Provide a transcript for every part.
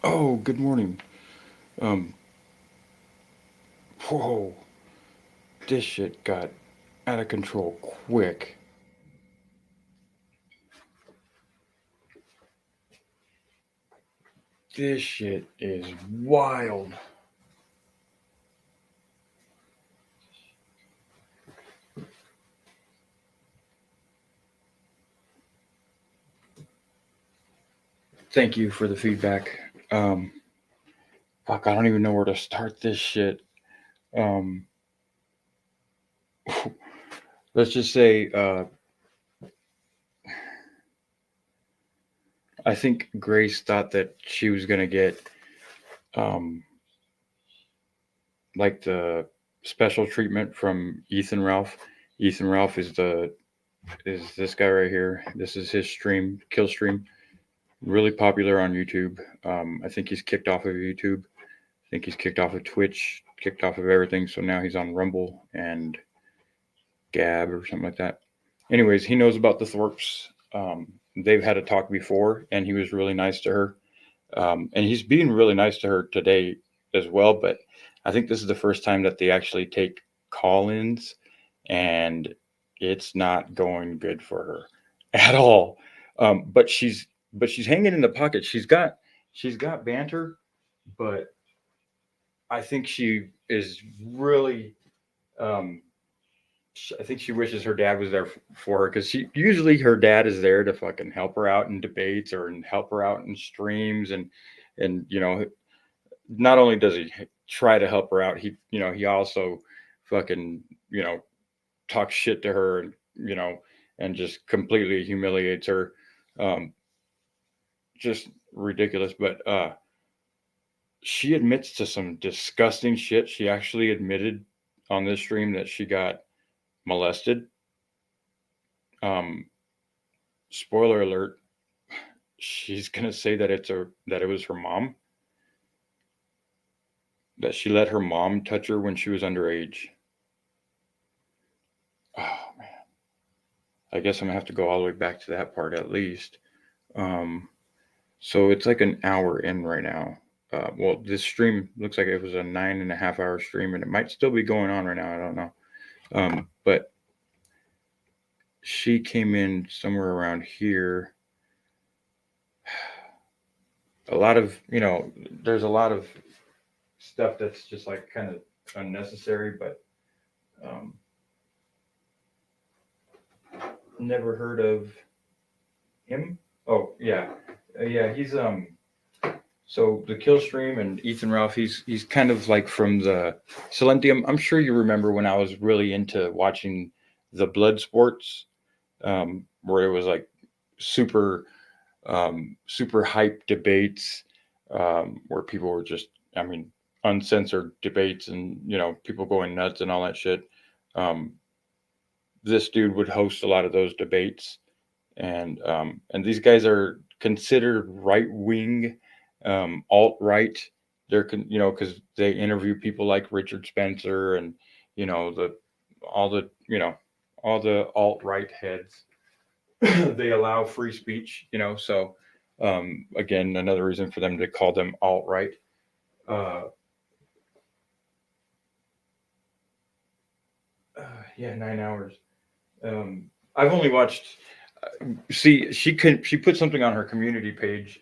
Oh, good morning. Um, Whoa, this shit got out of control quick. This shit is wild. Thank you for the feedback. Um, Fuck, I don't even know where to start this shit. Um, let's just say, I think Grace thought that she was gonna get, um, like the special treatment from Ethan Ralph. Ethan Ralph is this guy right here. This is his stream, kill stream. Really popular on YouTube. I think he's kicked off of YouTube. I think he's kicked off of Twitch, kicked off of everything. So now he's on Rumble and Gab or something like that. Anyways, he knows about the Thorpes. They've had a talk before, and he was really nice to her. And he's being really nice to her today as well. But I think this is the first time that they actually take call-ins, and it's not going good for her at all. But she's hanging in the pocket. She's got banter, but I think she is really. Um, I think she wishes her dad was there for her because she usually her dad is there to fucking help her out in debates or and help her out in streams and not only does he try to help her out, he also fucking talks shit to her and just completely humiliates her. Um, just ridiculous. But she admits to some disgusting shit. She actually admitted on this stream that she got molested. Um, Spoiler alert: she's gonna say that it was her mom, that she let her mom touch her when she was underage. Oh man, I guess I'm gonna have to go all the way back to that part at least. Um, so it's like an hour in right now. Well, this stream looks like it was a 9.5 hour stream, and it might still be going on right now. I don't know. But she came in somewhere around here. A lot of there's a lot of stuff that's just like kind of unnecessary, but um, never heard of him. Oh yeah, yeah. He's So the kill stream and Ethan Ralph. He's kind of like from the Silentium. I'm sure you remember when I was really into watching the blood sports, where it was like super super hype debates, where people were just, I mean, uncensored debates and people going nuts and all that shit. Um, this dude would host a lot of those debates, and these guys are considered right wing, alt right. They're because they interview people like Richard Spencer and the all the all the alt right heads. They allow free speech, so again, another reason for them to call them alt right. Uh, yeah, 9 hours. Um, I've only watched. See, she put something on her community page,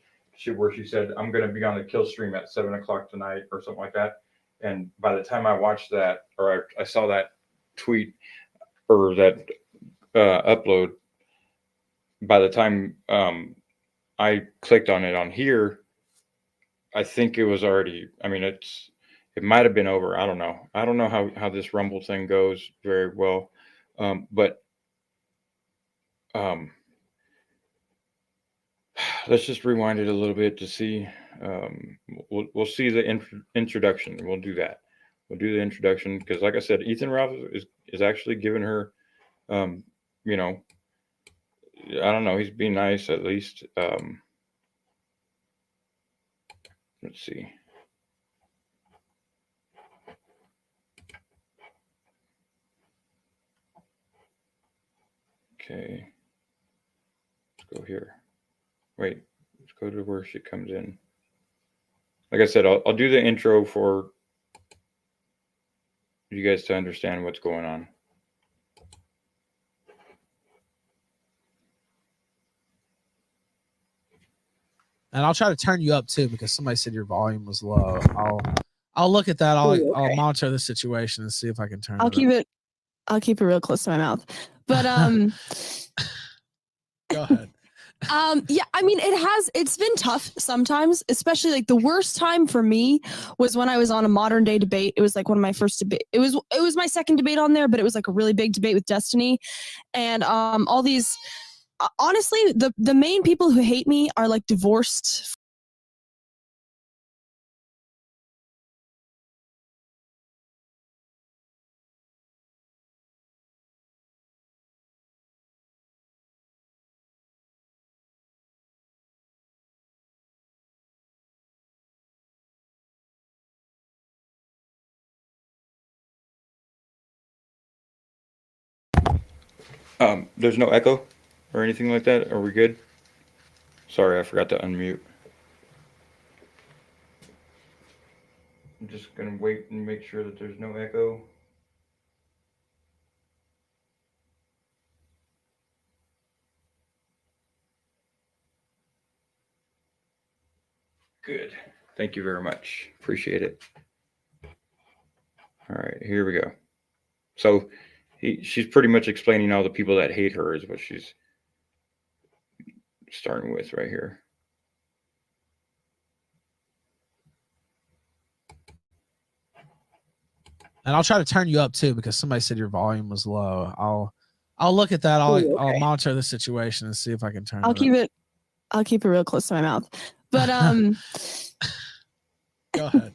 where she said, "I'm going to be on the kill stream at 7 o'clock tonight" or something like that. And by the time I watched that, or I saw that tweet or that upload, by the time I clicked on it on here, I think it was already. I mean, it might have been over. I don't know. I don't know how this Rumble thing goes very well, but um, let's just rewind it a little bit to see. We'll see the introduction. We'll do that. We'll do the introduction because, like I said, Ethan Ralph is actually giving her, um, you know, I don't know. He's being nice at least. Let's see. Okay, let's go here. Wait, let's go to where she comes in. like I said, I'll do the intro for you guys to understand what's going on. And I'll try to turn you up too, because somebody said your volume was low. I'll look at that. I'll monitor the situation and see if I can turn it up. I'll keep it real close to my mouth. But go ahead. Yeah, I mean, it's been tough sometimes, especially like the worst time for me was when I was on a modern day debate. It was like one of my first debate. It was my second debate on there, but it was like a really big debate with Destiny. And all these, honestly, the main people who hate me are like divorced. There's no echo or anything like that. Are we good? Sorry, I forgot to unmute. I'm just gonna wait and make sure that there's no echo. Good. Thank you very much. Appreciate it. All right, here we go. So she's pretty much explaining all the people that hate her is what she's starting with right here. And I'll try to turn you up too, because somebody said your volume was low. I'll look at that. I'll monitor the situation and see if I can turn it up. I'll keep it real close to my mouth. But go ahead.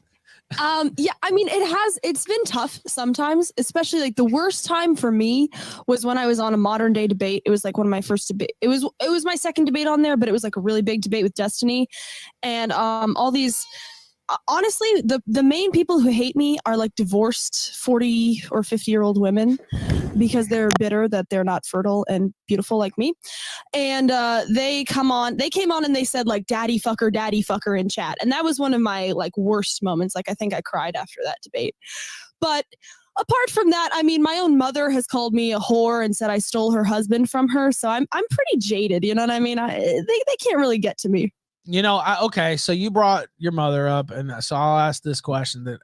Yeah, I mean, it's been tough sometimes, especially like the worst time for me was when I was on a modern day debate. It was like one of my first debate. It was my second debate on there, but it was like a really big debate with Destiny. And all these, honestly, the main people who hate me are like divorced 40 or 50-year-old women, because they're bitter that they're not fertile and beautiful like me. And they came on and they said like daddy fucker in chat. And that was one of my like worst moments. Like I think I cried after that debate. But apart from that, I mean, my own mother has called me a whore and said I stole her husband from her. So I'm pretty jaded, you know what I mean? They can't really get to me. You know, okay, so you brought your mother up, and so I'll ask this question that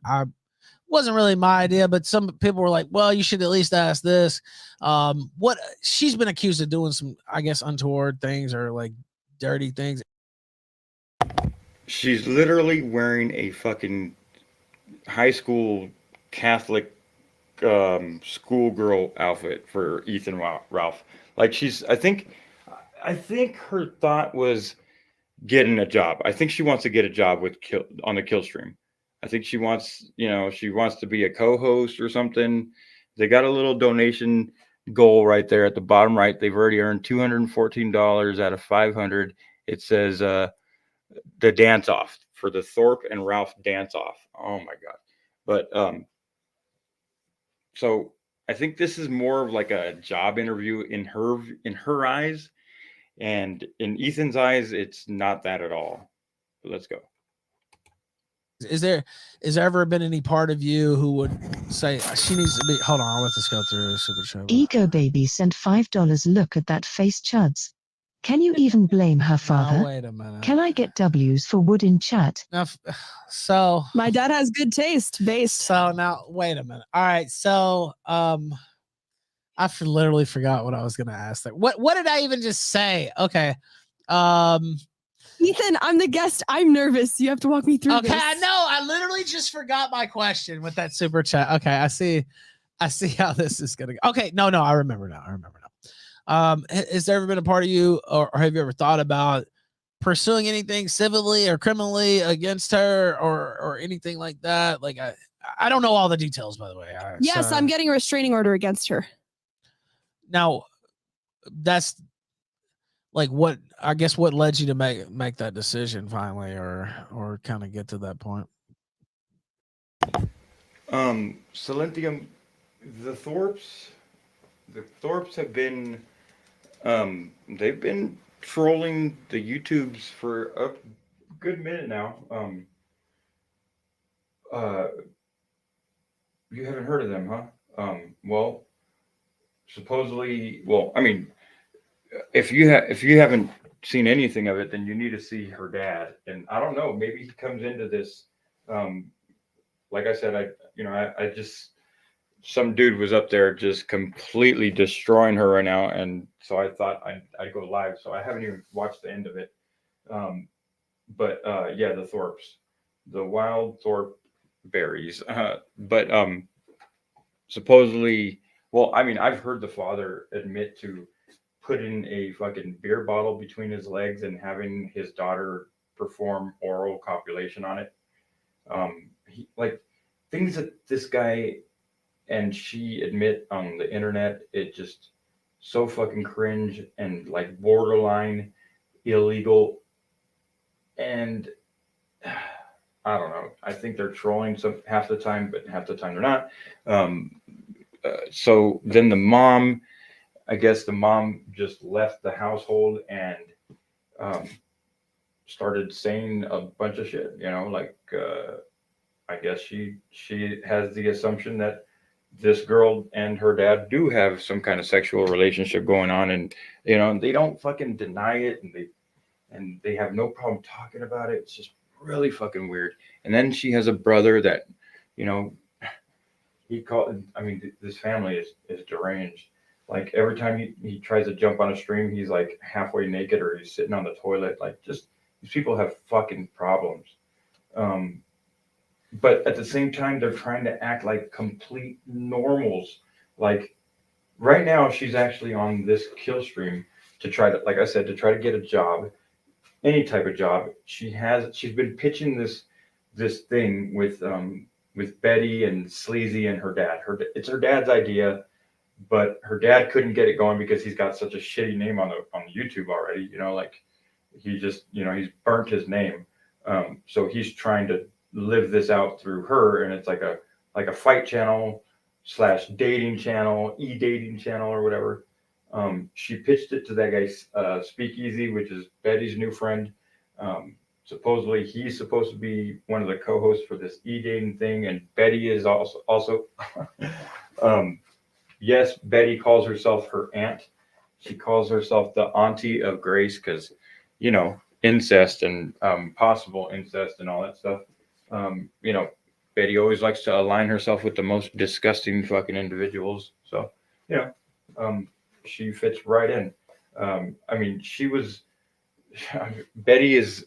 wasn't really my idea, but some people were like, well, you should at least ask this. What she's been accused of doing some, I guess, untoward things or like dirty things. She's literally wearing a fucking high school Catholic schoolgirl outfit for Ethan Ralph. Like I think her thought was getting a job. I think she wants to get a job on the kill stream. I think she wants to be a co-host or something. They got a little donation goal right there at the bottom right. They've already earned $214 out of 500. It says the dance off for the Thorpe and Ralph dance off. Oh my god. But so I think this is more of like a job interview in her eyes. And in Ethan's eyes, it's not that at all. But let's go. Is there ever been any part of you who would say she needs to be? Hold on, I'll let this go through. Super Trevor. Ego Baby sent $5. Look at that face, chuds. Can you even blame her father? Now, wait a minute. Can I get W's for wood in chat? Now, so my dad has good taste. Based. So now, wait a minute. All right, so I literally forgot what I was gonna ask there. What did I even just say? Okay. Ethan, I'm the guest. I'm nervous. You have to walk me through this. Okay, I know. I literally just forgot my question with that super chat. Okay, I see how this is gonna go. Okay, no, I remember now. Has there ever been a part of you, or have you ever thought about pursuing anything civilly or criminally against her, or anything like that? Like I don't know all the details, by the way. Yes, I'm getting a restraining order against her. Now, that's like what led you to make that decision finally, or kind of get to that point? Silentium, the Thorpes have been they've been trolling the YouTubes for a good minute now. You haven't heard of them, huh? Well, supposedly, well, I mean, if you haven't seen anything of it, then you need to see her dad. And I don't know, maybe he comes into this. Um, like I said, I just some dude was up there just completely destroying her right now, and so I thought I'd go live. So I haven't even watched the end of it. Um, but yeah, the Thorpes, the wild Thorpe berries. But supposedly, well, I mean, I've heard the father admit to putting a fucking beer bottle between his legs and having his daughter perform oral copulation on it. Like things that this guy and she admit on the internet, it just so fucking cringe and like borderline illegal. And I don't know. I think they're trolling some half the time, but half the time they're not. So then the mom, I guess the mom just left the household and started saying a bunch of shit. Like I guess she has the assumption that this girl and her dad do have some kind of sexual relationship going on, and they don't fucking deny it, and they have no problem talking about it. It's just really fucking weird. And then she has a brother that, he called. I mean, this family is deranged. Like every time he tries to jump on a stream, he's like halfway naked or he's sitting on the toilet. Like just these people have fucking problems. But at the same time, they're trying to act like complete normals. Like right now, she's actually on this kill stream to try to, like I said, to try to get a job, any type of job. She's been pitching this thing with Betty and Sleazy and her dad. It's her dad's idea, but her dad couldn't get it going because he's got such a shitty name on the YouTube already. Like he just he's burnt his name. So he's trying to live this out through her, and it's like a fight channel / dating channel, dating channel or whatever. She pitched it to that guy Speakeasy, which is Betty's new friend. Supposedly he's supposed to be one of the co-hosts for this dating thing, and Betty is also yes, Betty calls herself her aunt. She calls herself the auntie of Grace because incest and possible incest and all that stuff. Betty always likes to align herself with the most disgusting fucking individuals. So, she fits right in. I mean, Betty is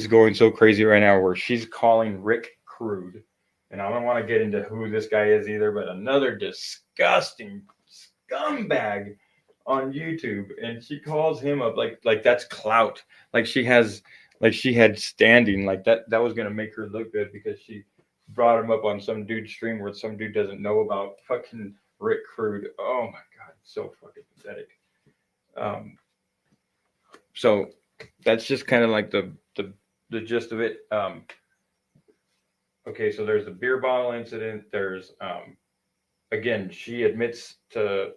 going so crazy right now where she's calling Rick crude. And I don't want to get into who this guy is either, but another disgusting scumbag on YouTube. And she calls him up like that's clout. Like she had standing, like that was gonna make her look good because she brought him up on some dude's stream where some dude doesn't know about fucking Rick Crude. Oh my god, so fucking pathetic. So that's just kind of like the gist of it. Okay, so there's the beer bottle incident. There's again, she admits to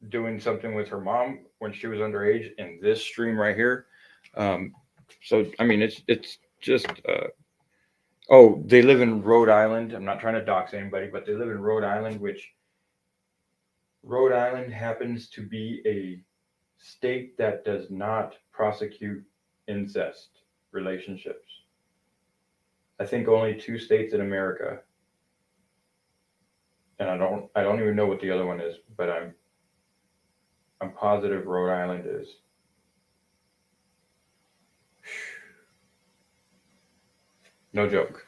doing something with her mom when she was underage in this stream right here. So I mean, it's just they live in Rhode Island. I'm not trying to dox anybody, but they live in Rhode Island, which Rhode Island happens to be a state that does not prosecute incest relationships. I think only 2 states in America, and I don't even know what the other one is, but I'm positive Rhode Island is. No joke.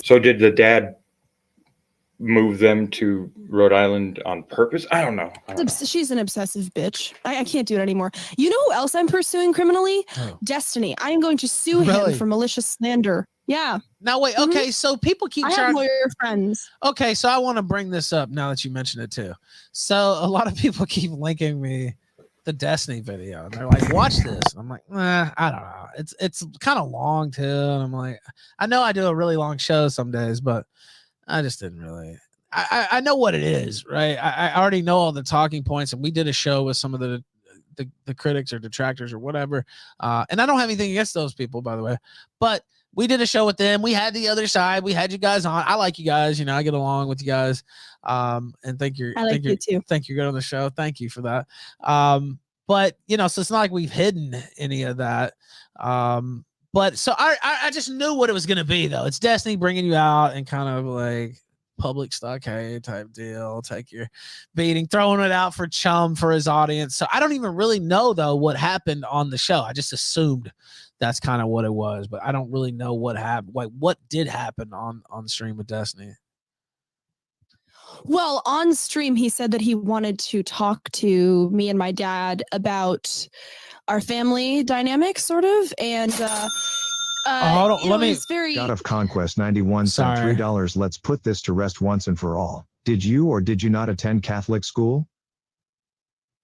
So did the dad move them to Rhode Island on purpose? I don't know. She's an obsessive bitch. I can't do it anymore. You know who else I'm pursuing criminally? Oh. Destiny. I am going to sue him for malicious slander. Yeah. Now wait. Okay, so people keep I have lawyer friends. Okay, so I want to bring this up now that you mentioned it too. So a lot of people keep linking me the Destiny video, and they're like, "Watch this." And I'm like, I don't know. It's kind of long too, and I'm like, I know I do a really long show some days, but I just didn't really. I know what it is, right? I already know all the talking points, and we did a show with some of the the critics or detractors or whatever. And I don't have anything against those people, by the way, but we did a show with them. We had the other side. We had you guys on. I like you guys. You know, I get along with you guys. And I like you too. Thank you. Good on the show. Thank you for that. But you know, so it's not like we've hidden any of that. But so I just knew what it was going to be, though. It's Destiny bringing you out and kind of like public stockade type deal. Take your beating, throwing it out for Chum for his audience. So I don't even really know, though, what happened on the show. I just assumed that's kind of what it was, but I don't really know what happened. Like, what did happen on stream with Destiny? Well, on stream, he said that he wanted to talk to me and my dad about our family dynamics, sort of, and hold on, let me. God of Conquest 91 sent $3. Let's put this to rest once and for all. Did you or did you not attend Catholic school?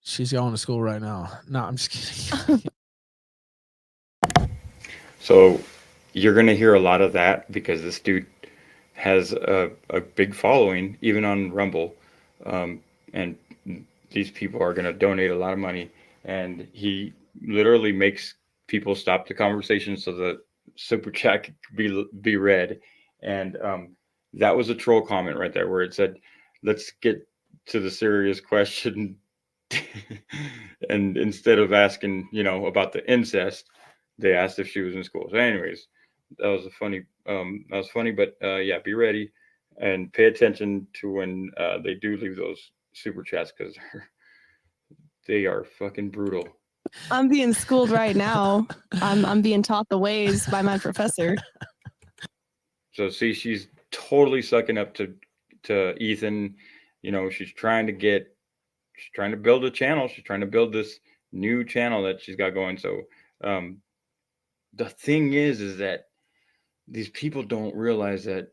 She's going to school right now. No, I'm just kidding. So you're going to hear a lot of that because this dude has a big following, even on Rumble. And these people are going to donate a lot of money. And he literally makes people stop the conversation so the super chat could be read. And that was a troll comment right there where it said, let's get to the serious question. And instead of asking, you know, about the incest, they asked if she was in school. So anyways, that was funny, but yeah, be ready and pay attention to when they do leave those super chats because they are fucking brutal. I'm being schooled right now. I'm being taught the ways by my professor. So see, she's totally sucking up to Ethan. You know, she's trying to build a channel. She's trying to build this new channel that she's got going. So the thing is that these people don't realize that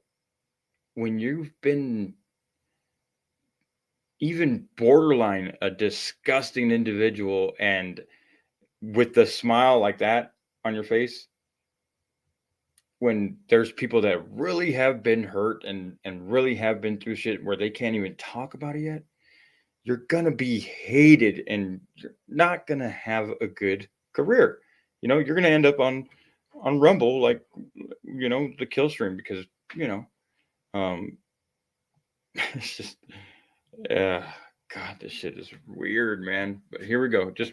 when you've been even borderline a disgusting individual and with the smile like that on your face, when there's people that really have been hurt and really have been through shit where they can't even talk about it yet, you're gonna be hated and you're not gonna have a good career. You know, you're gonna end up on Rumble, like, you know, the kill stream, because, you know, it's just, God, this shit is weird, man. But here we go. Just,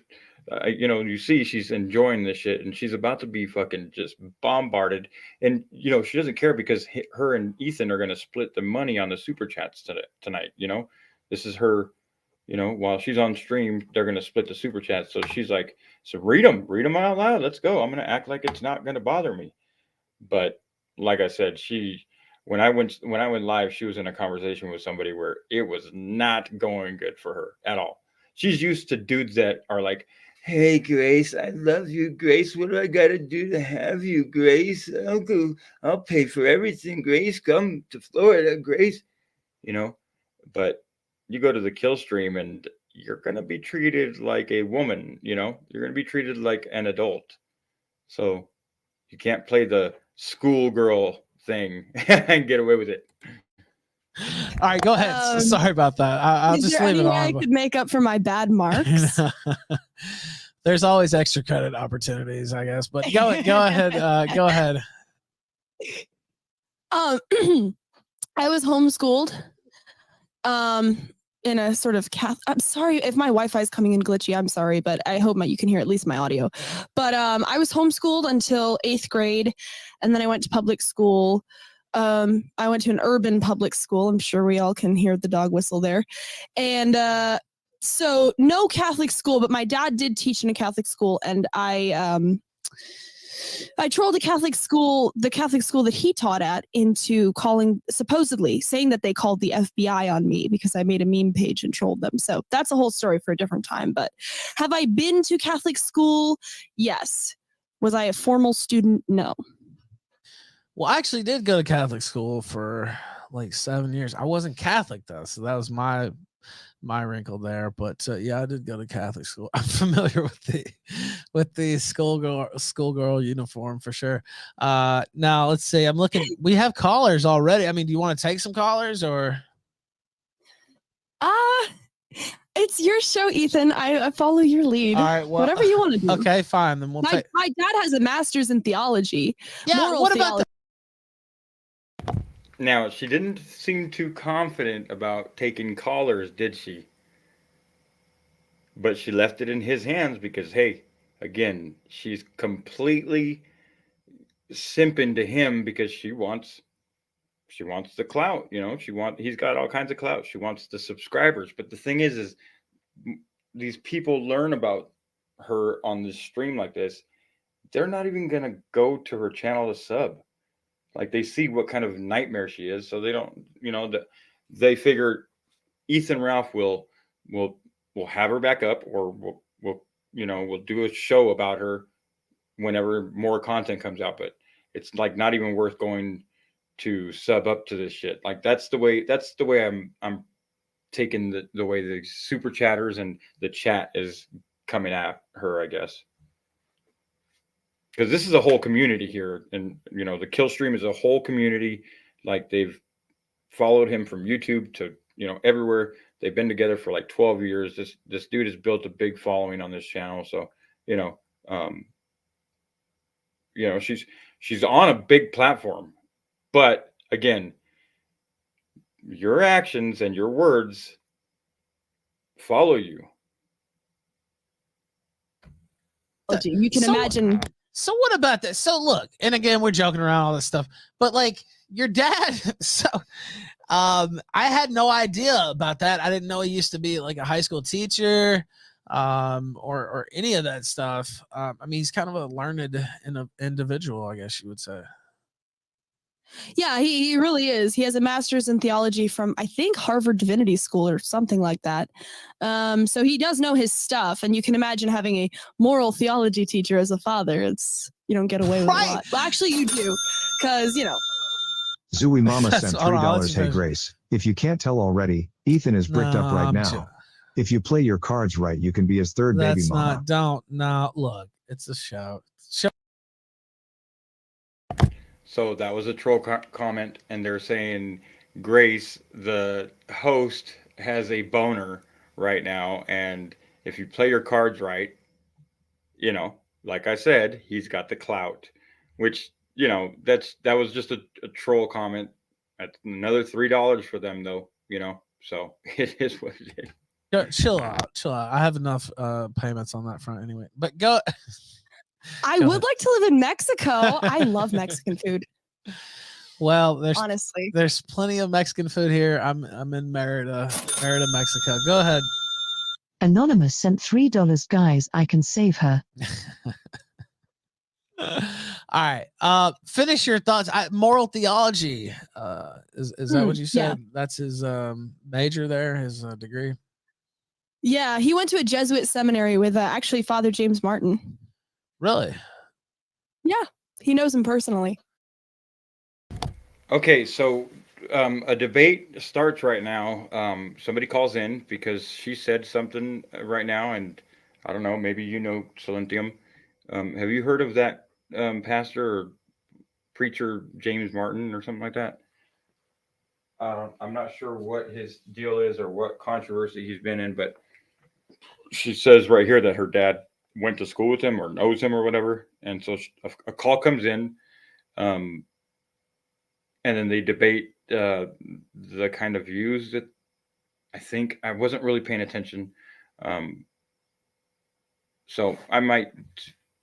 you know, you see she's enjoying this shit and she's about to be fucking just bombarded. And, you know, she doesn't care because her and Ethan are going to split the money on the super chats tonight. You know, this is her, you know, while she's on stream, they're going to split the super chats. So she's like, so read them out loud. Let's go. I'm going to act like it's not going to bother me. But like I said, when I went live, she was in a conversation with somebody where it was not going good for her at all. She's used to dudes that are like, hey, Grace, I love you, Grace. What do I got to do to have you, Grace? I'll pay for everything, Grace. Come to Florida, Grace. You know, but you go to the kill stream and you're going to be treated like a woman, you know, you're going to be treated like an adult. So you can't play the schoolgirl thing and get away with it. All right, go ahead. Sorry about that. I'll just leave it on. I could make up for my bad marks. There's always extra credit opportunities, I guess. But go ahead. Go ahead. I was homeschooled. In a sort of I'm sorry if my Wi-Fi is coming in glitchy. I'm sorry, but I hope you can hear at least my audio. But I was homeschooled until 8th grade, and then I went to public school. I went to an urban public school. I'm sure we all can hear the dog whistle there. And so no Catholic school, but my dad did teach in a Catholic school, and I trolled the Catholic school that he taught at into supposedly saying that they called the FBI on me because I made a meme page and trolled them. So that's a whole story for a different time. But have I been to Catholic school? Yes. Was I a formal student? No. Well, I actually did go to Catholic school for like 7 years. I wasn't Catholic though, so that was my wrinkle there. But yeah, I did go to Catholic school. I'm familiar with the schoolgirl uniform for sure. Now let's see. I'm looking. We have callers already. I mean, do you want to take some callers or? It's your show, Ethan. I follow your lead. All right, well, whatever you want to do. Okay, fine. Then we'll take. My dad has a master's in theology. Yeah, moral what about theology. Now, she didn't seem too confident about taking callers, did she? But she left it in his hands because, hey, again, she's completely simping to him because she wants the clout, you know. He's got all kinds of clout. She wants the subscribers. But the thing is these people learn about her on this stream like this. They're not even gonna go to her channel to sub. Like, they see what kind of nightmare she is, so they don't, you know, they figure Ethan Ralph will have her back up, or we'll do a show about her whenever more content comes out. But it's like not even worth going to sub up to this shit. Like, that's the way I'm taking the way the super chatters and the chat is coming at her, I guess. Because this is a whole community here, and you know, the kill stream is a whole community. Like, they've followed him from YouTube to, you know, everywhere. They've been together for like 12 years. This dude has built a big following on this channel. So, you know, she's on a big platform. But again, your actions and your words follow you. You can imagine. So what about this? So look, and again, we're joking around all this stuff, but like your dad, so I had no idea about that. I didn't know he used to be like a high school teacher, or any of that stuff. I mean, he's kind of a learned individual, I guess you would say. Yeah, he really is. He has a master's in theology from, I think, Harvard Divinity School or something like that. So he does know his stuff, and you can imagine having a moral theology teacher as a father. You don't get away with a lot. Well, actually, you do, because, you know. Zooey Mama That's- sent hold on, $3. let's Hey, finish. Grace, if you can't tell already, Ethan is bricked up right I'm now. jo- If you play your cards right, you can be his third baby That's mama. look, it's a show. So that was a troll comment, and they're saying Grace, the host, has a boner right now, and if you play your cards right, you know, like I said, he's got the clout. Which, you know, that was just a troll comment. That's another $3 for them, though. You know, so it is what it is. Chill out. I have enough payments on that front anyway. But go. I Go would ahead. like to live in Mexico. I love Mexican food, Well, there's honestly. plenty of Mexican food here. I'm in Merida, Mexico. Go ahead. Anonymous sent $3. Guys, I can save her. All right. Finish your thoughts. Moral theology. Is that what you said? Yeah. That's his major there, his degree. Yeah, he went to a Jesuit seminary with actually Father James Martin. Really? Yeah, he knows him personally. Okay, so a debate starts right now. Somebody calls in because she said something right now, and I don't know, maybe you know Silentium. Have you heard of that pastor or preacher James Martin or something like that? I'm not sure what his deal is or what controversy he's been in, but she says right here that her dad went to school with him or knows him or whatever. And so a call comes in, and then they debate the kind of views that I think I wasn't really paying attention. So I might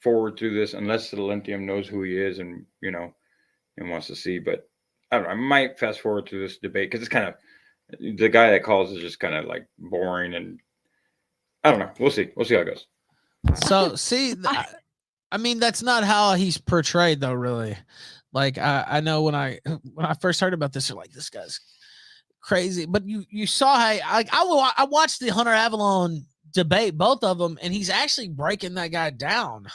forward through this unless Silentium knows who he is and, you know, and wants to see. But I don't know. I might fast forward through this debate because it's kind of, the guy that calls is just kind of like boring, and I don't know. We'll see how it goes. So see, I mean, that's not how he's portrayed though, really. Like I know when I first heard about this, they're like, this guy's crazy. But you saw how I watched the Hunter Avalon debate, both of them, and he's actually breaking that guy down.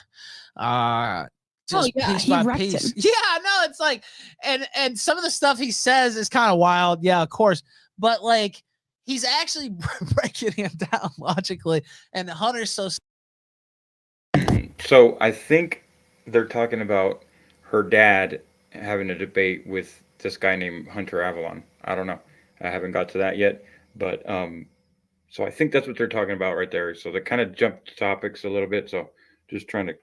Just piece he by wrecked piece. him. Yeah, no, it's like, and some of the stuff he says is kind of wild. Yeah, of course, but like he's actually breaking him down logically, and Hunter's so. So I think they're talking about her dad having a debate with this guy named Hunter Avalon. I don't know. I haven't got to that yet, but So I think that's what they're talking about right there. So they kind of jumped topics a little bit. So just trying to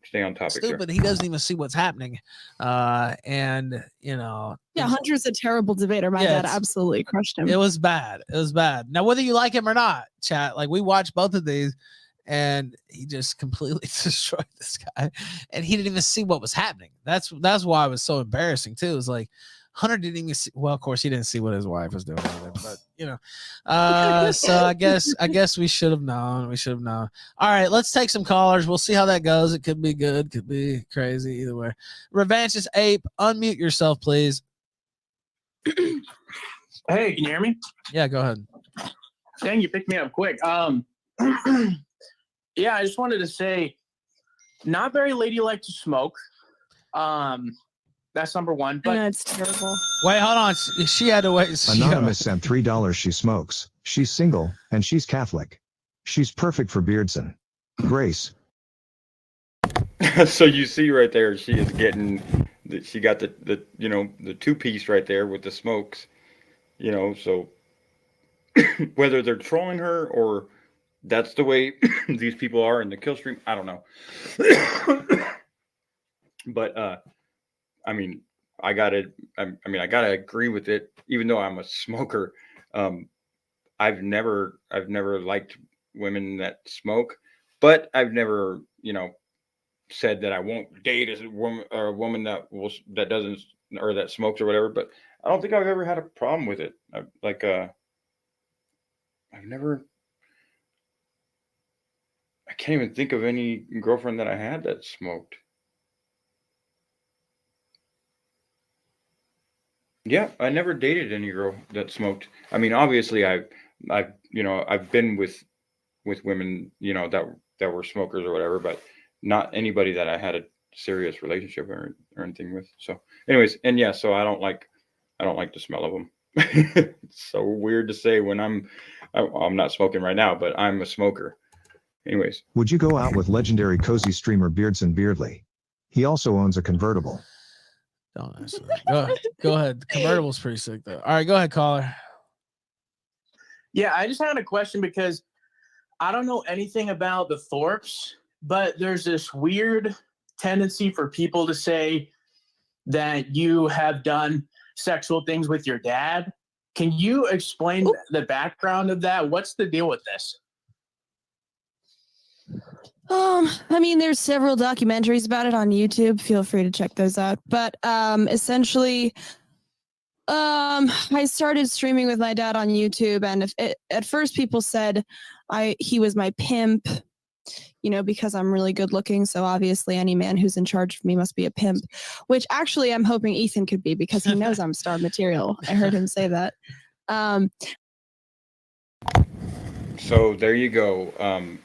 stay on topic there. Stupid. He doesn't even see what's happening. And Yeah, Hunter's a terrible debater. My dad absolutely crushed him. It was bad. It was bad. Now, whether you like him or not, chat, like we watched both of these and he just completely destroyed this guy and he didn't even see what was happening. That's why it was so embarrassing too. It was like Hunter didn't even see, well, of course he didn't see what his wife was doing either, but so I guess we should have known. We should have known. All right, let's take some callers. We'll see how that goes. It could be good, could be crazy, either way. Revanchist Ape, unmute yourself, please. Hey, can you hear me? Yeah, go ahead. Dang, you picked me up quick. Yeah, I just wanted to say, not very ladylike to smoke. That's number one. But it's terrible. Wait, hold on. She had to wait. Anonymous sent $3. She smokes. She's single and she's Catholic. She's perfect for Beardson. Grace. So you see right there, she is getting. She got the the 2-piece right there with the smokes. So whether they're trolling her or that's the way these people are in the kill stream, I don't know. But I mean, I gotta agree with it, even though I'm a smoker. I've never liked women that smoke, but I've never, said that I won't date as a woman or a woman that doesn't or that smokes or whatever. But I don't think I've ever had a problem with it. I've never. I can't even think of any girlfriend that I had that smoked. Yeah, I never dated any girl that smoked. I mean, obviously, I've been with women, that were smokers or whatever, but not anybody that I had a serious relationship or anything with. So, anyways, and yeah, so I don't like the smell of them. It's so weird to say when I'm not smoking right now, but I'm a smoker. Anyways, would you go out with legendary cozy streamer Beardson Beardley? He also owns a convertible. Don't answer that. Go ahead. The convertible's pretty sick though. All right, go ahead, caller. Yeah, I just had a question because I don't know anything about the Thorpes, but there's this weird tendency for people to say that you have done sexual things with your dad. Can you explain the background of that? What's the deal with this? I mean, there's several documentaries about it on YouTube. Feel free to check those out. But essentially, I started streaming with my dad on YouTube, and at first people said he was my pimp, because I'm really good looking. So obviously, any man who's in charge of me must be a pimp. Which actually, I'm hoping Ethan could be because he knows I'm star material. I heard him say that. So there you go.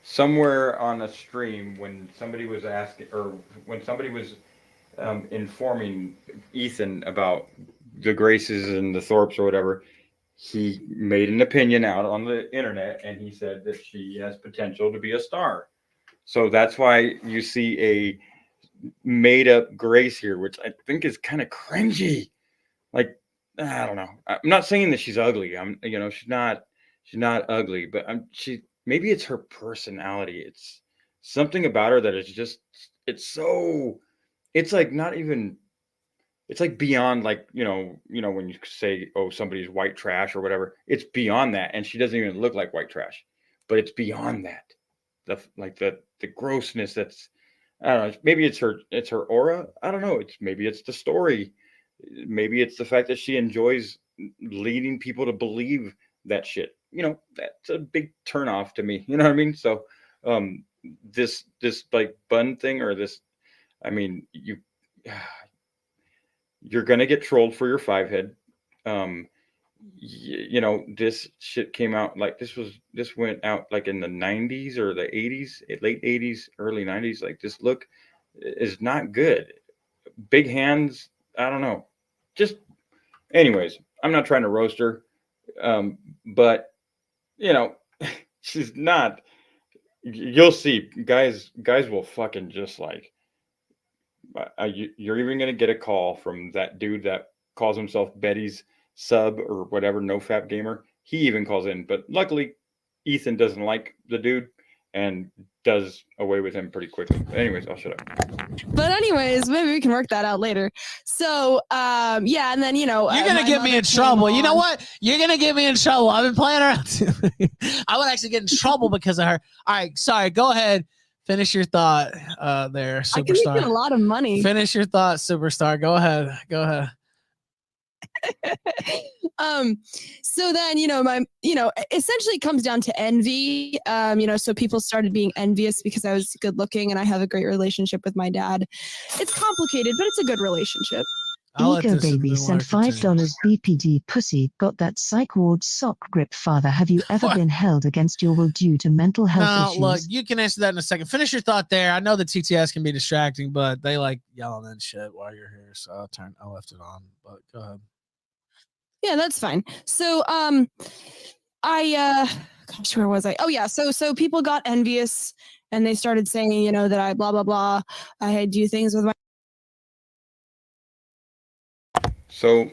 Somewhere on a stream when somebody was asking or when somebody was informing Ethan about the Graces and the Thorpes or whatever, he made an opinion out on the internet and he said that she has potential to be a star. So that's why you see a made up Grace here, which I think is kind of cringy. Like, I don't know. I'm not saying that she's ugly. She's not ugly, but maybe it's her personality. It's something about her that is just, it's like not even, it's like beyond like, when you say, oh, somebody's white trash or whatever, it's beyond that. And she doesn't even look like white trash, but it's beyond that. The grossness that's, I don't know, maybe it's her aura. I don't know. Maybe it's the story. Maybe it's the fact that she enjoys leading people to believe that shit. That's a big turnoff to me. You know what I mean? So, this like bun thing or this, I mean, you're gonna get trolled for your 5 head. This shit came out like this went out like in the 90s or the 80s, late 80s, early 90s. Like this look is not good. Big hands. I don't know. Just, anyways, I'm not trying to roast her, but she's not. You'll see, guys will fucking just like. You're even gonna get a call from that dude that calls himself Betty's sub or whatever, no fap gamer. he even calls in, but luckily Ethan doesn't like the dude and does away with him pretty quickly. But anyways, I'll shut up. But anyways, maybe we can work that out later. So yeah, and then You're gonna my get me mother in came trouble. You know on. what? You're gonna get me in trouble. I've been playing around too. I would actually get in trouble because of her. All right, sorry. Go ahead. Finish your thought there, I can make you a superstar. lot of money. Finish your thought, superstar. Go ahead. Go ahead. So then essentially it comes down to envy. So people started being envious because I was good looking and I have a great relationship with my dad. It's complicated, but it's a good relationship. I'll let Ego this baby one sent continue. $5 BPD pussy got that psych ward sock grip. Father, have you ever What? been held against your will due to mental health No, issues? look, you can answer that in a second. Finish your thought there. I know the TTS can be distracting, but they like yelling and shit while you're here, so I left it on. But go ahead. Yeah, that's fine. So gosh, where was I? Oh yeah, so people got envious and they started saying, that I blah blah blah. I do things with my. So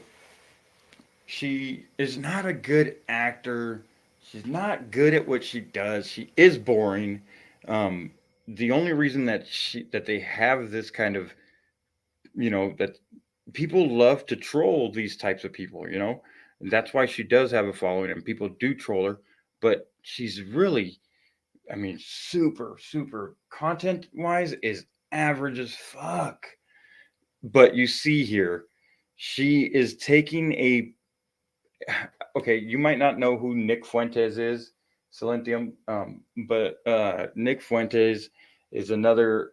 she is not a good actor. She's not good at what she does. She is boring. The only reason that they have this kind of, that people love to troll these types of people, and that's why she does have a following and people do troll her. But she's really, I mean, super content wise is average as fuck. But you see here, she is taking a. Okay, you might not know who Nick Fuentes is, Silentium, but Nick Fuentes is he's another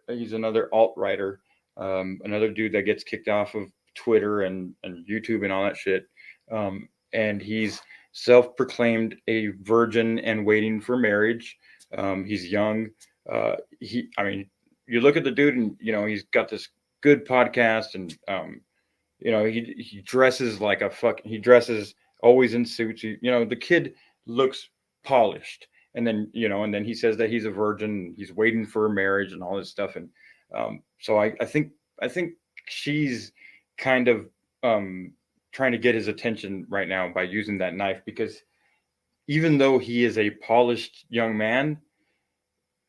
alt writer, another dude that gets kicked off of Twitter and YouTube and all that shit. And he's self-proclaimed a virgin and waiting for marriage. He's young. I mean, you look at the dude and, he's got this good podcast and, he dresses like he dresses always in suits. The kid looks polished. And then, he says that he's a virgin, he's waiting for a marriage and all this stuff. And so I think she's kind of trying to get his attention right now by using that knife, because even though he is a polished young man,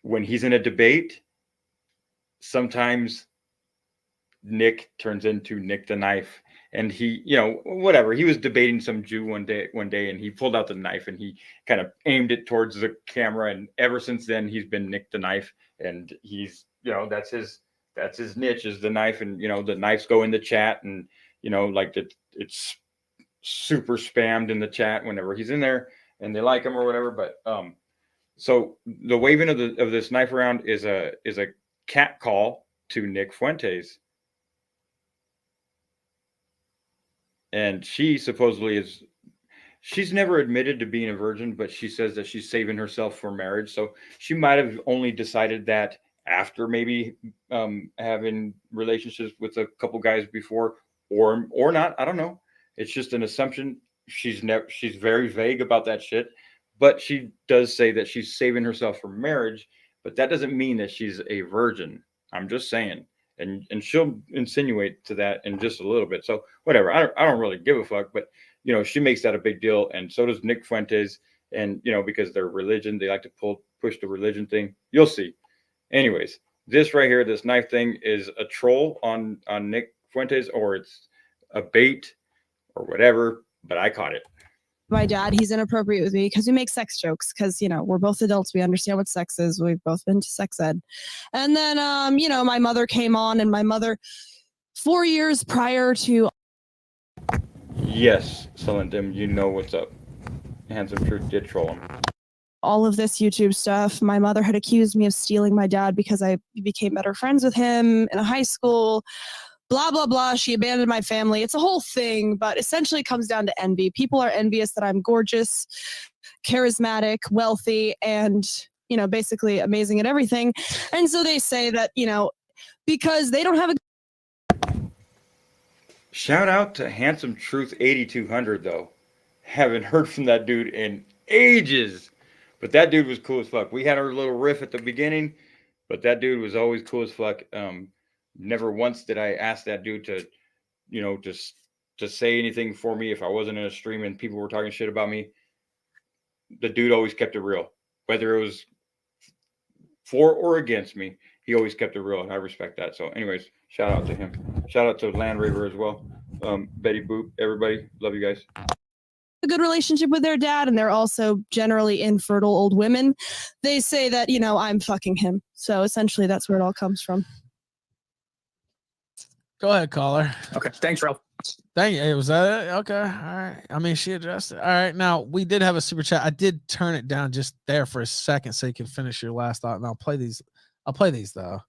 when he's in a debate, sometimes Nick turns into Nick the Knife. And he, whatever, he was debating some Jew one day, and he pulled out the knife and he kind of aimed it towards the camera. And ever since then, he's been Nick the Knife, and he's, that's his niche, is the knife. And, the knives go in the chat, and, like it's super spammed in the chat whenever he's in there and they like him or whatever. But, so the waving of this knife around is a cat call to Nick Fuentes. And she supposedly she's never admitted to being a virgin, but she says that she's saving herself for marriage. So she might have only decided that after maybe having relationships with a couple guys before, or not. I don't know. It's just an assumption. She's very vague about that shit, but she does say that she's saving herself for marriage. But that doesn't mean that she's a virgin. I'm just saying. And she'll insinuate to that in just a little bit. So whatever, I don't really give a fuck. But she makes that a big deal, and so does Nick Fuentes. And because their religion, they like to push the religion thing. You'll see. Anyways, this right here, this knife thing, is a troll on Nick Fuentes, or it's a bait or whatever. But I caught it. My dad, he's inappropriate with me because we make sex jokes, because we're both adults, we understand what sex is, we've both been to sex ed. And then my mother came on, and my mother 4 years prior to. Yes, Celindim, you know what's up. Handsome Truth did troll him. All of this YouTube stuff, my mother had accused me of stealing my dad because I became better friends with him in high school. Blah, blah, blah. She abandoned my family. It's a whole thing, but essentially it comes down to envy. People are envious that I'm gorgeous, charismatic, wealthy, and, basically amazing at everything. And so they say that, because they don't have a. Shout out to Handsome Truth 8200, though. Haven't heard from that dude in ages. But that dude was cool as fuck. We had our little riff at the beginning, but that dude was always cool as fuck. Never once did I ask that dude to, just to say anything for me if I wasn't in a stream and people were talking shit about me. the dude always kept it real, whether it was for or against me. He always kept it real, and I respect that. So, anyways, shout out to him. Shout out to Land Raver as well. Betty Boop, everybody, love you guys. A good relationship with their dad, and they're also generally infertile old women. They say that, you know, I'm fucking him. So essentially that's where it all comes from. Go ahead, caller. Okay, thanks, Ralph. Thank you. Hey, was that it? Okay. All right. I mean, she addressed it. All right. Now, we did have a super chat. I did turn it down just there for a second so you can finish your last thought. And I'll play these though.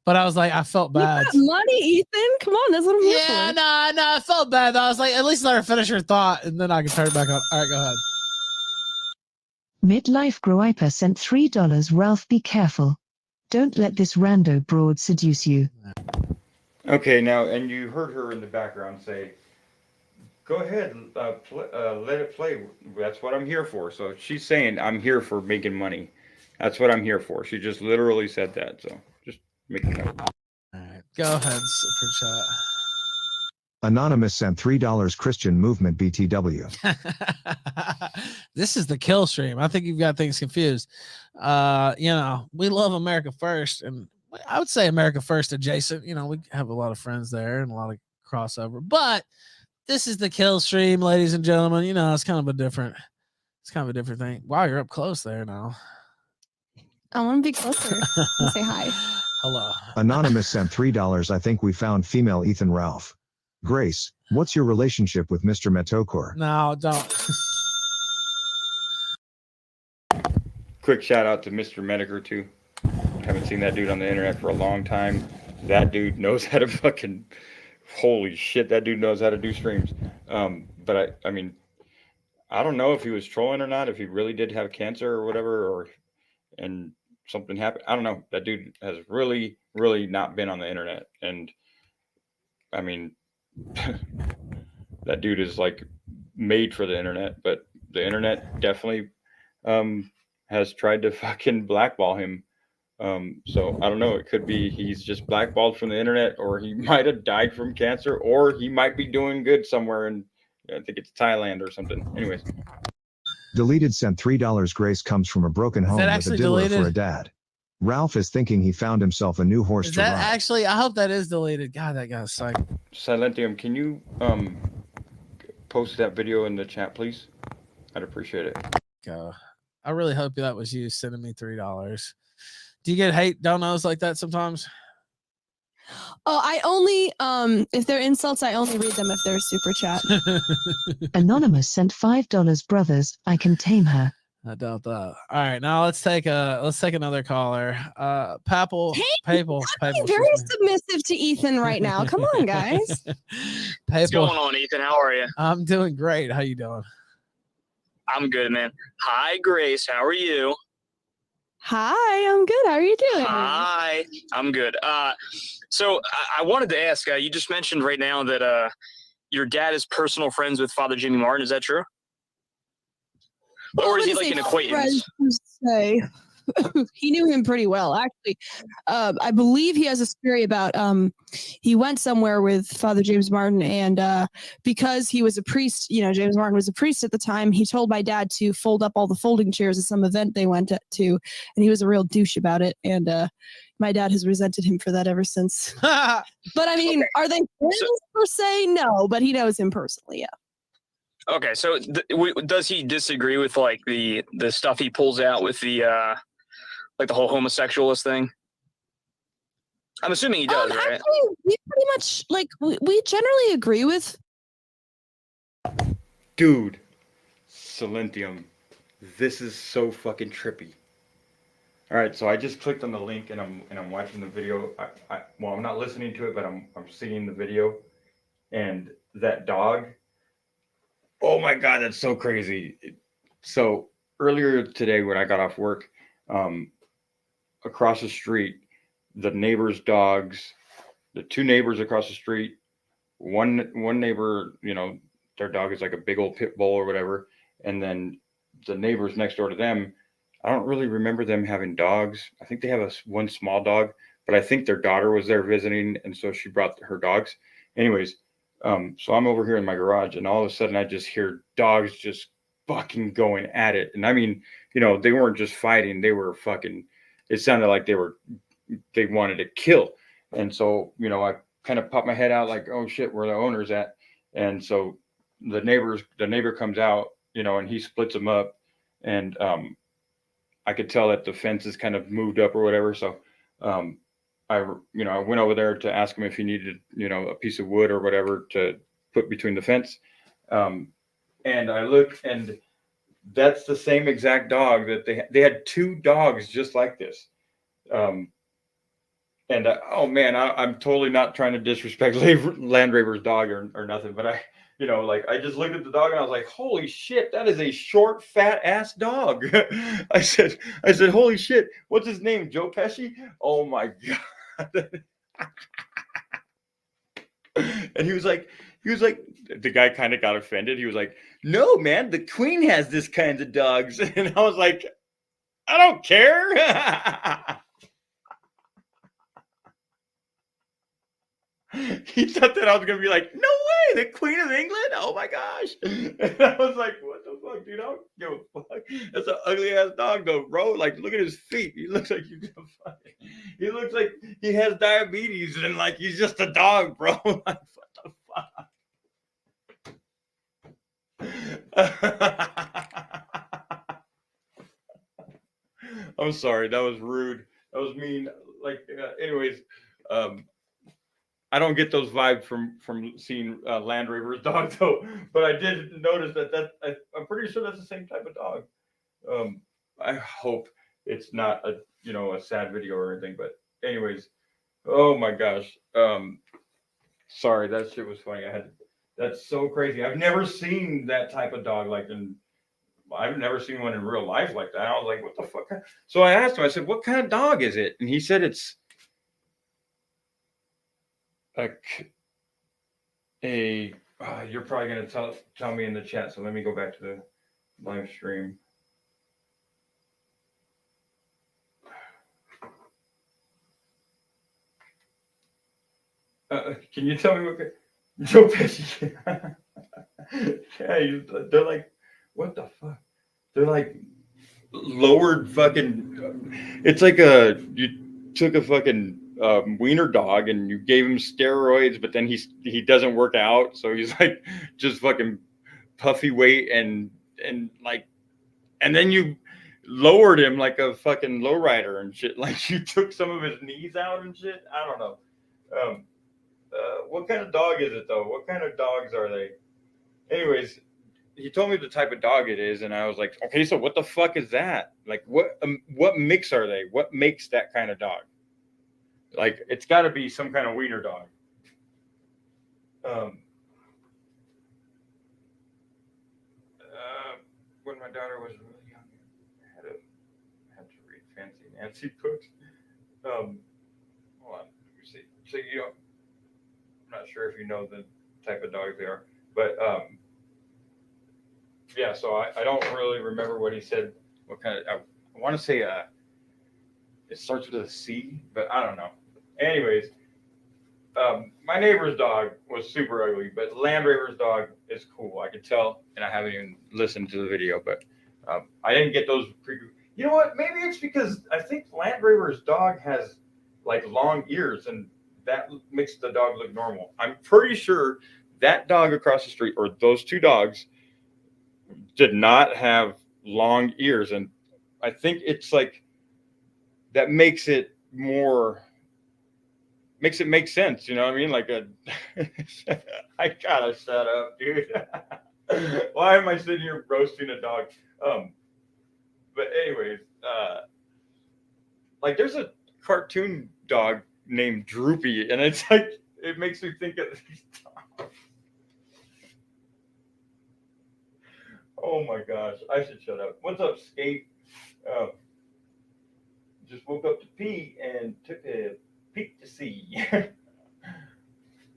But I was like, I felt bad. You got money, Ethan. Come on, that's what I'm here Yeah, for. no, I felt bad. I was like, at least let her finish her thought, and then I can turn it back on. All right, go ahead. Midlife Groiper sent $3. Ralph, be careful. Don't let this rando broad seduce you. Okay, now, and you heard her in the background say, go ahead, let it play. That's what I'm here for. So she's saying, I'm here for making money. That's what I'm here for. She just literally said that. So just making that. All right, go ahead, super chat. Anonymous sent $3 Christian Movement BTW. This is the kill stream. I think you've got things confused. You know, we love America First, and I would say America First adjacent. You know, we have a lot of friends there and a lot of crossover, but this is the kill stream, ladies and gentlemen. You know, it's kind of a different thing. Wow, you're up close there now. I want to be closer and say hi. Hello. Anonymous sent $3. I think we found female Ethan Ralph. Grace, what's your relationship with Mr. Metokor? No, don't. Quick shout out to Mr. Medicare too. Haven't seen that dude on the internet for a long time. That dude knows how to fucking, holy shit, that dude knows how to do streams. But I mean, I don't know if he was trolling or not, if he really did have cancer or whatever, and something happened. I don't know. That dude has really, really not been on the internet. And I mean, that dude is like made for the internet, but the internet definitely has tried to fucking blackball him. So I don't know. It could be he's just blackballed from the internet, or he might have died from cancer, or he might be doing good somewhere in, I think it's Thailand or something. Anyways. Deleted sent $3. Grace comes from a broken home with a diller deleted? for a dad. Ralph is thinking he found himself a new horse Is to that ride. actually? I hope that is deleted. God, that guy's psych. Silentium, can you post that video in the chat, please? I'd appreciate it. I really hope that was you sending me $3. Do you get hate donos like that sometimes? Oh, I only if they're insults, I only read them if they're super chat. Anonymous sent $5. Brothers, I can tame her. I doubt that. All right, now let's take another caller. Papal. I'm very submissive to Ethan right now. Come on, guys. What's going on, Ethan? How are you? I'm doing great. How you doing? I'm good, man. Hi, Grace. How are you? Hi, I'm good. How are you doing? Hi, I'm good. So I wanted to ask, you just mentioned right now that your dad is personal friends with Father Jimmy Martin. Is that true? Or is he like an acquaintance? He knew him pretty well, actually. I believe he has a story about he went somewhere with Father James Martin, and because he was a priest, you know, James Martin was a priest at the time, he told my dad to fold up all the folding chairs at some event they went to, and he was a real douche about it, and my dad has resented him for that ever since. But I mean, Okay. are they friends per se? No, but he knows him personally, yeah. Okay, so does he disagree with like the stuff he pulls out with the like the whole homosexualist thing? I'm assuming he does, right? Actually, we pretty much like we generally agree with. Dude, Silentium, this is so fucking trippy. All right, so I just clicked on the link and I'm watching the video. Well, I'm not listening to it, but I'm seeing the video, and that dog. Oh my God, that's so crazy. So earlier today when I got off work, across the street, the neighbor's dogs, the two neighbors across the street, one neighbor, you know, their dog is like a big old pit bull or whatever. And then the neighbors next door to them, I don't really remember them having dogs. I think they have one small dog, but I think their daughter was there visiting, and so she brought her dogs. Anyways, so I'm over here in my garage, and all of a sudden I just hear dogs just fucking going at it. And I mean, you know, they weren't just fighting, they were fucking, it sounded like they wanted to kill. And so, you know, I kind of popped my head out like, oh shit, where the owner's at. And so the neighbor comes out, you know, and he splits them up. And I could tell that the fence is kind of moved up or whatever. So I went over there to ask him if he needed, you know, a piece of wood or whatever to put between the fence. And I looked, and that's the same exact dog that they had 2 dogs just like this. And oh man, I'm totally not trying to disrespect Land Rover's dog or nothing, but I just looked at the dog and I was like, holy shit, that is a short, fat ass dog. I said, holy shit, what's his name? Joe Pesci? Oh my God. And he was like, the guy kind of got offended. He was like, no, man, the queen has this kind of dogs. And I was like, I don't care. He thought that I was going to be like, no way, the Queen of England? Oh my gosh. And I was like, what the fuck, dude? I don't give a fuck. That's an ugly ass dog though, bro. Like, look at his feet. He looks like he looks like he has diabetes and like he's just a dog, bro. Like, what the fuck? I'm sorry, that was rude. That was mean. Like, anyways, I don't get those vibes from seeing Land Rover's dog though, but I did notice that I'm pretty sure that's the same type of dog. I hope it's not a sad video or anything, but anyways, oh my gosh, sorry, that shit was funny. That's so crazy. I've never seen that type of dog I've never seen one in real life like that. I was like, what the fuck? So I asked him, I said, what kind of dog is it? And he said it's you're probably going to tell me in the chat. So let me go back to the live stream. Can you tell me what Joe Pesci? Yeah, they're like, what the fuck? They're like lowered fucking. It's like you took a fucking wiener dog and you gave him steroids, but then he doesn't work out, so he's like just fucking puffy weight and then you lowered him like a fucking lowrider and shit. Like you took some of his knees out and shit. I don't know. What kind of dog is it though? What kind of dogs are they? Anyways, he told me the type of dog it is, and I was like, okay, so what the fuck is that? Like, what mix are they? What makes that kind of dog? Like, it's got to be some kind of wiener dog. When my daughter was really young, I had to read Fancy Nancy books. Hold on, let me see. So I'm not sure if you know the type of dogs they are, but yeah. So I don't really remember what he said. What kind of? I want to say it starts with a C, but I don't know. Anyways, my neighbor's dog was super ugly, but Land Rover's dog is cool. I could tell, and I haven't even listened to the video, but I didn't get those. You know what? Maybe it's because I think Land Rover's dog has like long ears, and that makes the dog look normal. I'm pretty sure that dog across the street, or those 2 dogs, did not have long ears, and I think it's like that makes it make sense, you know what I mean? Like I gotta shut up, dude. Why am I sitting here roasting a dog? But anyways, like there's a cartoon dog named Droopy, and it's like it makes me think of these dogs. Oh my gosh, I should shut up. What's up, Skate? Just woke up to pee and took a peek to see.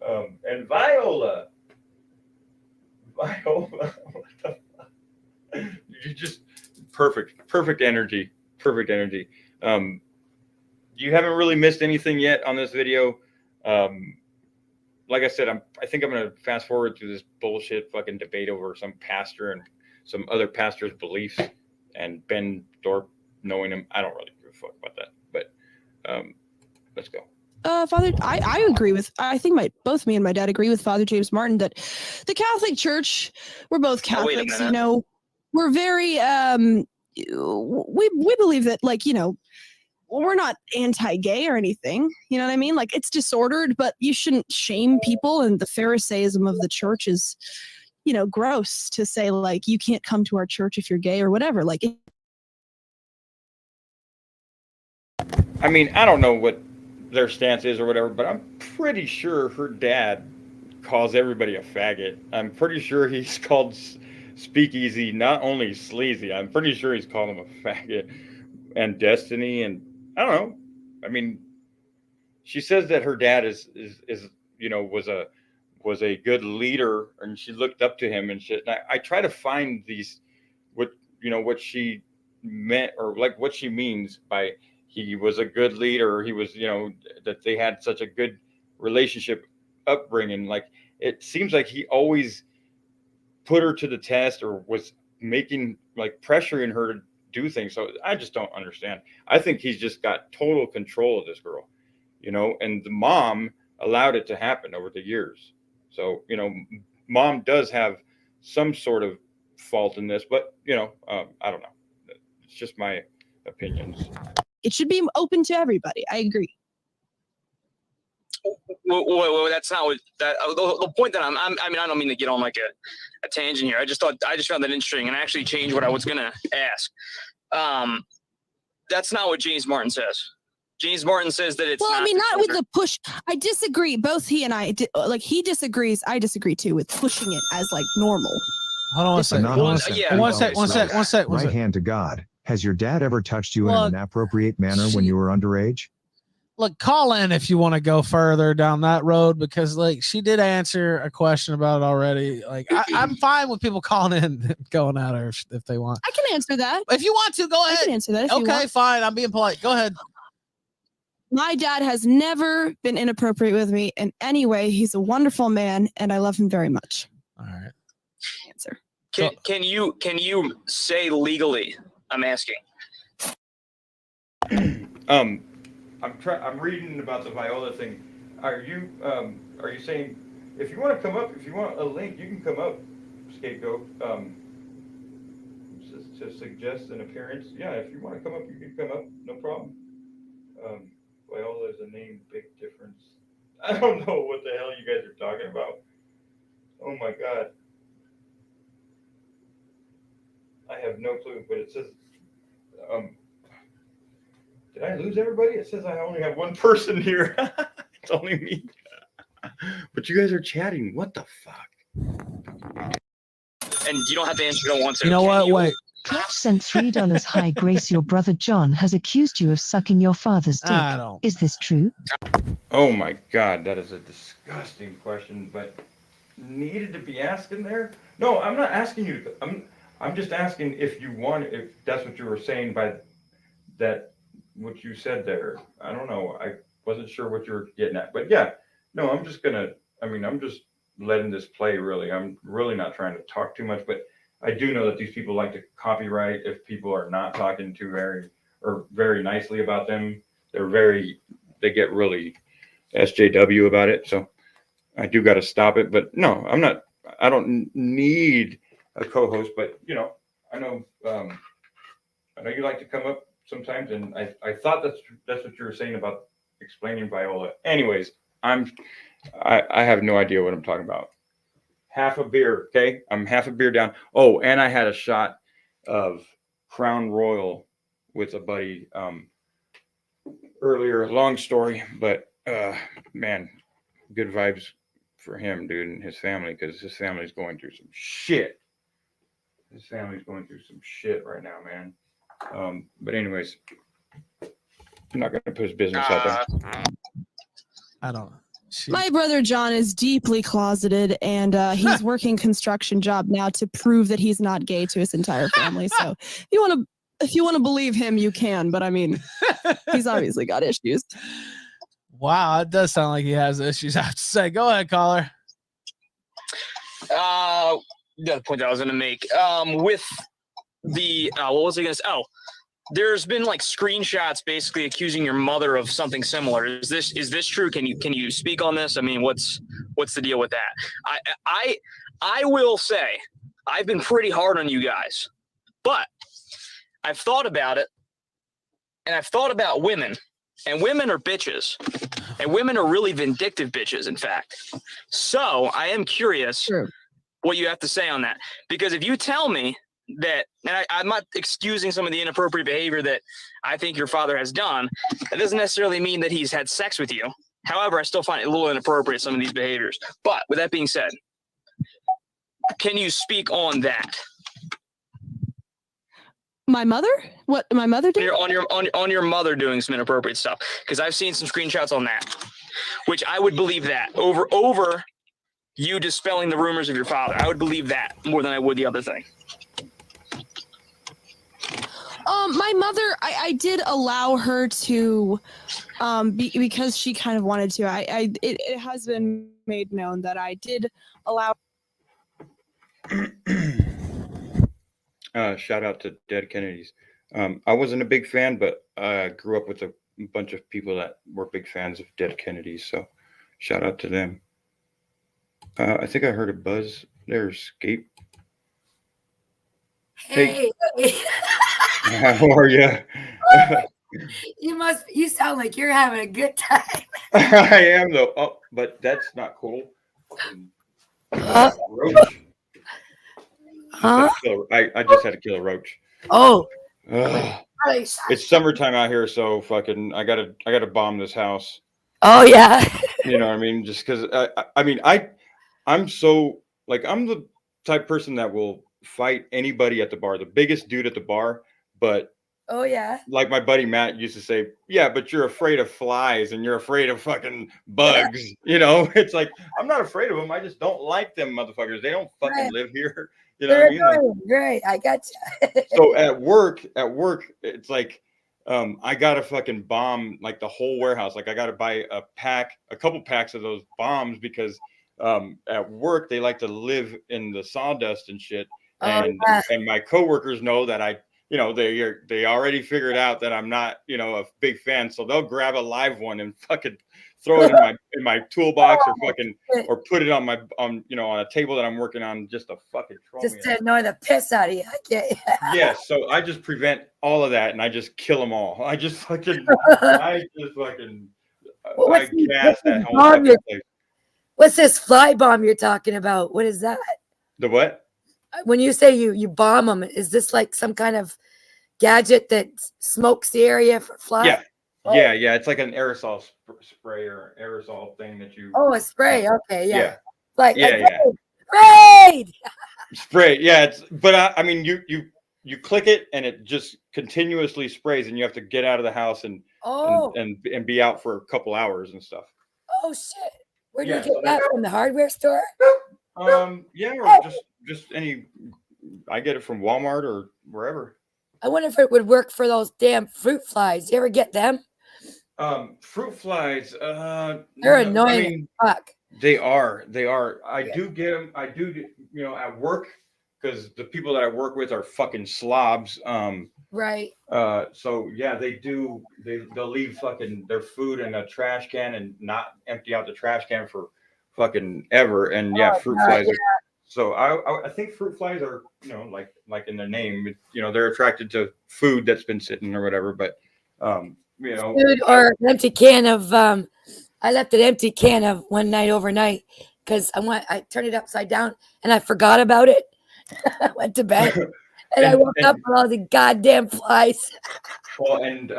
And Viola, what the fuck? You just perfect energy. You haven't really missed anything yet on this video. Like I said, I think I'm gonna fast forward through this bullshit fucking debate over some pastor and some other pastors' beliefs, and Ben Thorpe knowing him. I don't really give a fuck about that, but let's go. Father, I agree with. I think both me and my dad agree with Father James Martin that the Catholic Church, we're both Oh, wait a Catholics. minute. We're very we believe that, like, we're not anti-gay or anything. You know what I mean? Like, it's disordered, but you shouldn't shame people. And the Pharisaism of the church is, gross to say, like, you can't come to our church if you're gay or whatever. Like, I mean, I don't know what their stance is or whatever, but I'm pretty sure her dad calls everybody a faggot. I'm pretty sure he's called Speakeasy not only sleazy. I'm pretty sure he's called him a faggot and Destiny, and I don't know. I mean, she says that her dad is was a good leader, and she looked up to him and shit. And I try to find these what she meant, or like what she means by he was a good leader. He was, that they had such a good relationship upbringing. Like, it seems like he always put her to the test or was making, like, pressuring her to do things. So I just don't understand. I think he's just got total control of this girl, and the mom allowed it to happen over the years. So, mom does have some sort of fault in this, but, I don't know. It's just my opinions. it should be open to everybody. I agree. Well, that's not what that. The point that I mean, I don't mean to get on like a tangent here. I just found that interesting, and I actually changed what I was gonna ask. That's not what James Martin says. James Martin says that it's. Well, I mean, not with the push. I disagree. Both he and I, he disagrees. I disagree too with pushing it as like normal. Hold on one second. One sec. Right hand to God. Has your dad ever touched you in an inappropriate manner when you were underage? Look, call in if you want to go further down that road, because like she did answer a question about it already. Like I'm fine with people calling in and going at her if they want. I can answer that. If you want to, go ahead. I can answer that. If you Okay, want. fine. I'm being polite. Go ahead. My dad has never been inappropriate with me in any way. He's a wonderful man, and I love him very much. All right. Answer. Can you say legally? I'm asking. I'm reading about the Viola thing. Are you saying if you want to come up, if you want a link, you can come up, Scapegoat. To suggest an appearance. Yeah, if you want to come up, you can come up. No problem. Viola is a name, big difference. I don't know what the hell you guys are talking about. Oh my God. I have no clue, but it says, did I lose everybody? It says I only have one person here. It's only me. But you guys are chatting. What the fuck? And you don't have to answer if you don't want to. You know what? Wait. Clutch sent $3. Hi, Grace. Your brother John has accused you of sucking your father's dick. I don't. Is this true? Oh my God, that is a disgusting question, but needed to be asking there? No, I'm not asking you. I'm just asking if you want, if that's what you were saying by that, what you said there. I don't know. I wasn't sure what you were getting at, but yeah, no, I'm just letting this play really. I'm really not trying to talk too much, but I do know that these people like to copyright if people are not talking too very nicely about them. They get really SJW about it. So I do got to stop it, but no, I don't need a co-host, but I know you like to come up sometimes, and I thought that's what you were saying about explaining Viola. Anyways, I have no idea what I'm talking about. Half a beer, okay? I'm half a beer down. Oh, and I had a shot of Crown Royal with a buddy earlier. Long story, but man, good vibes for him, dude, and his family, because his family's going through some shit. His family's going through some shit right now, man. But anyways, I'm not gonna put his business out there. I don't know. My brother John is deeply closeted, and he's working construction job now to prove that he's not gay to his entire family. So if you want to believe him, you can. But I mean, he's obviously got issues. Wow, it does sound like he has issues. I have to say, go ahead, caller. the other point that I was going to make with the what was I going to say? Oh, there's been like screenshots basically accusing your mother of something similar. Is this true? Can you speak on this? I mean, what's the deal with that? I will say I've been pretty hard on you guys, but I've thought about it, and I've thought about women, and women are bitches, and women are really vindictive bitches, in fact. So I am curious what you have to say on that, because if you tell me that, and I'm not excusing some of the inappropriate behavior that I think your father has done, that doesn't necessarily mean that he's had sex with you. However, I still find it a little inappropriate, some of these behaviors. But with that being said, can you speak on that? My mother? What my mother did? On your mother doing some inappropriate stuff, because I've seen some screenshots on that, which I would believe that over you dispelling the rumors of your father. I would believe that more than I would the other thing. My mother, I did allow her to, because she kind of wanted to. It has been made known that I did allow. Shout out to Dead Kennedys. I wasn't a big fan, but I grew up with a bunch of people that were big fans of Dead Kennedys. So shout out to them. I think I heard a buzz there. Escape. Hey. How are you? You sound like you're having a good time. I am though. Oh, but that's not cool. Roach. Huh? I just had to kill a roach. Oh. It's summertime out here, so fucking I gotta bomb this house. Oh yeah. You know what I mean? Just because I'm so like I'm the type person that will fight anybody at the bar, the biggest dude at the bar. But oh yeah, like my buddy Matt used to say, yeah, but you're afraid of flies and you're afraid of fucking bugs. You know, it's like I'm not afraid of them. I just don't like them motherfuckers. They don't fucking live here. You know what I mean? Like, great, I got you. so at work, it's like I gotta fucking bomb like the whole warehouse. Like I gotta buy a couple packs of those bombs because at work they like to live in the sawdust and shit. And my coworkers know that they already figured out that I'm not, a big fan. So they'll grab a live one and fucking throw it in my toolbox or put it on a table that I'm working on just to fucking troll just me. to annoy the piss out of you. Okay. Yeah, so I just prevent all of that and I just kill them all. I gas that whole place. What's this fly bomb you're talking about? What is that? The what? When you say you bomb them, is this like some kind of gadget that smokes the area for flies? Yeah. Oh. Yeah. It's like an aerosol spray or aerosol thing that you. Oh, a spray. Okay. Yeah. Like raid. Spray. Yeah. I mean, you click it and it just continuously sprays, and you have to get out of the house and be out for a couple hours and stuff. Oh shit! Where do you get that from? The hardware store? Yeah, or just any. I get it from Walmart or wherever. I wonder if it would work for those damn fruit flies. You ever get them? Fruit flies. They're annoying as fuck. They are. I do get them. I do. At work, because the people that I work with are fucking slobs. Right. So yeah, they do. They'll leave fucking their food in a trash can and not empty out the trash can for fucking ever. And yeah, fruit flies. Yeah. So I think fruit flies are, like in their name, they're attracted to food that's been sitting or whatever. But, food or an empty can of, I left an empty can of one night overnight because I turned it upside down and I forgot about it. I went to bed and I woke up with all the goddamn flies. Well, and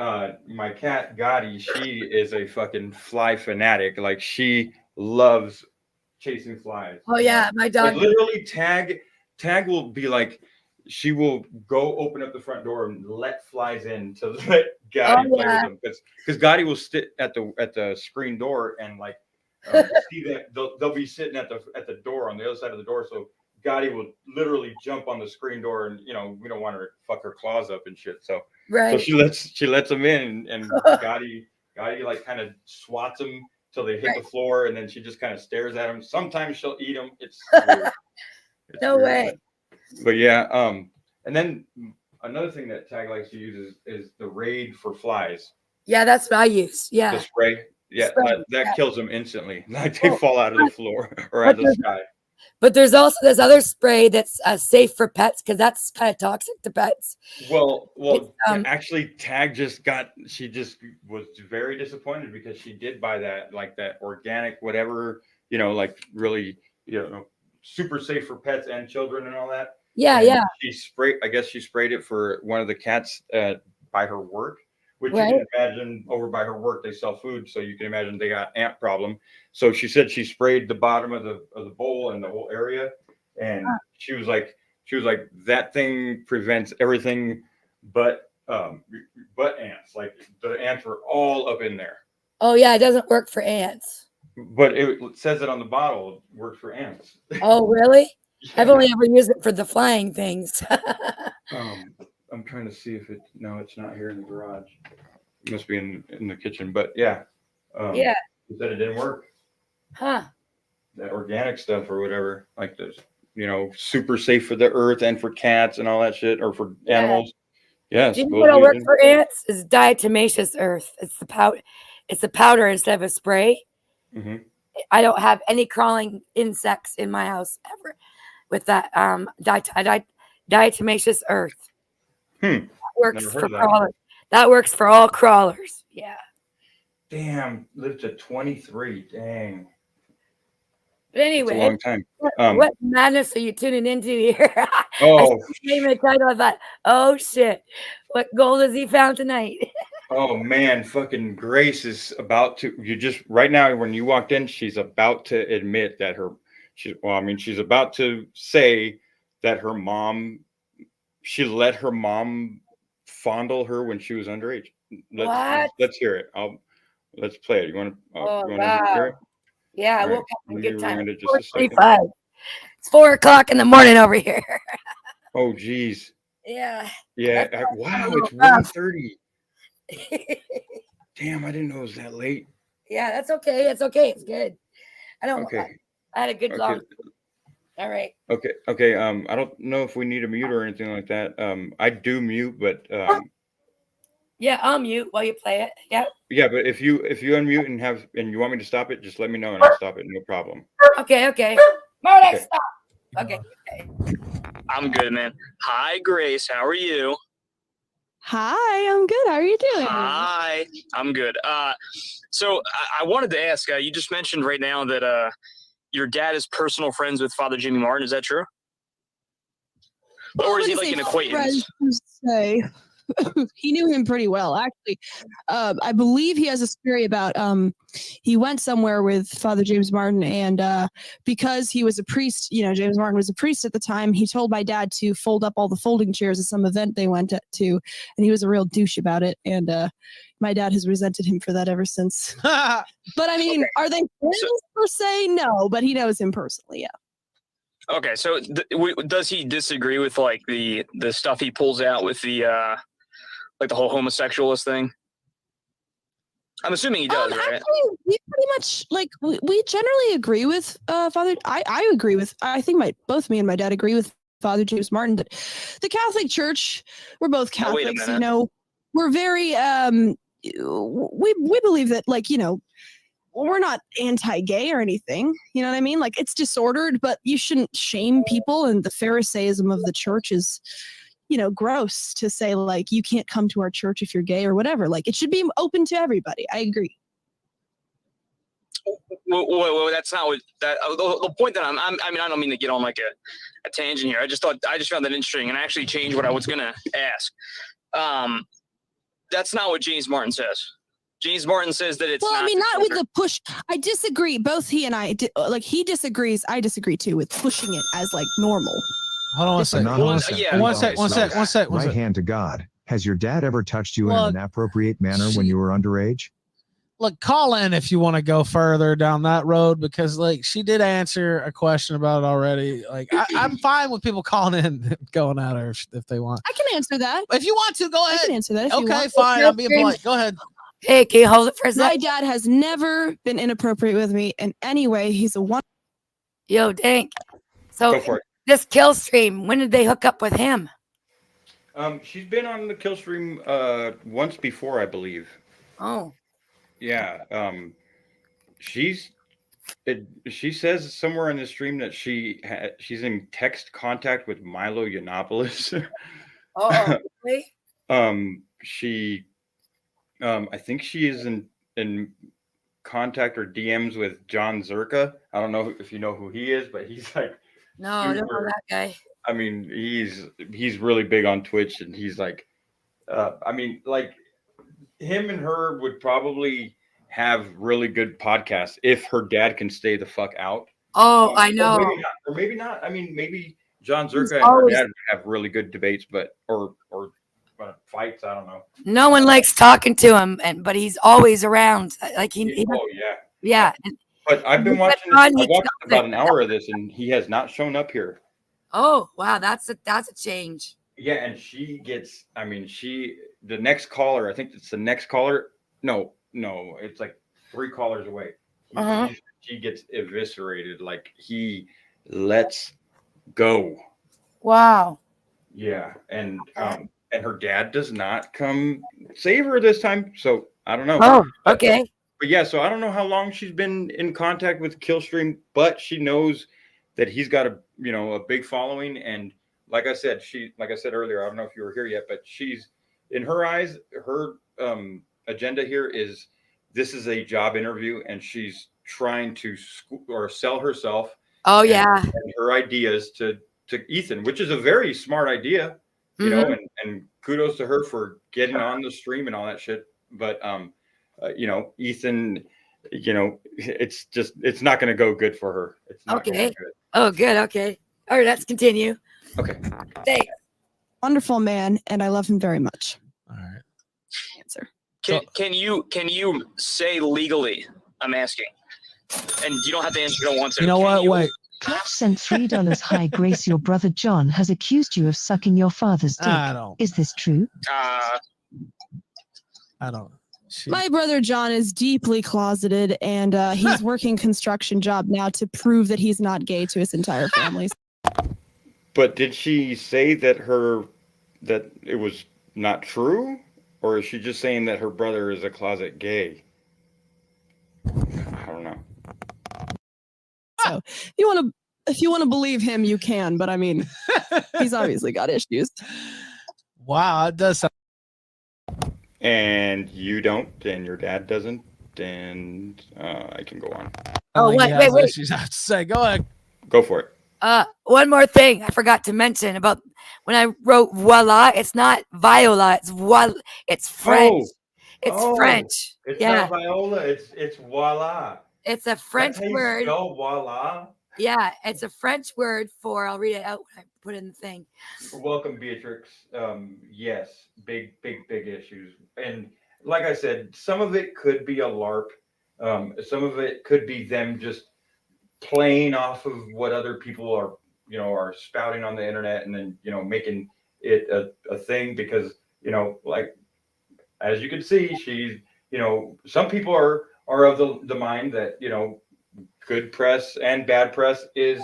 my cat Gotti, she is a fucking fly fanatic. Like she loves chasing flies. Oh yeah, my dog. Like, literally, Tag will be like, she will go open up the front door and let flies in to let Gotti play with them because Gotti will sit at the screen door and like see that they'll be sitting at the door on the other side of the door. So Gotti will literally jump on the screen door and we don't want her to fuck her claws up and shit. So so she lets them in and Gotti like kind of swats them till they hit the floor, and then she just kind of stares at them. Sometimes she'll eat them. It's weird. It's No weird, way. But yeah, and then another thing that Tag likes to use is the raid for flies. Yeah, that's what I use. The Yeah. spray. Yeah, Spray, that yeah. kills them instantly. Like they Oh, fall out of the floor or but out of the sky. But there's also this other spray that's safe for pets because that's kind of toxic to pets. Well, It's, actually, Tag she just was very disappointed because she did buy that, like that organic, whatever, like really, super safe for pets and children and all that. Yeah, And yeah. I guess she sprayed it for one of the cats by her work, which Right. you can imagine over by her work, they sell food. So you can imagine they got ant problem. So she said she sprayed the bottom of the bowl and the whole area. And she was like, that thing prevents everything but ants. Like the ants were all up in there. Oh yeah, it doesn't work for ants. But it says it on the bottle, it works for ants. Oh really? Yeah. I've only ever used it for the flying things. I'm trying to see if it's not here in the garage. It must be in the kitchen. But yeah. Yeah. It said it didn't work. Huh. That organic stuff or whatever, like this, super safe for the earth and for cats and all that shit, or for animals. Yeah. Do you know what'll work for ants? Is diatomaceous earth. It's the powder. It's a powder instead of a spray. Mm-hmm. I don't have any crawling insects in my house ever with that diatomaceous earth. That works for crawlers. That works for all crawlers. Yeah. Damn, lived to 23. Dang. But anyway, it's a long time. What madness are you tuning into here? Oh, name the title. I thought, oh shit, what gold has he found tonight? Oh man, fucking Grace is about to. Right now when you walked in, she's about to admit that she's about to say that her mom, she let her mom fondle her when she was underage. Let's hear it. Let's play it. You want to hear it? Yeah, I All right. woke up in good time. Rewind it just a second. 4:35. It's 4 o'clock in the morning over here. Oh geez. Yeah. Yeah. Wow, it's 1:30. Damn, I didn't know it was that late. Yeah, that's okay. It's okay. It's good. Okay. I had a good long. All right. Okay. I don't know if we need a mute or anything like that. I do mute, but yeah, I'll mute while you play it. Yeah. Yeah, but if you unmute and you want me to stop it, just let me know and I'll stop it. No problem. Okay. Marty, Okay. stop. Okay. I'm good, man. Hi, Grace. How are you? Hi, I'm good. How are you doing? Hi, I'm good. So I wanted to ask. You just mentioned right now that your dad is personal friends with Father Jimmy Martin. Is that true? Or is he like an acquaintance? Say. He knew him pretty well, actually. I believe he has a story about he went somewhere with Father James Martin, and because he was a priest, James Martin was a priest at the time, he told my dad to fold up all the folding chairs at some event they went to, and he was a real douche about it, and my dad has resented him for that ever since. But I mean, are they friends per se? No, but he knows him personally, yeah. Okay, so does he disagree with like the stuff he pulls out with the like the whole homosexualist thing? I'm assuming he does, right? Actually, we pretty much we generally agree with Father. I agree with. I think both me and my dad agree with Father James Martin that the Catholic Church. We're both Catholics, We're very we believe that we're not anti-gay or anything. You know what I mean? Like, it's disordered, but you shouldn't shame people. And the Pharisaism of the church is, gross to say, like, you can't come to our church if you're gay or whatever. Like, it should be open to everybody. I agree. Well, that's not what the point that I mean, I don't mean to get on like a tangent here. I just found that interesting and I actually changed what I was going to ask. That's not what James Martin says. James Martin says that it's. Well, I mean, not with the push. I disagree. Both he and I, he disagrees. I disagree too with pushing it as like normal. Hold on one second. One sec. Right hand to God. Has your dad ever touched you in an inappropriate manner when you were underage? Look, call in if you want to go further down that road, because she did answer a question about it already. Like, I'm fine with people calling in, going at her if they want. I can answer that. If you want to, go ahead. I can answer that. If okay, fine. I'm being polite. Go ahead. Hey, can you hold it for a second? My dad has never been inappropriate with me in any way. He's a one. Yo, Dank. So Go for it. this kill stream, when did they hook up with him? She's been on the kill stream once before, I believe. Oh, Yeah. She says somewhere in the stream that she's in text contact with Milo Yiannopoulos. oh, really? I think she is in contact or DMs with John Zerka. I don't know if you know who he is, but he's like, No, I don't know that guy. I mean, he's really big on Twitch, and he's like, I mean, like him and her would probably have really good podcasts if her dad can stay the fuck out. Oh, I know. Or maybe not. I mean, maybe John Zerka and always- her dad would have really good debates, but or fights. I don't know. No one likes talking to him, but he's always around. Like he Oh yeah. yeah. But I've been watching this, I watched about an hour of this, and he has not shown up here. Oh wow, that's a change. Yeah, and she gets, I mean, the next caller, I think it's the next caller. No, it's like 3 callers away. She gets eviscerated. Like he lets go. Wow. Yeah. And her dad does not come save her this time. So I don't know. Oh, okay. But yeah, so I don't know how long she's been in contact with Killstream, but she knows that he's got a big following. And like I said earlier, I don't know if you were here yet, but she's, in her eyes, her agenda here is, this is a job interview, and she's trying to sell herself. Oh yeah. And her ideas to Ethan, which is a very smart idea, you know, and kudos to her for getting on the stream and all that shit. But Ethan, it's not going to go good for her. It's not gonna go good. Oh, good. Okay. All right, let's continue. Okay. Thanks. Wonderful man, and I love him very much. All right. Answer. Can you say legally? I'm asking, and you don't have to answer. You don't want to. You know what? Wait. Cash sent $3. Hi, Grace. Your brother John has accused you of sucking your father's dick. I don't. Is this true? I don't. My brother John is deeply closeted, and he's working construction job now to prove that he's not gay to his entire family. But did she say that it was not true, or is she just saying that her brother is a closet gay? I don't know. So if you want to believe him, you can. But I mean, he's obviously got issues. Wow, it does sound. And you don't, and your dad doesn't, and I can go on. Oh, wait. She's have to say. Go ahead. Go for it. One more thing I forgot to mention about when I wrote voila, it's not viola, it's voila. It's French. It's French. It's yeah. not viola, it's voila. It's a French word. Spell voila. Yeah, it's a French word for, I'll read it out when I put in the thing. Welcome, Beatrix. Yes, big issues. And like I said, some of it could be a LARP. Some of it could be them just playing off of what other people are spouting on the internet, and then, making it a thing, because, like, as you can see, she's, some people are of the mind that, good press and bad press is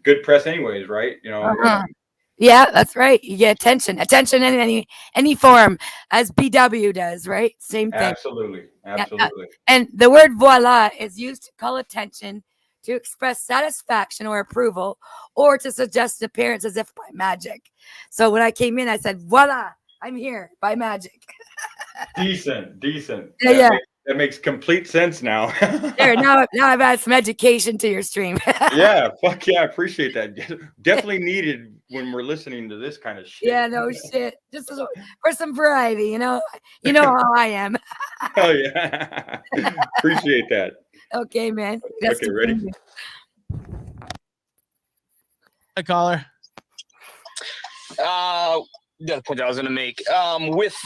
good press anyways, right? Yeah, that's right. You get attention in any form, as BW does, right? Same thing. Absolutely. And the word voila is used to call attention, to express satisfaction or approval, or to suggest an appearance as if by magic. So when I came in, I said, voila, I'm here by magic. Decent. Yeah. That makes complete sense now. There, now I've added some education to your stream. Yeah, fuck yeah, I appreciate that. Definitely needed when we're listening to this kind of shit. Yeah, no shit. Just for some variety, you know how I am. Oh yeah. Appreciate that. Okay, man. Okay, ready? Hi, caller. The other point that I was going to make, with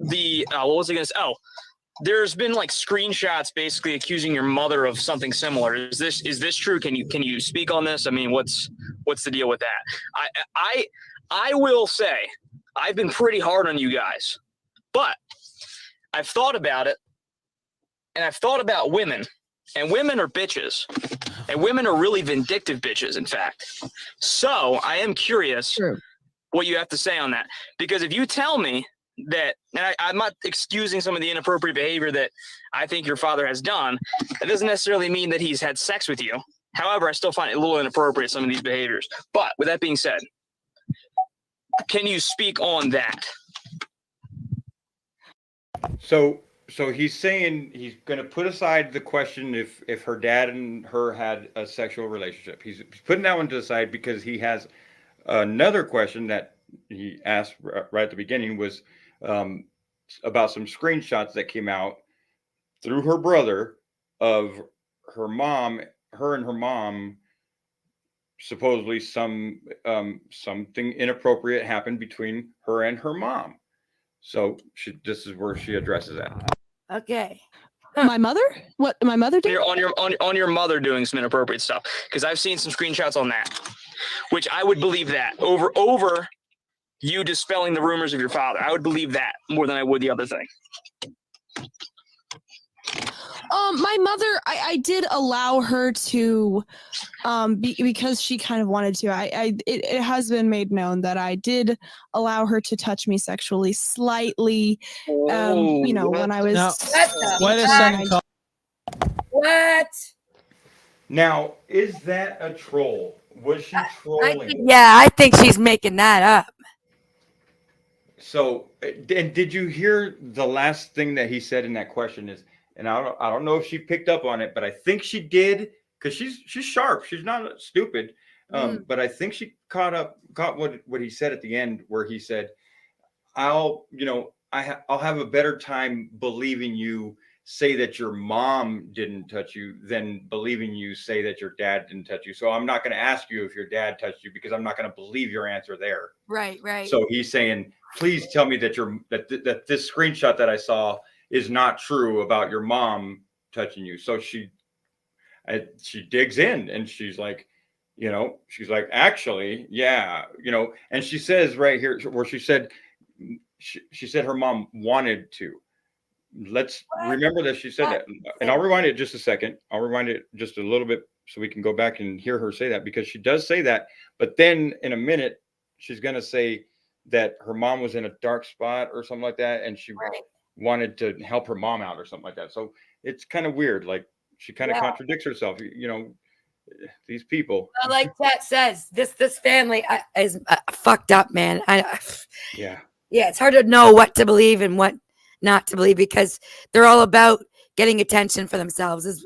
the what was I going to say? Oh, there's been like screenshots basically accusing your mother of something similar. Is this true? Can you speak on this? I mean, what's the deal with that? I will say I've been pretty hard on you guys, but I've thought about it, and I've thought about women, and women are bitches. And women are really vindictive bitches, in fact. So I am curious True. what you have to say on that. Because if you tell me that, and I'm not excusing some of the inappropriate behavior that I think your father has done, that doesn't necessarily mean that he's had sex with you. However, I still find it a little inappropriate, some of these behaviors. But with that being said, can you speak on that? So he's saying he's going to put aside the question if her dad and her had a sexual relationship. He's putting that one to the side because he has another question that he asked right at the beginning was about some screenshots that came out through her brother of her mom, her and her mom, supposedly something inappropriate happened between her and her mom. So this is where she addresses that. Okay. My mother? What my mother did? On your mother doing some inappropriate stuff, because I've seen some screenshots on that, which I would believe that over you dispelling the rumors of your father. I would believe that more than I would the other thing. My mother, I did allow her to, because she kind of wanted to. It has been made known that I did allow her to touch me sexually slightly. You know, when I was. Now, What the wait a heck? second. Call. What? Now, is that a troll? Was she trolling? I think she's making that up. So, and did you hear the last thing that he said in that question is, and I don't know if she picked up on it, but I think she did because she's sharp. She's not stupid. But I think she caught what he said at the end, where he said, I'll have a better time believing you say that your mom didn't touch you than believing you say that your dad didn't touch you. So I'm not going to ask you if your dad touched you because I'm not going to believe your answer there. Right. So he's saying, please tell me that that this screenshot that I saw is not true about your mom touching you. So she digs in and she's like, actually, yeah, and she says right here where she said her mom wanted to. Let's remember that she said that, and I'll rewind it just a second. I'll rewind it just a little bit so we can go back and hear her say that, because she does say that, but then in a minute she's going to say that her mom was in a dark spot or something like that, and she wanted to help her mom out or something like that. So it's kind of weird. Like she kind of contradicts herself. These people. Like Chat says, this family is fucked up, man. Yeah, it's hard to know what to believe and what not to believe because they're all about getting attention for themselves,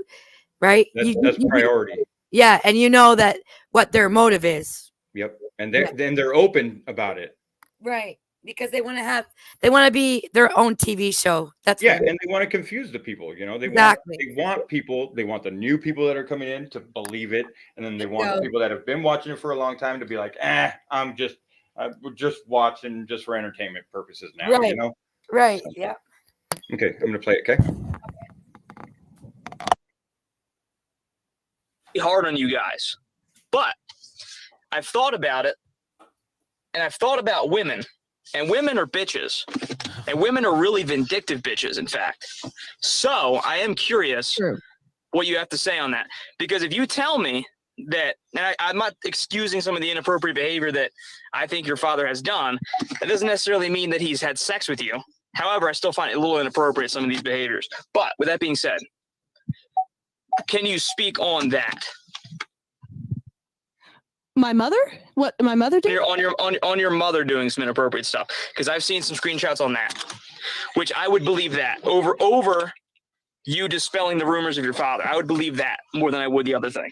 right? That's priority. Yeah, and you know that what their motive is. Yep, and they're open about it. Right, because they want to be their own TV show. That's and they want to confuse the people. They want the new people that are coming in to believe it, and then they want the people that have been watching it for a long time to be like, we're just watching just for entertainment purposes now. Right. Right. Yeah. Okay, I'm gonna play it. Okay. Hard on you guys, but I've thought about it, and I've thought about women, and women are bitches, and women are really vindictive bitches, in fact. So I am curious what you have to say on that, because if you tell me that, and I'm not excusing some of the inappropriate behavior that I think your father has done, that doesn't necessarily mean that he's had sex with you. However, I still find it a little inappropriate, some of these behaviors. But with that being said, can you speak on that? My mother? What my mother did? On your mother doing some inappropriate stuff, because I've seen some screenshots on that, which I would believe that over you dispelling the rumors of your father. I would believe that more than I would the other thing.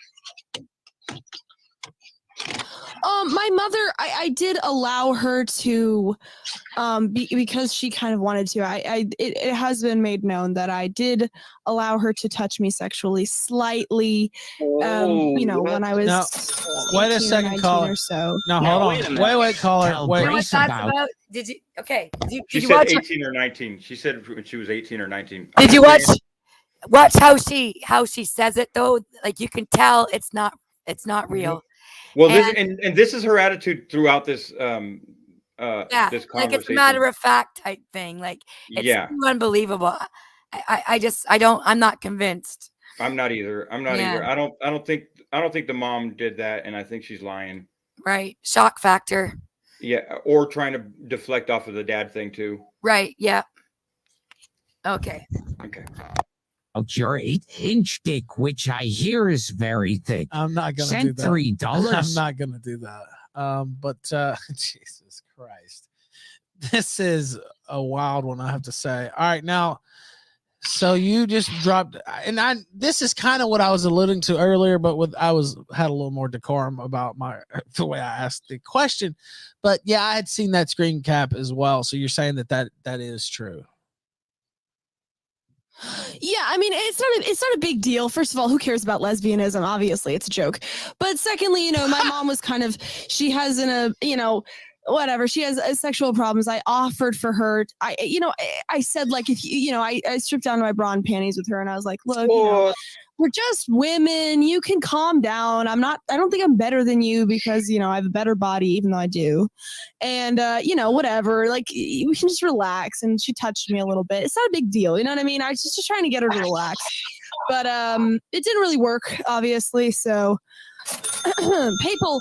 My mother, I did allow her to, because she kind of wanted to. It has been made known that I did allow her to touch me sexually slightly. When I was. Now, wait a second, caller. So. No, hold on. Wait, caller. Wait. You know what that's about? Did you? Okay. Did She you said watch? 18 or 19. She said when she was 18 or 19. Did you watch? Watch how she says it though. Like you can tell it's not real. Well, this is her attitude throughout this this conversation. Like it's a matter of fact type thing. Like it's unbelievable. I'm not convinced. I'm not either. I don't think don't think the mom did that, and I think she's lying. Right. Shock factor. Yeah, or trying to deflect off of the dad thing too. Right. Yeah. Okay. Okay. Your 8-inch dick, which I hear is very thick. I'm not gonna do Sent that. $3. I'm not gonna do that. But Jesus Christ, this is a wild one, I have to say. All right, now, so you just dropped, and this is kind of what I was alluding to earlier, but had a little more decorum about the way I asked the question. But yeah, I had seen that screen cap as well. So you're saying that is true. Yeah, I mean, it's not a big deal. First of all, who cares about lesbianism? Obviously, it's a joke. But secondly, my mom was she has whatever. She has sexual problems. I offered for her. I said, like, if I stripped down my bra and panties with her, and I was like, look, we're just women. You can calm down. I don't think I'm better than you because, I have a better body, even though I do. And, whatever, like, we can just relax. And she touched me a little bit. It's not a big deal. You know what I mean? I was just trying to get her to relax. But it didn't really work, obviously. So, Papal.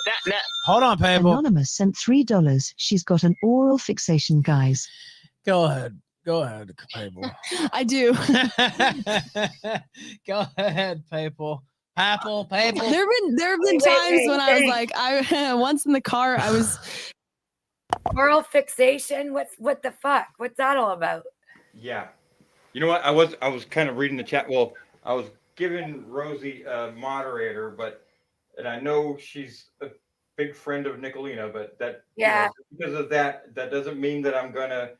Hold on, Papal. Anonymous sent $3. She's got an oral fixation, guys. Go ahead, Papal. I do. Go ahead, Papal. Papal. There have been times when I was like, once in the car, I was. Oral fixation. What the fuck? What's that all about? Yeah. You know what? I was kind of reading the chat. Well, I was giving Rosie a moderator, and I know she's a big friend of Nicolina, but because of that doesn't mean that I'm gonna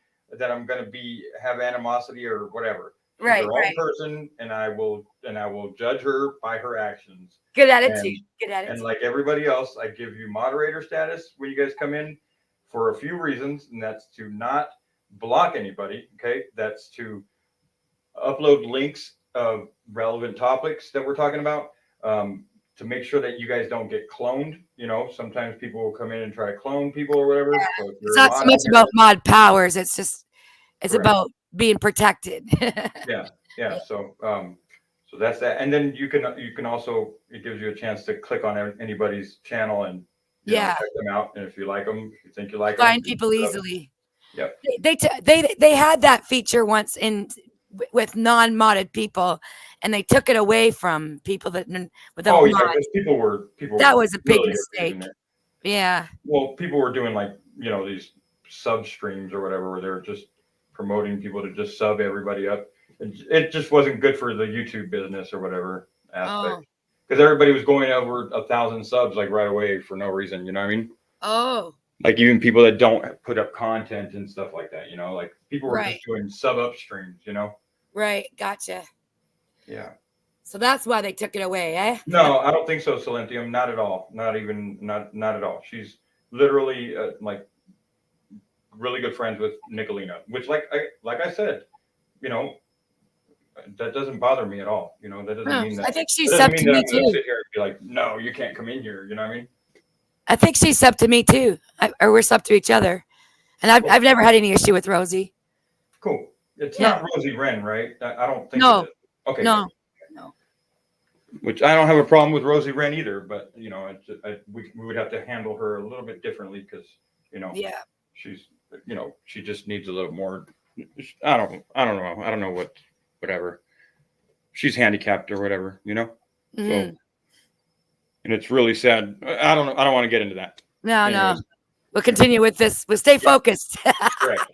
have animosity or whatever. She's Right, her own person, and I will judge her by her actions. Good attitude. Good attitude. And like everybody else, I give you moderator status when you guys come in for a few reasons, and that's to not block anybody. Okay, that's to upload links of relevant topics that we're talking about. To make sure that you guys don't get cloned. Sometimes people will come in and try to clone people or whatever. Yeah. So It's not so much about mod powers. It's about being protected. Yeah. So that's that. And then you can also, it gives you a chance to click on anybody's channel and check them out. And if you like them, if you think you like them, find people easily. Yep. They had that feature once with non-modded people, and they took it away from people that without mods. People were that was a big really mistake. Yeah. Well, people were doing like these sub streams or whatever, where they were just promoting people to just sub everybody up. It just wasn't good for the YouTube business or whatever aspect, because everybody was going over 1,000 subs like right away for no reason. You know what I mean? Oh. Like even people that don't put up content and stuff like that, like people were just doing sub up streams, Right. Gotcha. Yeah. So that's why they took it away, eh? No, I don't think so, Silentium. Not at all. Not at all. She's literally like really good friends with Nicolina, which like I said, that doesn't bother me at all. That doesn't mean that. I think she's up to me too. Sit here and be like, no, you can't come in here. You know what I mean? I think she's up to me too, or we're up to each other. And I've never had any issue with Rosie. Cool. It's not Rosie Wren, right? I don't think. No. It is. Okay. No. Which I don't have a problem with Rosie Wren either, but we would have to handle her a little bit differently because she's she just needs a little more. I don't know. I don't know whatever. She's handicapped or whatever, So, and it's really sad. I don't know. I don't want to get into that. No. We'll continue with this. We'll stay focused.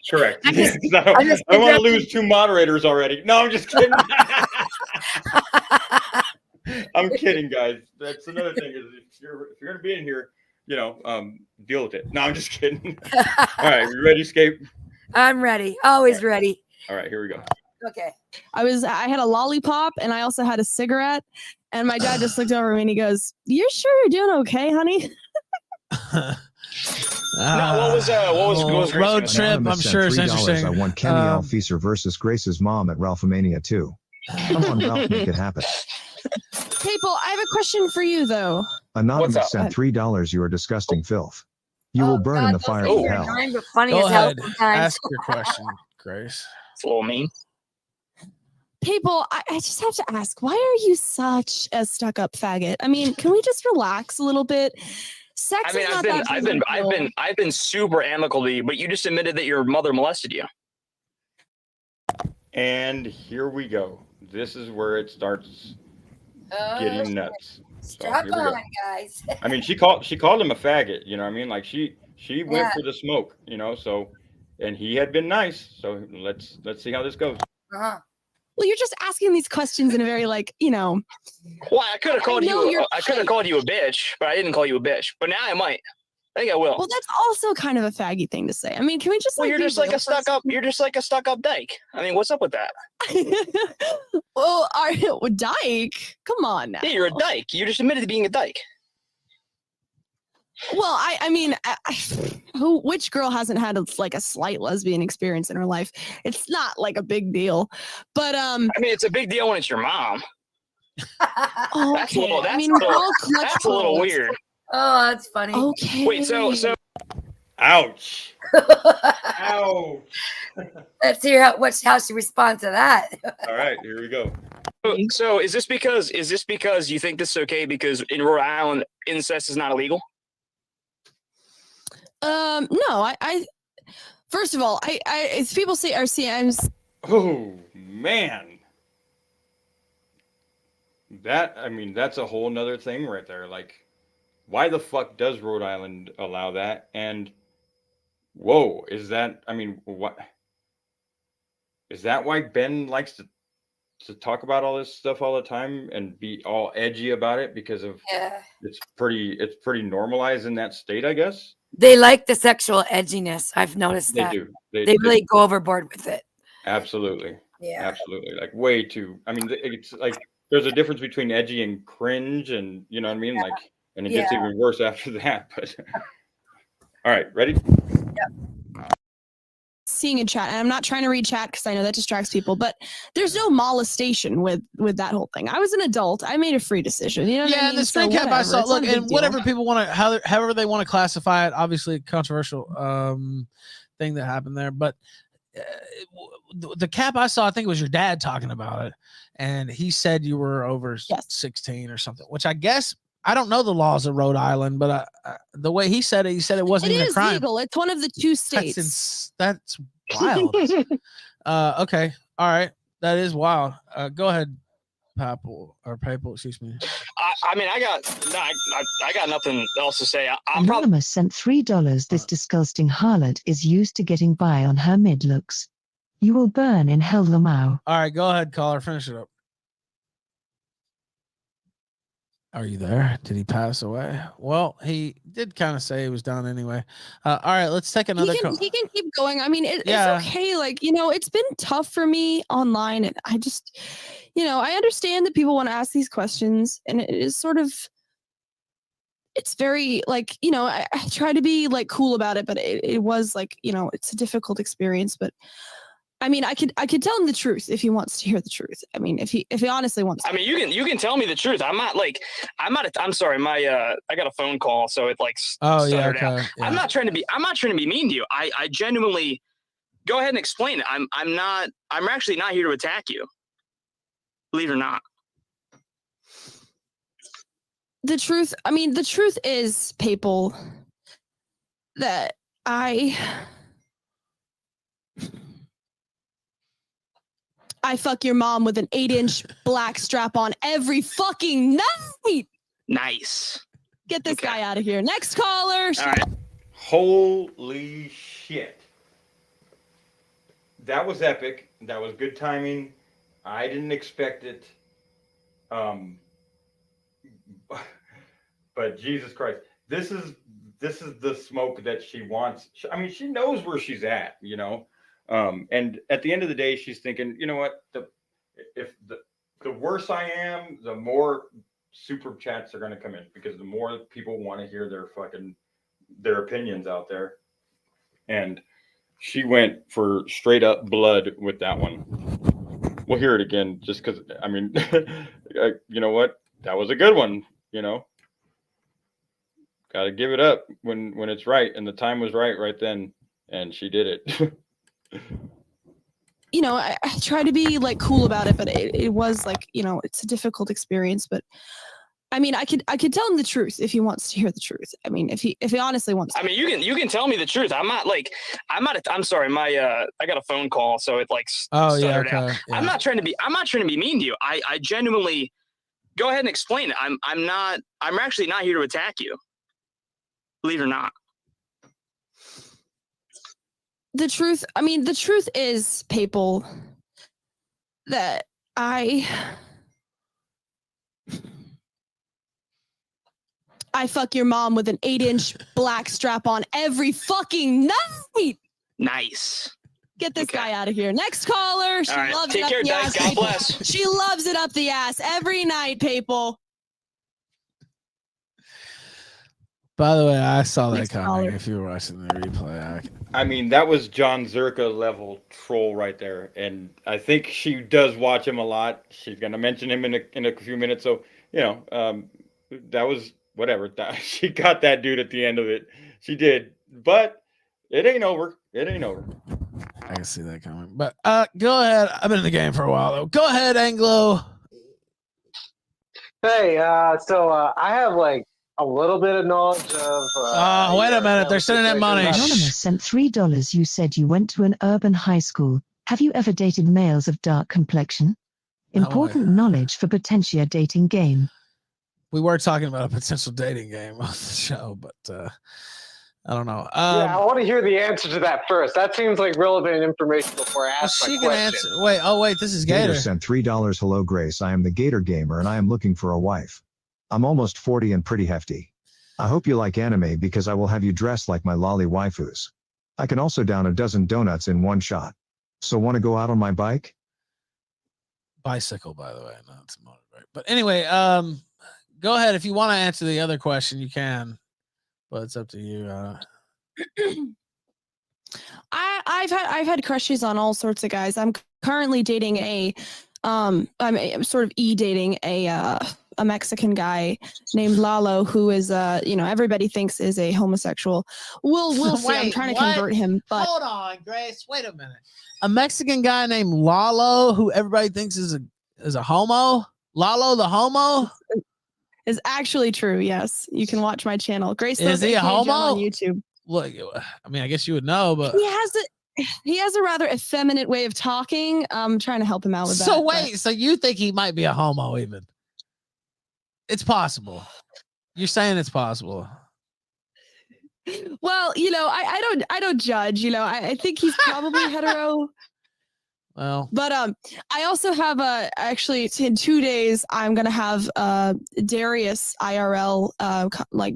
Correct. I don't want to lose 2 moderators already. No, I'm just kidding. I'm kidding, guys. That's another thing is if you're gonna be in here, deal with it. No, I'm just kidding. All right, you ready, Scape? I'm ready. Always ready. All right, here we go. Okay. I had a lollipop and I also had a cigarette, and my dad just looked over me and he goes, "You're sure you're doing okay, honey?" No, what was road trip? I'm sure it's interesting. I want Kenny Alfeaser versus Grace's mom at Ralphomania 2. Come on, Ralph, make it happen. People, I have a question for you though. Anonymous sent $3. You are disgusting filth. You will burn in the fire of hell. Funny Go as hell ahead. sometimes. Ask your question, Grace. It's a little mean. people, I just have to ask, why are you such a stuck-up faggot? I mean, can we just relax a little bit? Sex I mean, is not that big of a deal. I've been super amicable to you, but you just admitted that your mother molested you. And here we go. This is where it starts getting nuts. So Strap here we go. on, guys. I mean, she called him a faggot. You know what I mean? Like she went Yeah. for the smoke. You know, so and he had been nice. So let's see how this goes. Uh-huh. Well, you're just asking these questions in a very like, you know. Well, I could have called know you. you're I could have tight. called you a bitch, but I didn't call you a bitch. But now I might. I think I will. Well, that's also kind of a faggy thing to say. I mean, can we just Well, like you're be just like real a for a stuck up. You're just like a stuck up dyke. I mean, what's up with that? Well, Dyke, come on now. Yeah, you're a dyke. You just admitted to being a dyke. Well, I mean, which girl hasn't had like a slight lesbian experience in her life? It's not like a big deal, but I mean, it's a big deal when it's your mom. okay. That's I mean, a little, we're all clutch that's a little pearls. weird. Oh, that's funny. Okay. Wait, so Ouch! Ouch! Let's hear how she responds to that. All right, here we go. so is this because you think this is okay because in Rhode Island incest is not illegal? No, I first of all, I if people say RCMs, Oh man, that's a whole nother thing right there. Like, why the fuck does Rhode Island allow that? And whoa, is that? I mean, what is that? Why Ben likes to talk about all this stuff all the time and be all edgy about it because of it's pretty normalized in that state, I guess. They like the sexual edginess. I've noticed They that. do. They really go overboard with it. Absolutely. Yeah. Absolutely. Like way too. I mean, it's like there's a difference between edgy and cringe, and you know what I mean. Like, and it gets even worse after that. But all right, ready? seeing in chat, and I'm not trying to read chat because I know that distracts people, but there's no molestation with that whole thing. I was an adult. I made a free decision. You know what I mean? The screen cap I saw. It's Look, not a big and deal. whatever people want to, however they want to classify it. Obviously, controversial thing that happened there, but the cap I saw, I think it was your dad talking about it, and he said you were over 16 or something, which I guess. I don't know the laws of Rhode Island, but the way he said it wasn't even a crime. It is legal. It's one of the 2 states. That's wild. Okay. All right. That is wild. Go ahead, Papal, excuse me. I mean, I got nothing else to say. Anonymous sent $3. This disgusting harlot is used to getting by on her mid-looks. You will burn in hell, Lamau. All right, go ahead, caller. Finish it up. Are you there? Did he pass away? Well, he did kind of say he was done anyway. All right, let's take another call. He can keep going. I mean, it's okay. Like, you know, it's been tough for me online, and I just, you know, I understand that people want to ask these questions, and it is sort of, it's very like, you know, I try to be like cool about it, but it was like, you know, it's a difficult experience, but I mean, I could tell him the truth if he wants to hear the truth. I mean, if he honestly wants to. I mean, you can tell me the truth. I'm sorry, I got a phone call, so it like stuttered out. Yeah. I'm not trying to be mean to you. I genuinely go ahead and explain it. I'm actually not here to attack you. Believe it or not. The truth is, people, that I fuck your mom with an 8-inch black strap on every fucking night. Nice. Get this guy out of here. Next caller. All right. Holy shit. That was epic. That was good timing. I didn't expect it. But Jesus Christ, this is the smoke that she wants. I mean, she knows where she's at, you know. And at the end of the day, she's thinking, you know what? If the worse I am, the more super chats are going to come in, because the more people want to hear their opinions out there. And she went for straight up blood with that one. We'll hear it again, just because. I mean, you know what? That was a good one. You know, got to give it up when it's right, and the time was right then, and she did it. I try to be like cool about it, but it was like, it's a difficult experience. But I mean, I could tell him the truth if he wants to hear the truth. I mean, if he honestly wants to. I mean, you can tell me the truth. I'm sorry, I got a phone call, so it like stuttered out. Yeah. I'm not trying to be mean to you. I genuinely go ahead and explain it. I'm actually not here to attack you. Believe it or not. The truth is, people, that I fuck your mom with an 8-inch black strap on every fucking night. Nice. Get this guy out of here. Next caller. She loves it up the ass. God bless. She loves it up the ass every night, people. By the way, I saw that coming. If you were watching the replay, I mean, that was John Zerka level troll right there, and I think she does watch him a lot. She's gonna mention him in a few minutes, so that was whatever. She got that dude at the end of it. She did, but it ain't over. It ain't over. I can see that coming. But go ahead. I've been in the game for a while though. Go ahead, Anglo. Hey, so I have like a little bit of knowledge of. Wait a minute. They're sending that money. Anonymous sent $3. You said you went to an urban high school. Have you ever dated males of dark complexion? Important knowledge for Potentia dating game. We were talking about a potential dating game on the show, but I don't know. Yeah, I want to hear the answer to that first. That seems like relevant information before I ask my question. Answer. Wait, this is Gator. Gator sent $3. Hello, Grace. I am the Gator Gamer, and I am looking for a wife. I'm almost 40 and pretty hefty. I hope you like anime because I will have you dressed like my lolly waifus. I can also down a dozen donuts in one shot. So want to go out on my bike? Bicycle, by the way, not a motorbike. But anyway, go ahead. If you want to answer the other question, you can. But it's up to you. I've had crushes on all sorts of guys. I'm currently dating I'm sort of dating a Mexican guy named Lalo, who is everybody thinks is a homosexual. We'll see. I'm trying to convert him, but hold on, Grace. Wait a minute. A Mexican guy named Lalo, who everybody thinks is a homo. Lalo the homo is actually true. Yes, you can watch my channel. Grace, is he a homo on YouTube? Look, I mean, I guess you would know, but he has a rather effeminate way of talking. I'm trying to help him out with that. So wait, so you think he might be a homo? Even it's possible. You're saying it's possible. Well, I don't judge. I think he's probably hetero. Well, but I also have actually in 2 days I'm gonna have Darius IRL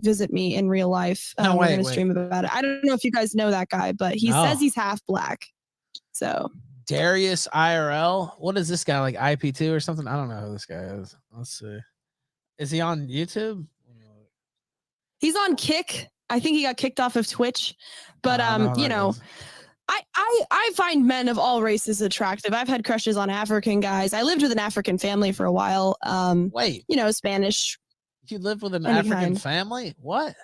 visit me in real life. We're gonna stream about it. I don't know if you guys know that guy, but he says he's half black. So Darius IRL, what is this guy, like IP2 or something? I don't know who this guy is. Let's see. Is he on YouTube? He's on Kick. I think he got kicked off of Twitch, but I find men of all races attractive. I've had crushes on African guys. I lived with an African family for a while. Spanish. You lived with an African family? What?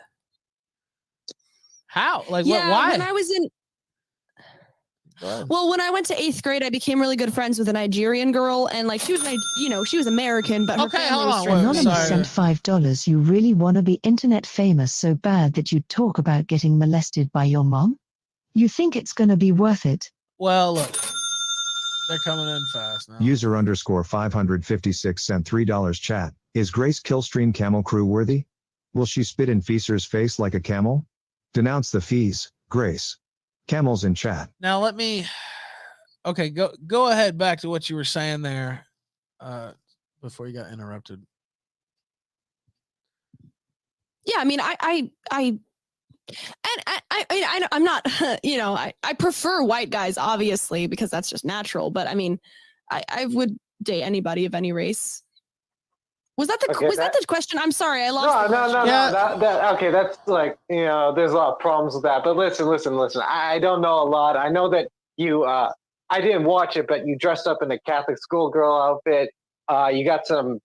How? Like, what? Why? When I was in. Well, when I went to 8th grade, I became really good friends with a Nigerian girl, and she was, she was American, but her family was strange. Anonymous sent $5. You really want to be internet famous so bad that you talk about getting molested by your mom? You think it's going to be worth it? Well, look, they're coming in fast now. User _556 sent $3. Chat. Is Grace Killstream Camel Crew worthy? Will she spit in Feaser's face like a camel? Denounce the fees, Grace. Camels in chat. Now let me. Okay, go ahead back to what you were saying there, before you got interrupted. Yeah, I mean, I'm not, I prefer white guys, obviously, because that's just natural. But I mean, I would date anybody of any race. Was that the question? I'm sorry, I lost. No. Okay, that's there's a lot of problems with that. But listen. I don't know a lot. I know that you, I didn't watch it, but you dressed up in a Catholic schoolgirl outfit. You got some,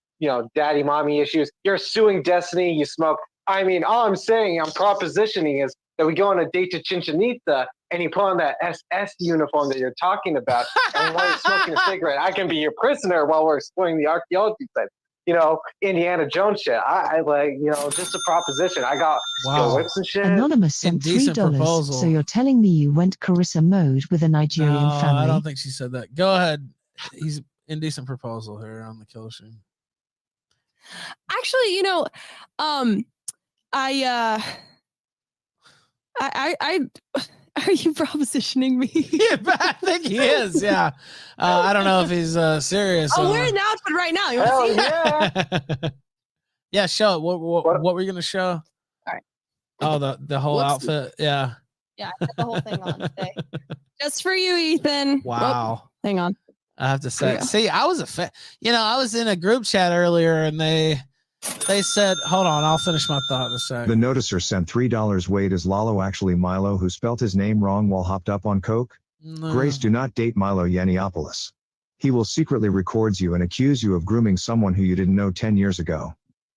daddy mommy issues. You're suing Destiny. You smoke. I mean, all I'm saying, I'm propositioning is that we go on a date to Chichen Itza and you put on that SS uniform that you're talking about, and while you're smoking a cigarette, I can be your prisoner while we're exploring the archaeology site. You know, Indiana Jones shit. I like, you know, just a proposition. I got steel whips and shit. Anonymous sent Indecent $3. proposal. So you're telling me you went Carissa mode with a Nigerian No, family? I don't think she said that. Go ahead. He's indecent proposal here on the kill stream. Actually, you know, I are you propositioning me? Yeah, I think he is. Yeah. I don't know if he's serious. I'm wearing the outfit right now. You want Hell to see? yeah. Yeah, show it. What were you gonna show? All right. Oh, the whole Whoops. outfit. Yeah. Yeah, I put the whole thing on today. Just for you, Ethan. Wow. Oh, hang on. I have to There say, you go. see, I was a fan. You know, I was in a group chat earlier, and they said, "Hold on, I'll finish my thought in a sec." The noticer sent $3. Wait, is Lalo actually Milo who spelt his name wrong while hopped up on coke? No. Grace, do not date Milo Yiannopoulos. He will secretly records you and accuse you of grooming someone who you didn't know 10 years ago.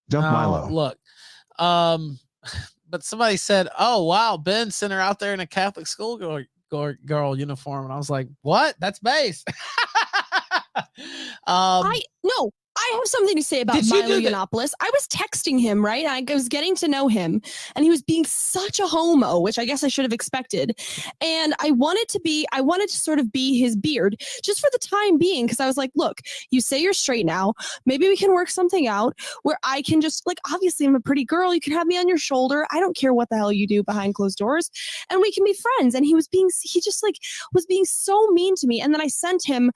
Dump No, Milo. Look, but somebody said, "Oh wow, Ben sent her out there in a Catholic school girl uniform," and I was like, "What? That's base." I have something to say about Did you Milo do that? Yiannopoulos. I was texting him, right? I was getting to know him, and he was being such a homo, which I guess I should have expected. And I wanted to sort of be his beard just for the time being, because I was like, look, you say you're straight now. Maybe we can work something out where I can just, like, obviously I'm a pretty girl. You can have me on your shoulder. I don't care what the hell you do behind closed doors, and we can be friends. And he just like was being so mean to me. And then I sent him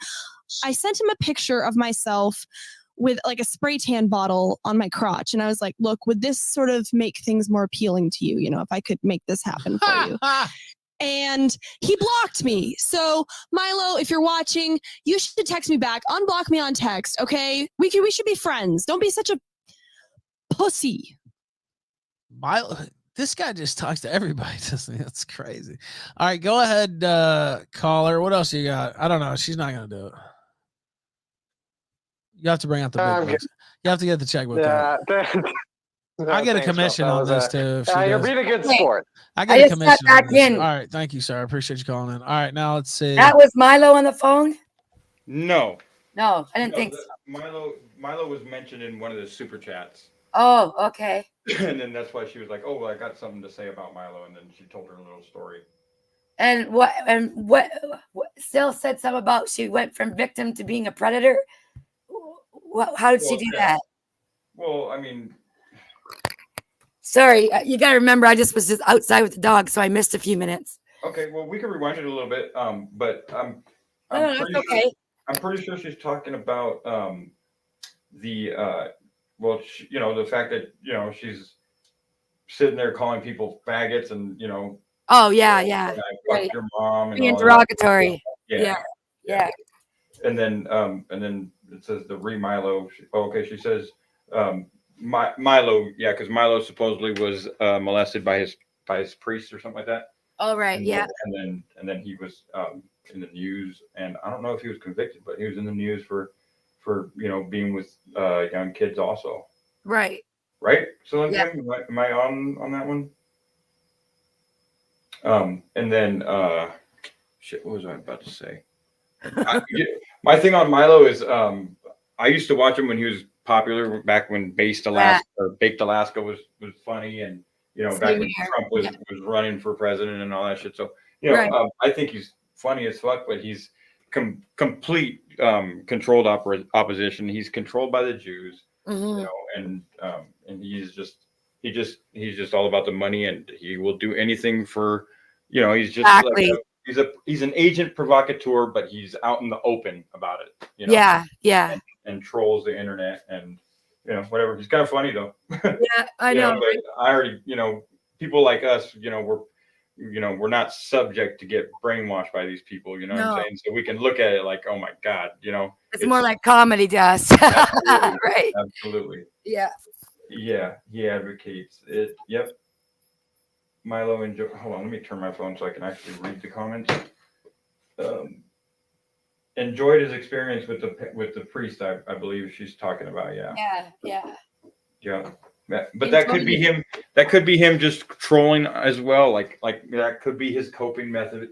a picture of myself with like a spray tan bottle on my crotch. And I was like, look, would this sort of make things more appealing to you? You know, if I could make this happen for you. And he blocked me. So Milo, if you're watching, you should text me back, unblock me on text. Okay. We should be friends. Don't be such a pussy. Milo, this guy just talks to everybody, doesn't he? That's crazy. All right, go ahead, caller. What else you got? I don't know. She's not gonna do it. You have to bring out the big bucks. You have to get the checkbook out. I get a commission on this too. You're being a good sport. I get a just got commission. back On this. in. All right, thank you, sir. I appreciate you calling in. All right, now let's see. That was Milo on the phone? No. No, I didn't think so. Milo was mentioned in one of the super chats. Oh, okay. And then that's why she was like, "Oh, well, I got something to say about Milo," and then she told her little story. And what Still said something about she went from victim to being a predator. How did she do that? Well, I mean, sorry, you got to remember, I just was outside with the dog, so I missed a few minutes. okay, well, we can rewind it a little bit. But I'm No, pretty that's sure, okay. I'm pretty sure she's talking about the the fact that she's sitting there calling people faggots and Oh yeah, I fucked your mom and being all that. derogatory. Yeah. Yeah. And then it says the Milo. She says Milo, yeah, because Milo supposedly was molested by his priest or something like that. All right, yeah. And then he was in the news, and I don't know if he was convicted, but he was in the news for being with young kids also. Right. Right. So Yeah. am I on that one? And then shit, what was I about to say? My thing on Milo is I used to watch him when he was popular back when Baked Alaska was funny, and back when Trump was running for president and all that shit. So I think he's funny as fuck, but he's complete controlled opposition. He's controlled by the Jews, and he's just all about the money, and he will do anything for he's just exactly. He's an agent provocateur, but he's out in the open about it. Yeah. And trolls the internet and whatever. He's kind of funny though. Yeah, I know. But I already people like us, we're not subject to get brainwashed by these people. You know what I'm saying? So we can look at it like, oh my god, it's more like comedy to us. Absolutely, right? Absolutely. Yeah. Yeah, he advocates it. Yep. Milo enjoy. Hold on, let me turn my phone so I can actually read the comments. Enjoyed his experience with the priest. I believe she's talking about. Yeah. Yeah. Yeah. Yeah, but in that could be 20 him. That could be him just trolling as well. Like that could be his coping method.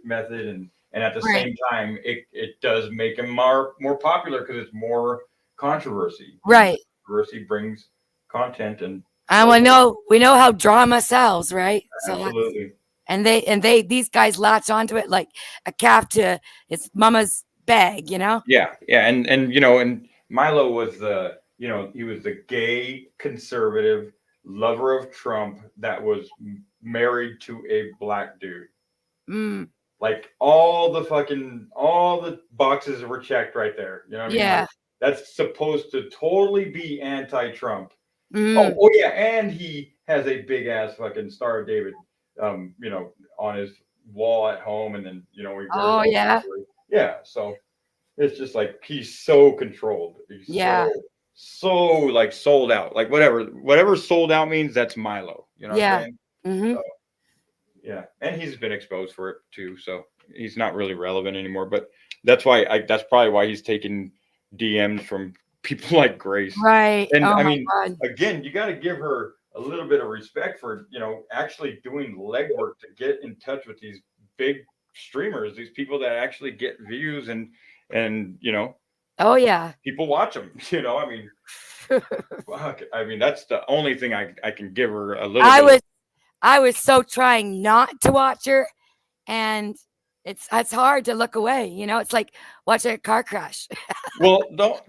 And at the Right. same time, it does make him more popular because it's more controversy. Right. Controversy brings content and And we know how drama sells, right? So absolutely. and these guys latch onto it like a calf to its mama's bag, you know? Yeah, and and Milo was he was the gay conservative lover of Trump that was married to a black dude. Mm, Like all the boxes were checked right there. You know what I mean? yeah. Like, that's supposed to totally be anti-Trump. Mm, Oh yeah, and he has a big ass fucking Star of David, on his wall at home, and then he wears oh it yeah. yeah. So it's just like he's so controlled. He's Yeah. so like sold out. Like whatever sold out means, that's Milo. You know what I'm saying? Mm-hmm. So, yeah, and he's been exposed for it too, so he's not really relevant anymore. But that's that's probably why he's taking DMs from people like Grace. Right. And Oh I my mean, God. again, you got to give her a little bit of respect for actually doing legwork to get in touch with these big streamers, these people that actually get views and Oh yeah. people watch them. I mean, fuck. I mean, that's the only thing I can give her a little. I was so trying not to watch her, and it's hard to look away. It's like watching a car crash. Well,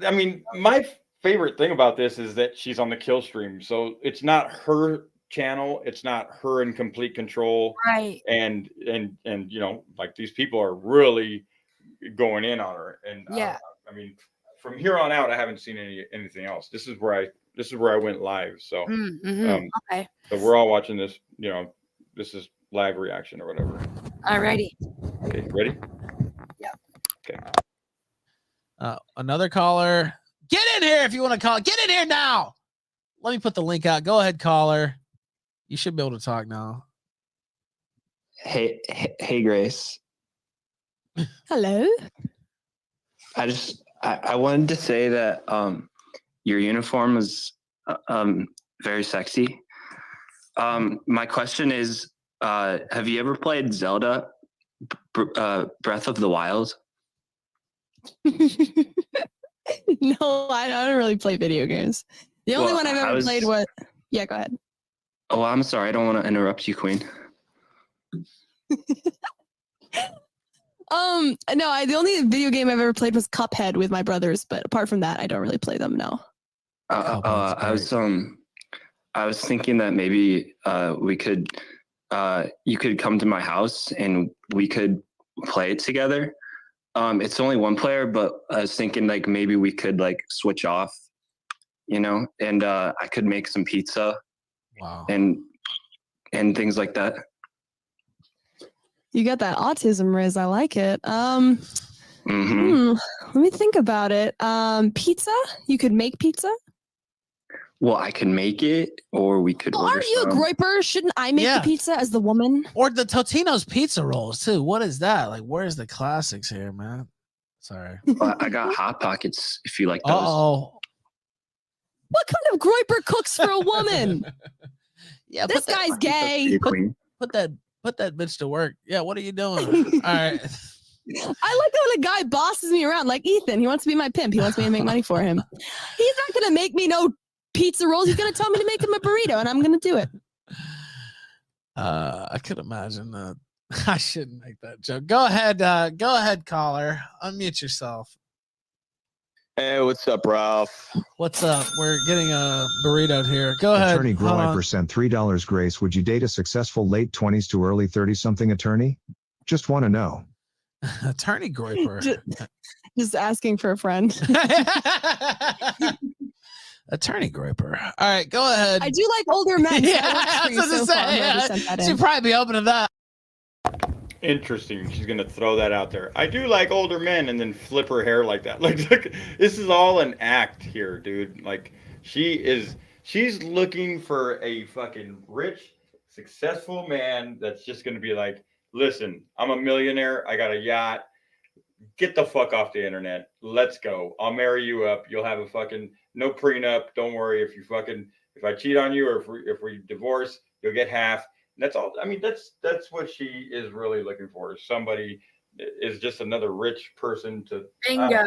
I mean, my favorite thing about this is that she's on the kill stream, so it's not her channel, it's not her in complete control, Right. and like these people are really going in on her, and Yeah. I mean, from here on out, I haven't seen anything else. This is where I went live, so Okay. so we're all watching this. This is live reaction or whatever. Alrighty. Okay, ready? Yeah. Okay. Another caller. Get in here if you want to call. Get in here now. Let me put the link out. Go ahead, caller. You should be able to talk now. Hey, Grace. Hello. I wanted to say that your uniform was very sexy. My question is, have you ever played Zelda Breath of the Wild? No, I don't really play video games. The only one I've ever played was. Yeah, go ahead. Oh, I'm sorry. I don't want to interrupt you, Queen. No, the only video game I've ever played was Cuphead with my brothers, but apart from that, I don't really play them. No. I was thinking that maybe we could, you could come to my house and we could play it together. It's only one player, but I was thinking like maybe we could like switch off, and I could make some pizza. Wow. And things like that. You got that autism, Riz. I like it. Mhm. Let me think about it. Pizza? You could make pizza? Well, I can make it, or we could. Well, aren't you a groiper? Shouldn't I make the pizza as the woman? Or the Totino's pizza rolls too. What is that? Like, where's the classics here, man? Sorry. I got Hot Pockets if you like those. Oh. What kind of groiper cooks for a woman? Yeah, this guy's gay. Put that bitch to work. Yeah, what are you doing? All right. I like how the guy bosses me around like Ethan. He wants to be my pimp. He wants me to make money for him. He's not gonna make me no pizza rolls. He's gonna tell me to make him a burrito, and I'm gonna do it. I could imagine that. I shouldn't make that joke. Go ahead, caller. Unmute yourself. Hey, what's up, Ralph? What's up? We're getting a burrito here. Go ahead. Attorney Groy % $3. Grace, would you date a successful late 20s to early 30-something attorney? Just want to know. Attorney Groiper. Just asking for a friend. Attorney Groiper. All right, go ahead. I do like older men. Yeah, I was going to say. She'd probably be open to that. Interesting. She's gonna throw that out there. I do like older men, and then flip her hair like that. Like, look, this is all an act here, dude. Like, she's looking for a fucking rich, successful man that's just gonna be like, listen, I'm a millionaire. I got a yacht. Get the fuck off the internet. Let's go. I'll marry you up. You'll have a fucking no prenup. Don't worry if if I cheat on you, or if we divorce, you'll get half. And that's all. I mean, that's what she is really looking for. Somebody is just another rich person to. Bingo.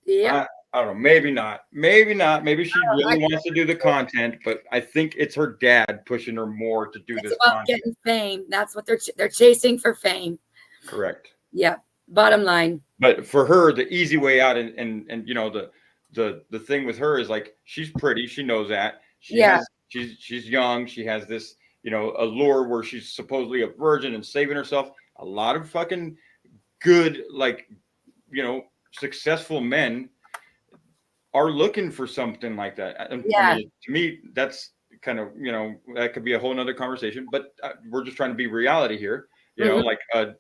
Yeah. I don't know. Maybe not. Maybe not. Maybe she really wants to do the content, but I think it's her dad pushing her more to do this about content. getting fame. That's what they're chasing for fame. Correct. Yeah. Bottom line. But for her, the easy way out, and you know, the thing with her is like, she's pretty. She knows that. She's young. She has this, you know, allure where she's supposedly a virgin and saving herself. A lot of fucking good, like, you know, successful men are looking for something like that. And I mean, to me, that's kind of, you know, that could be a whole nother conversation, but we're just trying to be reality here. You know, like a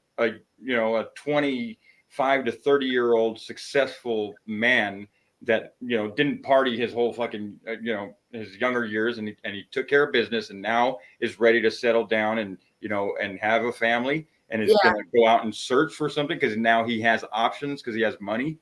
25 to 30-year-old successful man that, you know, didn't party his whole fucking, you know, his younger years, and he took care of business, and now is ready to settle down and, you know, and have a family, and is going to go out and search for something because now he has options because he has money.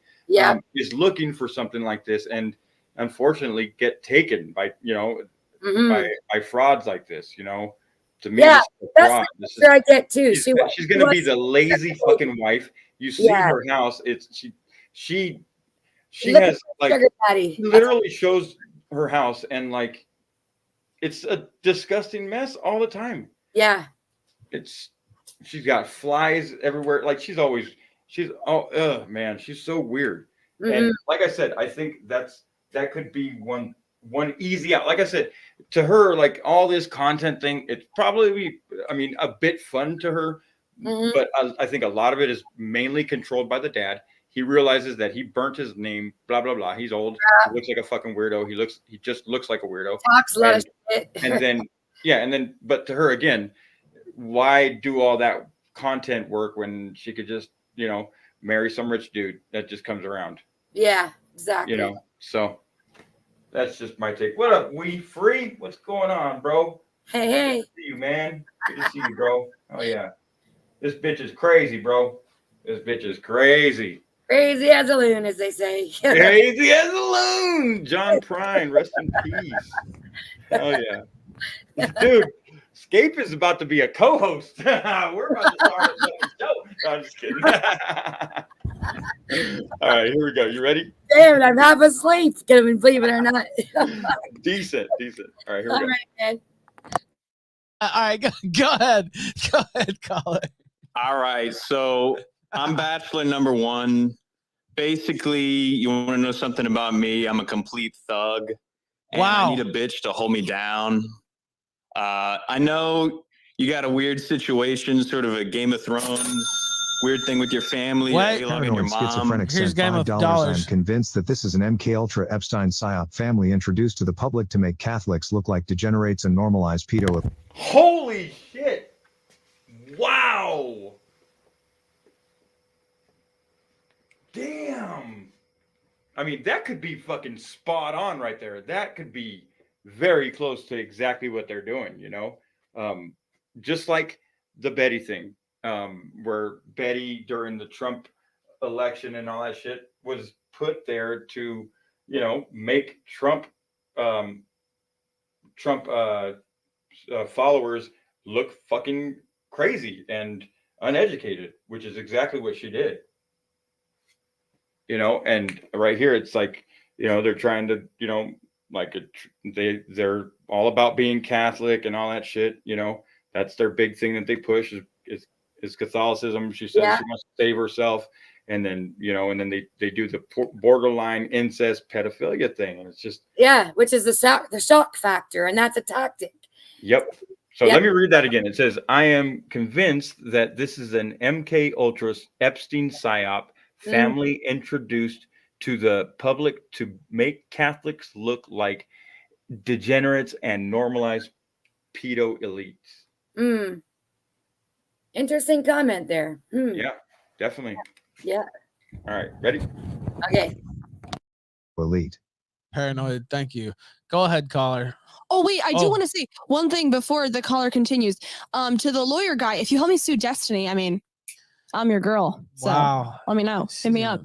Is looking for something like this, and unfortunately get taken by, you know, by frauds like this. You know, to me, this is a fraud. This is, I get too. She's going to be the lazy fucking wife. You see her house. It's she has like literally shows her house, and like it's a disgusting mess all the time. Yeah, she's got flies everywhere. Like she's man, she's so weird. And like I said, I think that could be one easy out. Like I said, to her, like all this content thing, it's probably, I mean, a bit fun to her, but I think a lot of it is mainly controlled by the dad. He realizes that he burnt his name, blah blah blah. He's old. He looks like a fucking weirdo. He just looks like a weirdo. Talks a lot of shit. and then but to her again, why do all that content work when she could just, you know, marry some rich dude that just comes around? Yeah, exactly. You know, so that's just my take. What up, We Free? What's going on, bro? Hey. Good to see you, man. Good to see you, bro. Oh yeah, this bitch is crazy, bro. This bitch is crazy. Crazy as a loon, as they say. Crazy as a loon. John Prine, rest in peace. Oh yeah, dude. Scape is about to be a co-host. We're about to start a show. No, I'm just kidding. All right, here we go. You ready? Damn it, I'm half asleep. Believe it or not. Decent. All right, here we go. All right, man. All right, go ahead. Go ahead, caller. All right, so I'm bachelor number one. Basically, you want to know something about me? I'm a complete thug. And I need a bitch to hold me down. I know you got a weird situation, sort of a Game of Thrones, weird thing with your family, and your Paranoid mom. schizophrenic Here's sent Game of $5. Dollars. I'm convinced that this is an MK Ultra Epstein psyop family introduced to the public to make Catholics look like degenerates and normalize pedo. Holy shit! Wow! Damn! I mean, that could be fucking spot on right there. That could be very close to exactly what they're doing, you know? Just like the Betty thing, where Betty during the Trump election and all that shit was put there to, you know, make Trump followers look fucking crazy and uneducated, which is exactly what she did. You know, and right here, it's like, you know, they're trying to, you know, like they're all about being Catholic and all that shit. You know, that's their big thing that they push is Catholicism. She says she wants to save herself, and then, you know, and then they do the borderline incest pedophilia thing, and it's just which is the shock factor, and that's a tactic. Yep. So let me read that again. It says, I am convinced that this is an MK Ultra Epstein psyop family introduced to the public to make Catholics look like degenerates and normalize pedo elites. Interesting comment there. Yeah, definitely. Yeah. All right, ready? Okay. Elite. Paranoid, thank you. Go ahead, caller. Oh, wait, I do want to say one thing before the caller continues. To the lawyer guy, if you help me sue Destiny, I mean, I'm your girl. So let me know. Hit me up.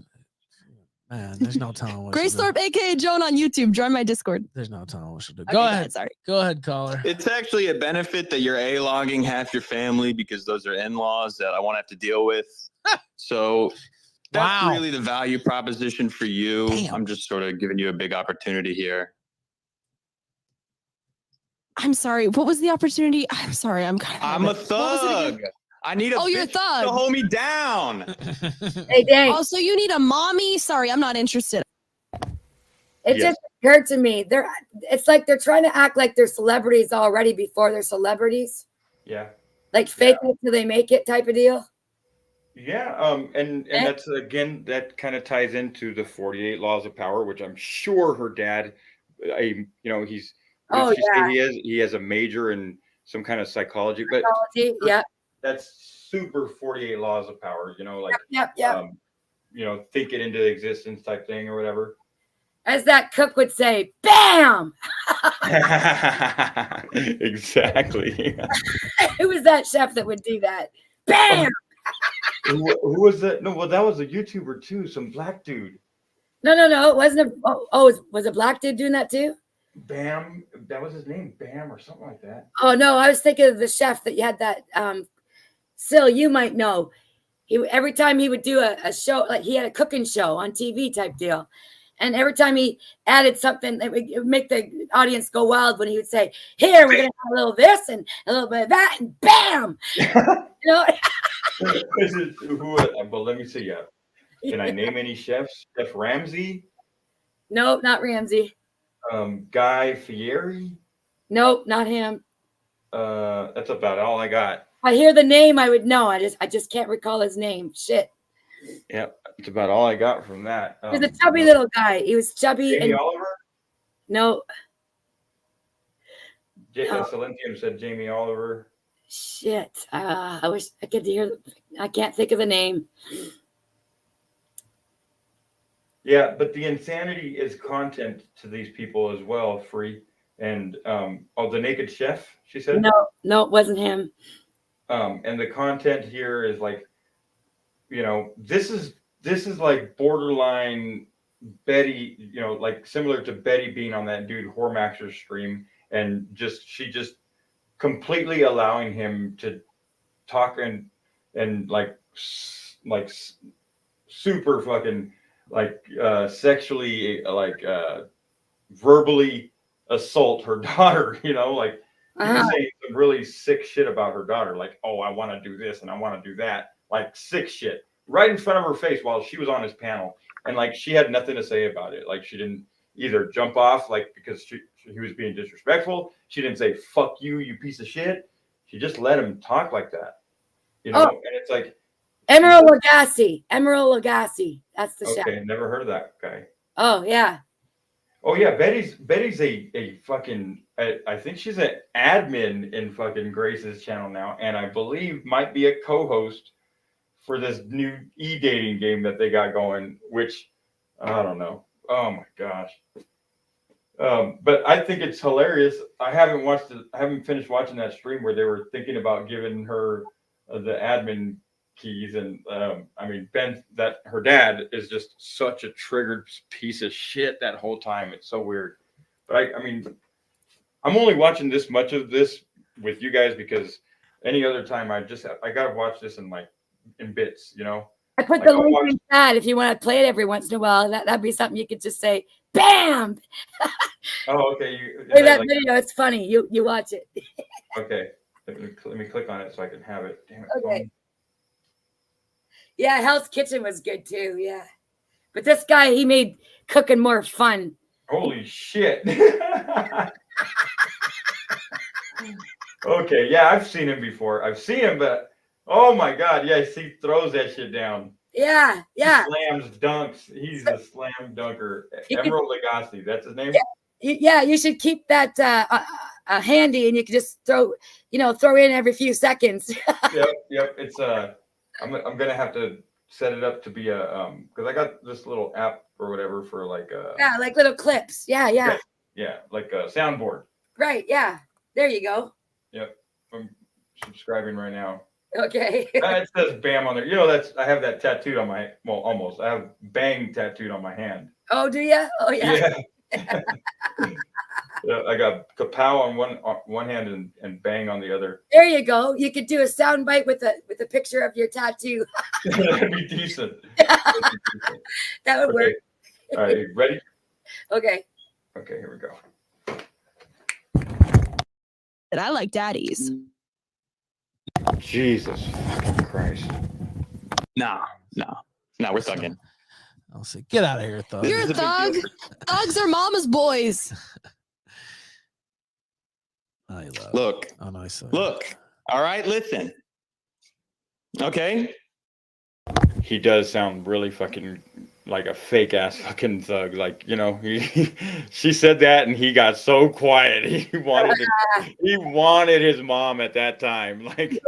Man, there's no telling what Grace she'll do. Thorpe, aka Joan on YouTube. Join my Discord. There's no telling what she'll do. Okay, Go ahead. Sorry. Go ahead, caller. It's actually a benefit that you're A-logging half your family because those are in-laws that I won't have to deal with. So that's really the value proposition for you. Damn. I'm just sort of giving you a big opportunity here. I'm sorry. What was the opportunity? I'm sorry. I'm kind of. I'm a thug. I need a you're a bitch thug. to hold me down. Hey, Dank. Oh, so you need a mommy? Sorry, I'm not interested. It Yes. just occurred to me. It's like they're trying to act like they're celebrities already before they're celebrities. Yeah. Like fake it till they make it type of deal. Yeah, and that's again that kind of ties into the 48 laws of power, which I'm sure her dad, he's what did she say he has a major in some kind of psychology, but yeah, that's super 48 laws of power, yep. think it into existence type thing or whatever. As that cook would say, bam. Exactly. Who was that chef that would do that? Bam. Who was that? No, well, that was a YouTuber too, some black dude. No. It wasn't. Was a black dude doing that too? Bam, that was his name, Bam or something like that. Oh no, I was thinking of the chef that you had that. Sil, you might know. Every time he would do a show, like he had a cooking show on TV type deal. And every time he added something that would make the audience go wild when he would say, here, we're going to have a little this and a little bit of that, and bam! Well, let me see. Can I name any chefs? Chef Ramsay? Nope, not Ramsay. Guy Fieri? Nope, not him. That's about all I got. I hear the name, I would know. I just can't recall his name. Shit. Yep, that's about all I got from that. He was a chubby little guy. He was chubby. Jamie Oliver? No. Silentium said Jamie Oliver. Shit. I wish I could hear. I can't think of the name. Yeah, but the insanity is content to these people as well, free. And the Naked Chef, she said? No, it wasn't him. And the content here is like, this is like borderline Betty, like similar to Betty being on that dude Hormaxer's stream, and she just completely allowing him to talk and like super fucking like sexually verbally assault her daughter, like saying some really sick shit about her daughter, like, oh, I want to do this and I want to do that. Like sick shit right in front of her face while she was on his panel, and like she had nothing to say about it. Like she didn't either jump off like because he was being disrespectful. She didn't say "fuck you, you piece of shit." She just let him talk like that, And it's like Emerald Lagasse. That's the chef. Okay, never heard of that guy. Oh yeah. Oh yeah, Betty's a fucking. I think she's an admin in fucking Grace's channel now, and I believe might be a co-host for this new e-dating game that they got going, which I don't know. Oh my gosh. But I think it's hilarious. I haven't finished watching that stream where they were thinking about giving her the admin keys, and I mean that her dad is just such a triggered piece of shit that whole time. It's so weird. But I mean, I'm only watching this much of this with you guys because any other time I gotta watch this in bits, I put the link in chat if you want to play it every once in a while. That'd be something you could just say, bam. Oh, okay. Play that video. It's funny. You watch it. Okay. Let me click on it so I can have it. Damn it. Okay. Yeah, Hell's Kitchen was good too. Yeah. But this guy, he made cooking more fun. Holy shit. Okay. Yeah, I've seen him before. I've seen him, but oh my God. Yes, he throws that shit down. Yeah. He slams dunks. He's a slam dunker. Emerald Lagasse. That's his name? Yeah, you should keep that handy, and you can just throw in every few seconds. Yep. It's I'm gonna have to set it up to be a because I got this little app or whatever for like little clips. Yeah, like a soundboard. Right. Yeah. There you go. Yep. I'm subscribing right now. Okay. It says BAM on there. You know, I have that tattooed on my, well, almost. I have bang tattooed on my hand. Oh, do you? Oh, yeah. Yeah. Yeah, I got kapow on one hand and bang on the other. There you go. You could do a sound bite with a picture of your tattoo. That'd be decent. That would work. All right, ready? Okay. Okay, here we go. And I like daddies. Jesus fucking Christ. Nah, we're thugging. I'll say, get out of here, thug. You're a thug. Thugs are mama's boys. Look. Oh, nice. Look. All right, listen. Okay. He does sound really fucking like a fake ass fucking thug. Like, you know, she said that and he got so quiet. He wanted his mom at that time. Like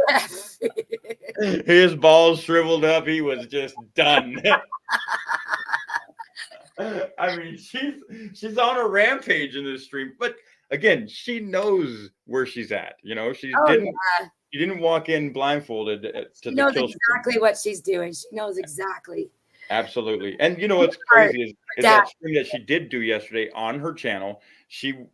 his balls shriveled up. He was just done. I mean, she's on a rampage in this stream, but again, she knows where she's at. You know, she didn't walk in blindfolded to She the knows kill exactly stream. what she's doing. She knows exactly. Absolutely. And you know what's crazy is that stream that she did do yesterday on her channel. She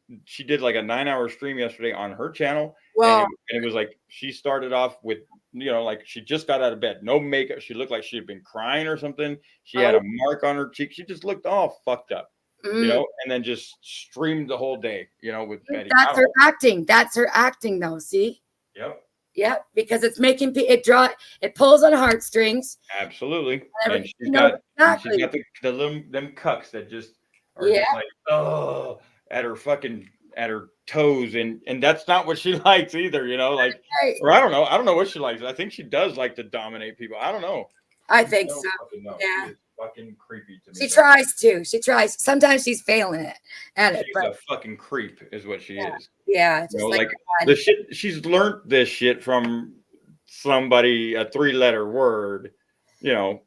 did like a 9-hour stream yesterday on her channel. Wow. And it was like she started off with, you know, like she just got out of bed, no makeup. She looked like she had been crying or something. She had a mark on her cheek. She just looked all fucked up, you know, and then just streamed the whole day, you know, with Betty. That's her acting. That's her acting, though. See? Yep. Yep. Because it's making it pulls on heartstrings. Absolutely. And she's You got know the little them cucks that just are just like, oh, at her toes, and that's not what she likes either, you know, like or I don't know what she likes. I think she does like to dominate people. I don't know. I think so. Yeah. It's fucking creepy to me. She tries to. She tries. Sometimes she's failing at it. She's But a fucking creep, is what she is. yeah, You just know, like the shit she's learned this shit from somebody, a 3-letter word, you know,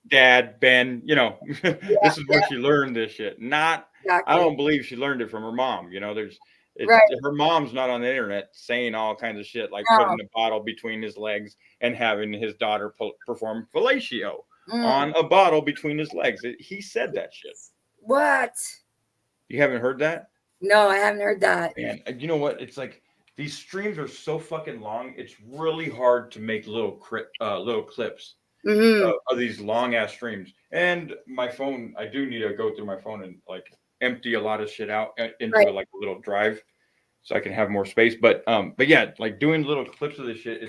Dad, Ben, you know, this is where she learned this shit. Not, I don't believe she learned it from her mom. You know, her mom's not on the internet saying all kinds of shit like putting a bottle between his legs and having his daughter perform fellatio on a bottle between his legs. He said that shit. What? You haven't heard that? No, I haven't heard that. Man, you know what? It's like these streams are so fucking long. It's really hard to make little clips of these long ass streams. And my phone, I do need to go through my phone and like empty a lot of shit out into like a little drive so I can have more space. But yeah, like doing little clips of this shit,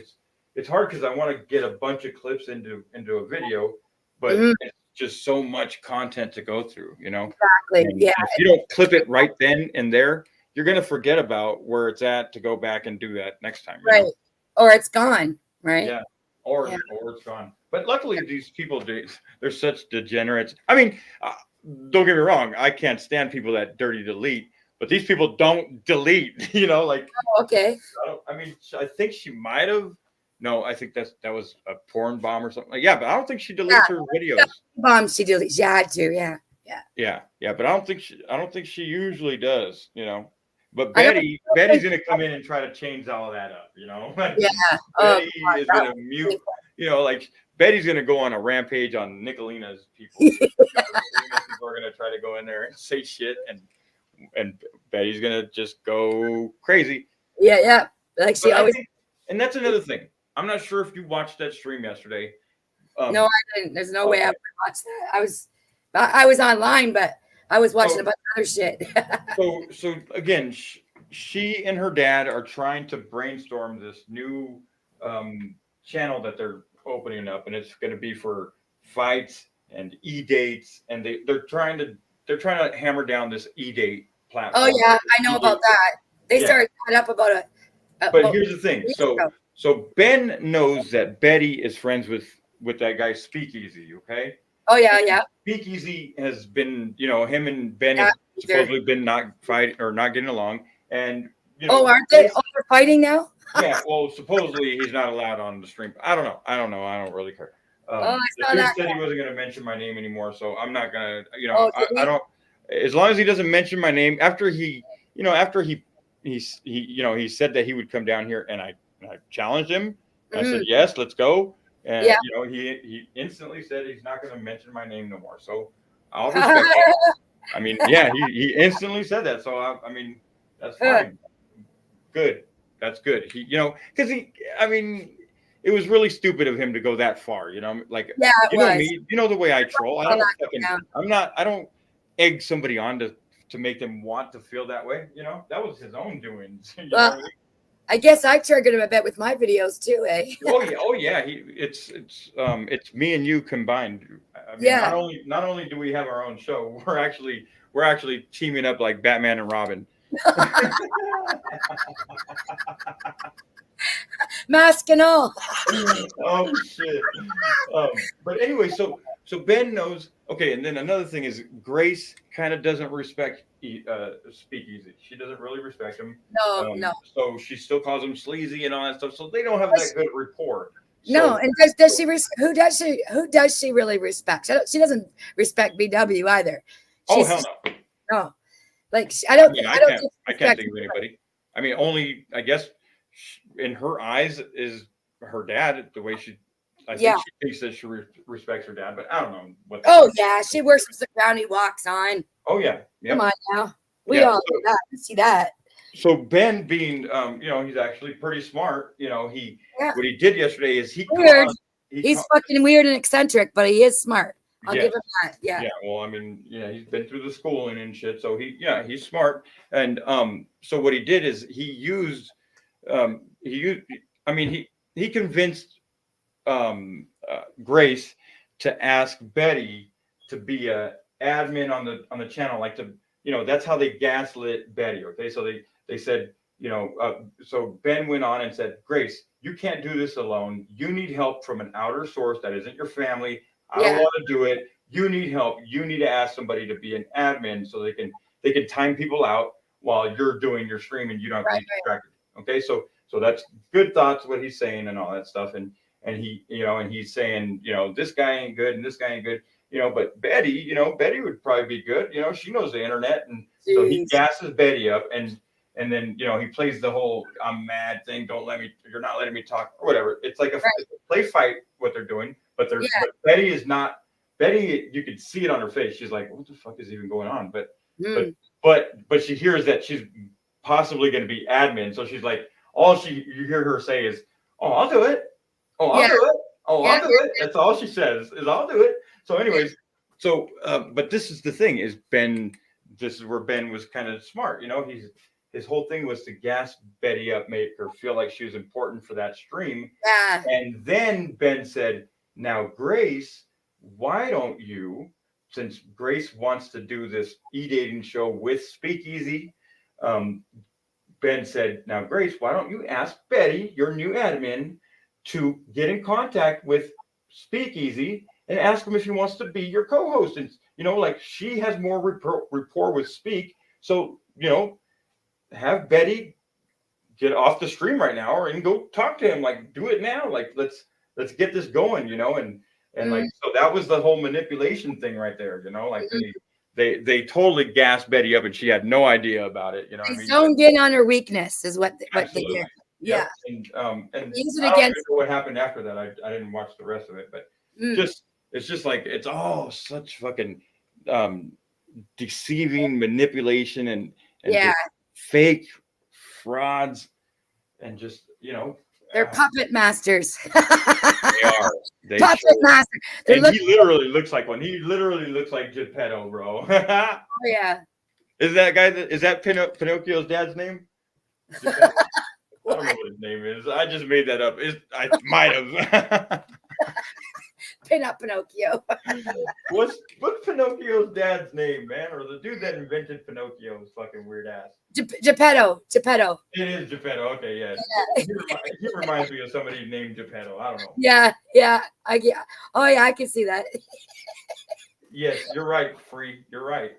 it's hard because I want to get a bunch of clips into a video, but it's just so much content to go through, you know? Exactly. And yeah. if you don't clip it right then and there, you're going to forget about where it's at to go back and do that next time. Right. You know? Or it's gone. Right. Yeah. Or it's gone. But luckily these people, they're such degenerates. I mean, don't get me wrong. I can't stand people that dirty delete, but these people don't delete, you know, like, okay. I mean, I think she might've, no, I think that was a porn bomb or something. Like, yeah, but I don't think she deletes her videos. Bombs she deletes. She had to. Yeah. Yeah. But I don't think she usually does, you know. But Betty's gonna come in and try to change all of that up, you know. Yeah. Betty is gonna mute, you know, like Betty's gonna go on a rampage on Nicolina's people. People are gonna try to go in there and say shit, and Betty's gonna just go crazy. Yeah. Like she always. And that's another thing. I'm not sure if you watched that stream yesterday. No, I didn't. There's no way I would watch that. I was online, but I was watching a bunch of other shit. so again, she and her dad are trying to brainstorm this new channel that they're opening up, and it's going to be for fights and e-dates, and they're trying to hammer down this e-date platform. Oh yeah, I know about that. They started coming up about But here's the thing. So Ben knows that Betty is friends with that guy Speakeasy, okay? Oh yeah. Speakeasy has been, you know, him and Ben have supposedly been not fighting or not getting along, and you know. Oh, aren't they? Oh, they're fighting now. Yeah, well, supposedly he's not allowed on the stream. I don't know. I don't really care. I the saw dude that. said he wasn't going to mention my name anymore, so I'm not going to. You know, I don't. As long as he doesn't mention my name after he said that he would come down here, and I challenged him, I said, yes, let's go. And Yeah. you know, he instantly said he's not going to mention my name no more. So I'll respect that. I mean, yeah, he instantly said that. So I mean, that's fine. Good. That's good. He, you know, because I mean, it was really stupid of him to go that far. You know, like, Yeah, it you know was. me, you know the way I troll. I don't egg somebody on to make them want to feel that way. You know, that was his own doings. You know what I mean? I guess I triggered him a bit with my videos too, eh? Oh yeah. It's me and you combined. I mean, not only do we have our own show, we're actually teaming up like Batman and Robin. Mask and all. Oh shit. But anyway, so Ben knows. Okay, and then another thing is Grace kind of doesn't respect Speakeasy. She doesn't really respect him. No. So she still calls him sleazy and all that stuff. So they don't have that good rapport. No, and does she? Who does she really respect? She doesn't respect BW either. Oh hell no. No, like I don't. I can't think of anybody. I mean, only I guess in her eyes is her dad. The way I think she thinks that she respects her dad, but I don't know what. Oh yeah, she worships the ground he walks on. Oh yeah. Come on now, we all know that. We see that. So Ben, being you know, he's actually pretty smart. You know, what he did yesterday is he's fucking weird and eccentric, but he is smart. I'll give him that. Yeah. Yeah. Well, I mean, yeah, he's been through the schooling and shit, so he's smart. And so what he did is he convinced Grace to ask Betty to be a admin on the channel, like to, you know, that's how they gaslit Betty. Okay, so they said, you know, so Ben went on and said, Grace, you can't do this alone. You need help from an outer source that isn't your family. I don't want to do it. You need help. You need to ask somebody to be an admin so they can time people out while you're doing your stream and you don't get distracted. Okay, so that's good thoughts, what he's saying and all that stuff. And he, you know, and he's saying, you know, this guy ain't good and this guy ain't good, you know, but Betty, you know, Betty would probably be good. You know, she knows the internet. And so he gasses Betty up and then, you know, he plays the whole I'm mad thing. You're not letting me talk or whatever. It's like a play fight what they're doing, but but Betty is not. Betty, you could see it on her face. She's like, what the fuck is even going on? But she hears that she's possibly going to be admin. So she's like, you hear her say is, oh, I'll do it. Oh, I'll do it. Oh, I'll do it. That's all she says is I'll do it. So anyways, but this is the thing is this is where Ben was kind of smart. You know, his whole thing was to gas Betty up, make her feel like she was important for that stream. Yeah. And then Ben said, now Grace, why don't you, since Grace wants to do this e-dating show with Speakeasy, Ben said, now Grace, why don't you ask Betty, your new admin, to get in contact with Speakeasy and ask him if he wants to be your co-host. And, you know, like she has more rapport with Speak. So, you know, have Betty get off the stream right now and go talk to him. Like, do it now. Like, let's get this going, you know, and like, so that was the whole manipulation thing right there, you know, like they totally gassed Betty up and she had no idea about it, you know. They zoned in on her weakness is what they did. Yeah. And use it I don't against know what happened after that. I didn't watch the rest of it, but it's just like it's all such fucking deceiving manipulation and just fake frauds and just, you know, they're puppet masters. They are. Puppet master. And he literally looks like one. He literally looks like Geppetto, bro. Oh yeah. Is that Pinocchio's dad's name? I don't know what his name is. I just made that up. I might have. Pin up Pinocchio. What's Pinocchio's dad's name, man? Or the dude that invented Pinocchio's fucking weird ass? Geppetto. It is Geppetto. Okay, yeah. He reminds me of somebody named Geppetto. I don't know. Yeah. Oh yeah, I can see that. Yes, you're right, Free. You're right.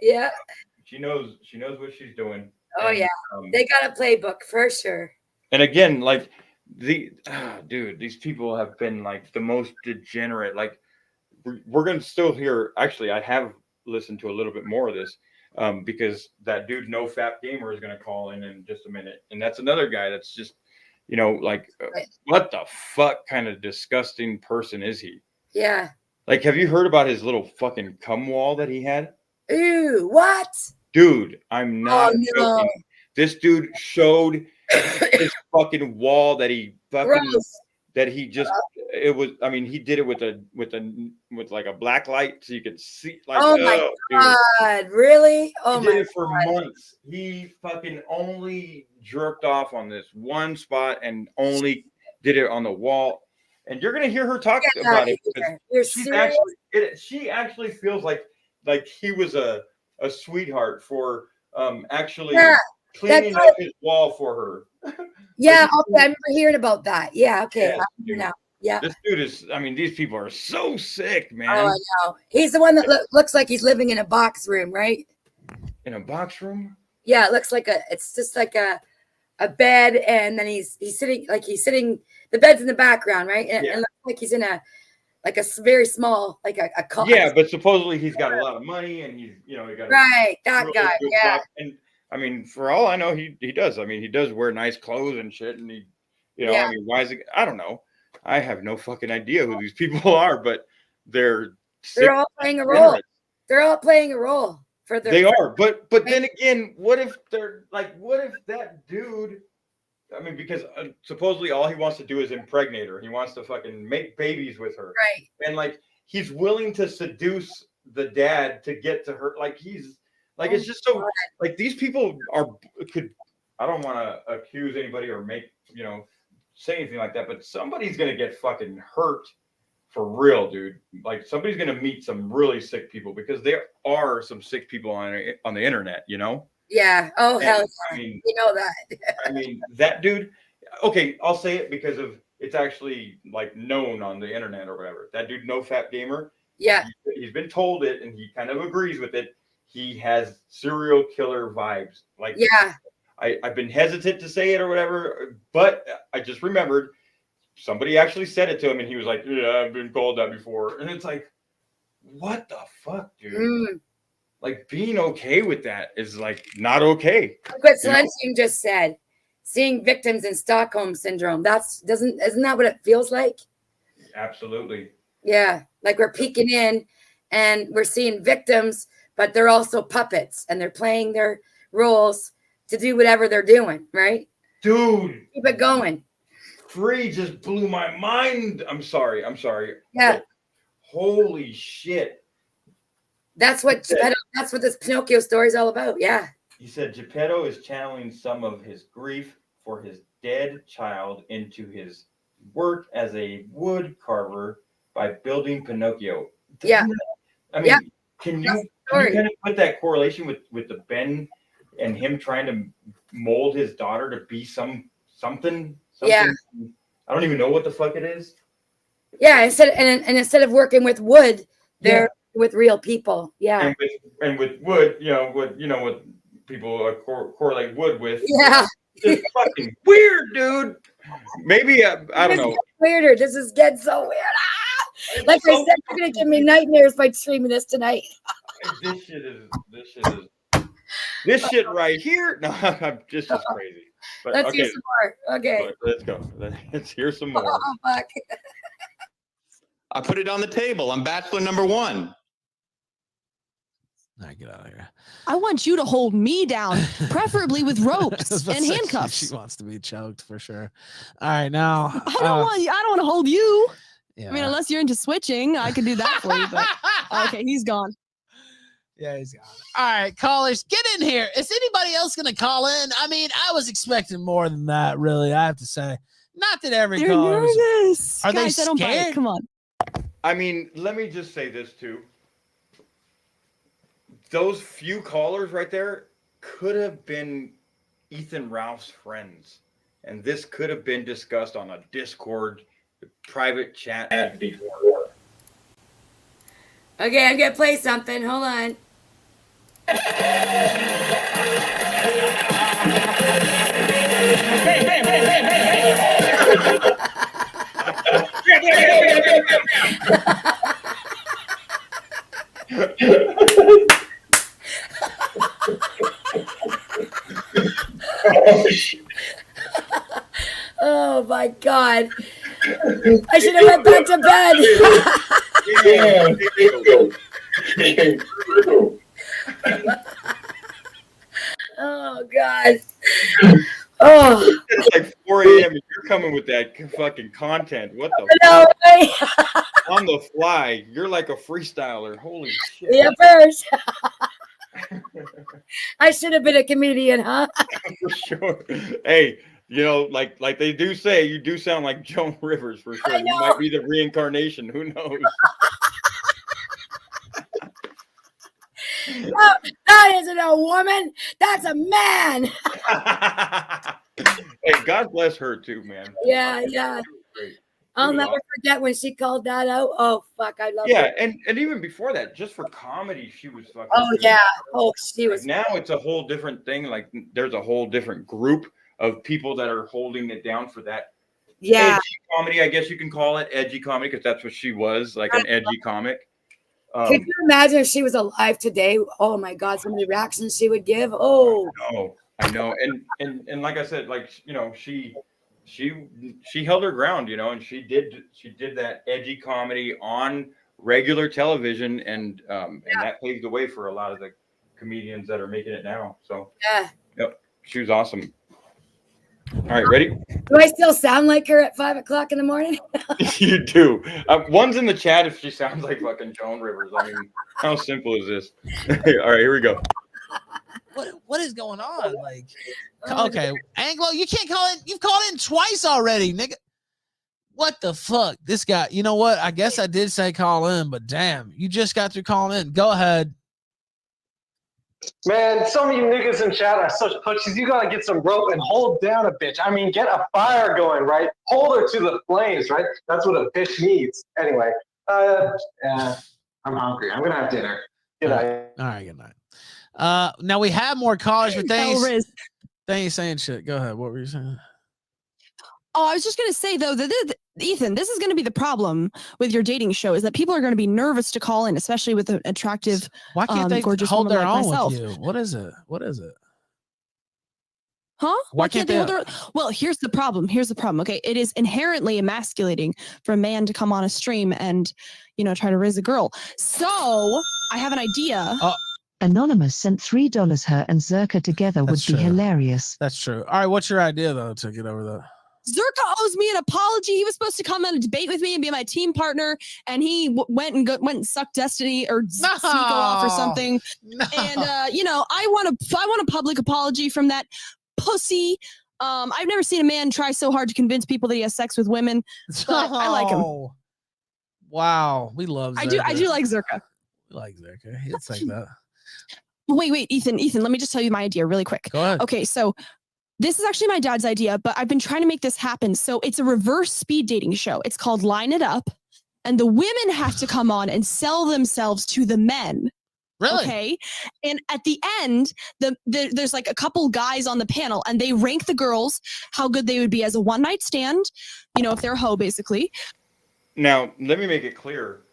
Yeah. She knows what she's doing. Oh yeah. They got a playbook for sure. And again, like dude, these people have been like the most degenerate. Like we're gonna still hear. Actually, I have listened to a little bit more of this because that dude No Fap Gamer is gonna call in just a minute, and that's another guy that's just You know, like what the fuck kind of disgusting person is he? Yeah. Like, have you heard about his little fucking cum wall that he had? Ooh, what? Dude, I'm not Oh, no. joking. This dude showed his fucking wall that he fucking Gross. that he just it was. I mean, he did it with like a black light so you could see. Like, Oh my dude. God, really? Oh He my did it for God. months. He fucking only jerked off on this one spot and only did it on the wall. And you're gonna hear her talk Get about outta it because here. You're she's serious? she actually feels like he was a sweetheart for actually Yeah, cleaning that's up his wall for her. Yeah, okay, I remember hearing about that. Yeah, okay. Yes, I dude. remember now. Yeah. This dude is. I mean, these people are so sick, man. Oh, I know. He's the one that looks like he's living in a box room, right? In a box room? Yeah, it looks like it's just like a bed, and then he's sitting the bed's in the background, right? And it looks like he's in a very small, like a car. Yeah, but supposedly he's got a lot of money, and he's he got right, that really guy. good Yeah. job. And I mean, for all I know, he does. I mean, he does wear nice clothes and shit, and he, I mean, why is it? I don't know. I have no fucking idea who these people are, but they're all playing a role. They're all playing a role for their. They are, but then again, what if that dude? I mean, because supposedly all he wants to do is impregnate her. He wants to fucking make babies with her, right? And like he's willing to seduce the dad to get to her. Like he's like it's just so like these people could. I don't want to accuse anybody or make say anything like that, but somebody's gonna get fucking hurt for real, dude. Like somebody's gonna meet some really sick people because there are some sick people on the internet, Yeah. Oh, hell yeah. I mean, you know that. I mean, that dude. Okay, I'll say it because of it's actually like known on the internet or whatever. That dude, No Fat Gamer. Yeah. He's been told it, and he kind of agrees with it. He has serial killer vibes. Like, yeah. I've been hesitant to say it or whatever, but I just remembered somebody actually said it to him, and he was like, "Yeah, I've been called that before." And it's like, what the fuck, dude? Mm. Like being okay with that is like not okay. Look what Silencium just said. Seeing victims in Stockholm syndrome. Isn't that what it feels like? Absolutely. Yeah. Like we're peeking in and we're seeing victims, but they're also puppets and they're playing their roles to do whatever they're doing, right? Dude. Keep it going. Free just blew my mind. I'm sorry. Yeah. But holy shit. That's what this Pinocchio story is all about. Yeah. He said Geppetto is channeling some of his grief for his dead child into his work as a wood carver by building Pinocchio. Yeah. I mean, can you kind of put that correlation with the Ben and him trying to mold his daughter to be something? Yeah. I don't even know what the fuck it is. Yeah. Instead of working with wood, they're with real people. Yeah. And with wood, what people correlate wood with. Yeah. It's fucking weird, dude. Maybe I don't know. Weirder. This is getting so weird. Ah! Like I said, you're gonna give me nightmares by streaming this tonight. This shit right here. No, this is crazy. But, let's hear some more. Okay. Let's go. Let's hear some more. Oh, fuck. I put it on the table. I'm bachelor number 1. All right, get out of here. I want you to hold me down, preferably with ropes and handcuffs. She wants to be choked for sure. All right, now I don't want to hold you. Yeah. I mean, unless you're into switching, I can do that for you. But okay, he's gone. Yeah, he's gone. All right, callers, get in here. Is anybody else gonna call in? I mean, I was expecting more than that. Really, I have to say. Not that every They're caller. nervous. Are Guys, they I don't buy it. scared? Come on. I mean, let me just say this too. Those few callers right there could have been Ethan Ralph's friends. And this could have been discussed on a Discord private chat before. Okay, I'm gonna play something. Hold on. Oh Oh my God. I should have went back to bed. Oh God. Oh. It's like 4 a.m. and you're coming with that fucking content. What the No fuck? way. On the fly. You're like a freestyler. Holy shit. Yeah, first. I should have been a comedian, huh? For sure. Hey, you know, like they do say, you do sound like Joan Rivers for sure. You might be the reincarnation. Who knows? Oh, that isn't a woman. That's a man. Hey, God bless her too, man. Yeah, yeah. I'll never forget when she called that out. Oh fuck, I love her. Yeah, and even before that, just for comedy, she was fucking. Oh yeah. Oh, she was. Now it's a whole different thing. Like there's a whole different group of people that are holding it down for that. Yeah. Edgy comedy, I guess you can call it edgy comedy because that's what she was, like an edgy comic. Could you imagine if she was alive today? Oh my God, some of the reactions she would give. Oh. I know. And like I said, like, you know, she held her ground, you know, and she did that edgy comedy on regular television, and that paved the way for a lot of the comedians that are making it now. So yeah, yep, she was awesome. All right, ready? Do I still sound like her at 5 o'clock in the morning? You do. One's in the chat if she sounds like fucking Joan Rivers. I mean, how simple is this? All right, here we go. What is going on? Like, okay, Anglo, you can't call in. You've called in twice already, nigga. What the fuck? This guy, you know what? I guess I did say call in, but damn, you just got through calling in. Go ahead. Man, some of you niggas in chat are such pussies. You gotta get some rope and hold down a bitch. I mean, get a fire going, right? Hold her to the flames, right? That's what a bitch needs. Anyway, I'm hungry. I'm gonna have dinner. Good night. All right, good night. Now we have more callers, but they ain't saying shit. Go ahead. What were you saying? Oh, I was just going to say, though, that Ethan, this is going to be the problem with your dating show is that people are going to be nervous to call in, especially with an attractive, why can't they gorgeous hold woman their like own myself. with you? What is it? Huh? Why can't they hold their... Well, here's the problem. Okay. It is inherently emasculating for a man to come on a stream and, you know, try to raise a girl. So I have an idea. Anonymous sent $3. Her and Zerka together would be hilarious. That's true. All right. What's your idea, though, to get over that? Zerka owes me an apology. He was supposed to come on a debate with me and be my team partner, and he went and sucked Destiny or Sneeko off or something. No. And you know, I want a public apology from that pussy. I've never seen a man try so hard to convince people that he has sex with women. But I like him. Wow, we love Zerka. I do like Zerka. We like Zerka. He'll take that. Wait, Ethan, let me just tell you my idea really quick. Go ahead. Okay, so this is actually my dad's idea, but I've been trying to make this happen. So it's a reverse speed dating show. It's called Line It Up, and the women have to come on and sell themselves to the men. Really? Okay. And at the end, there's like a couple guys on the panel, and they rank the girls how good they would be as a one-night stand. You know, if they're a hoe, basically. Now, let me make it clear.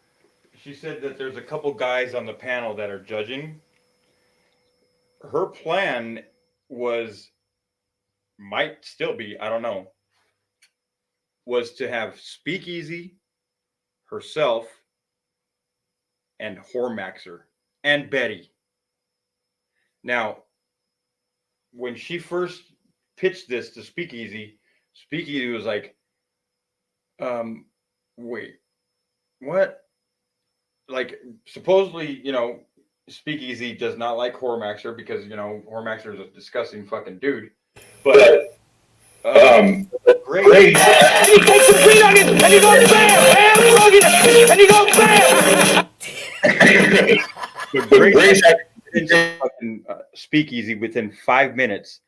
She said that there's a couple guys on the panel that are judging. Her plan might still be, I don't know, was to have Speakeasy, herself, and Hormaxer, and Betty. Now, when she first pitched this to Speakeasy was like, wait, what? Like, supposedly, you know, Speakeasy does not like Hormaxer because, you know, Hormaxer is a disgusting fucking dude. But great. Speakeasy within 5 minutes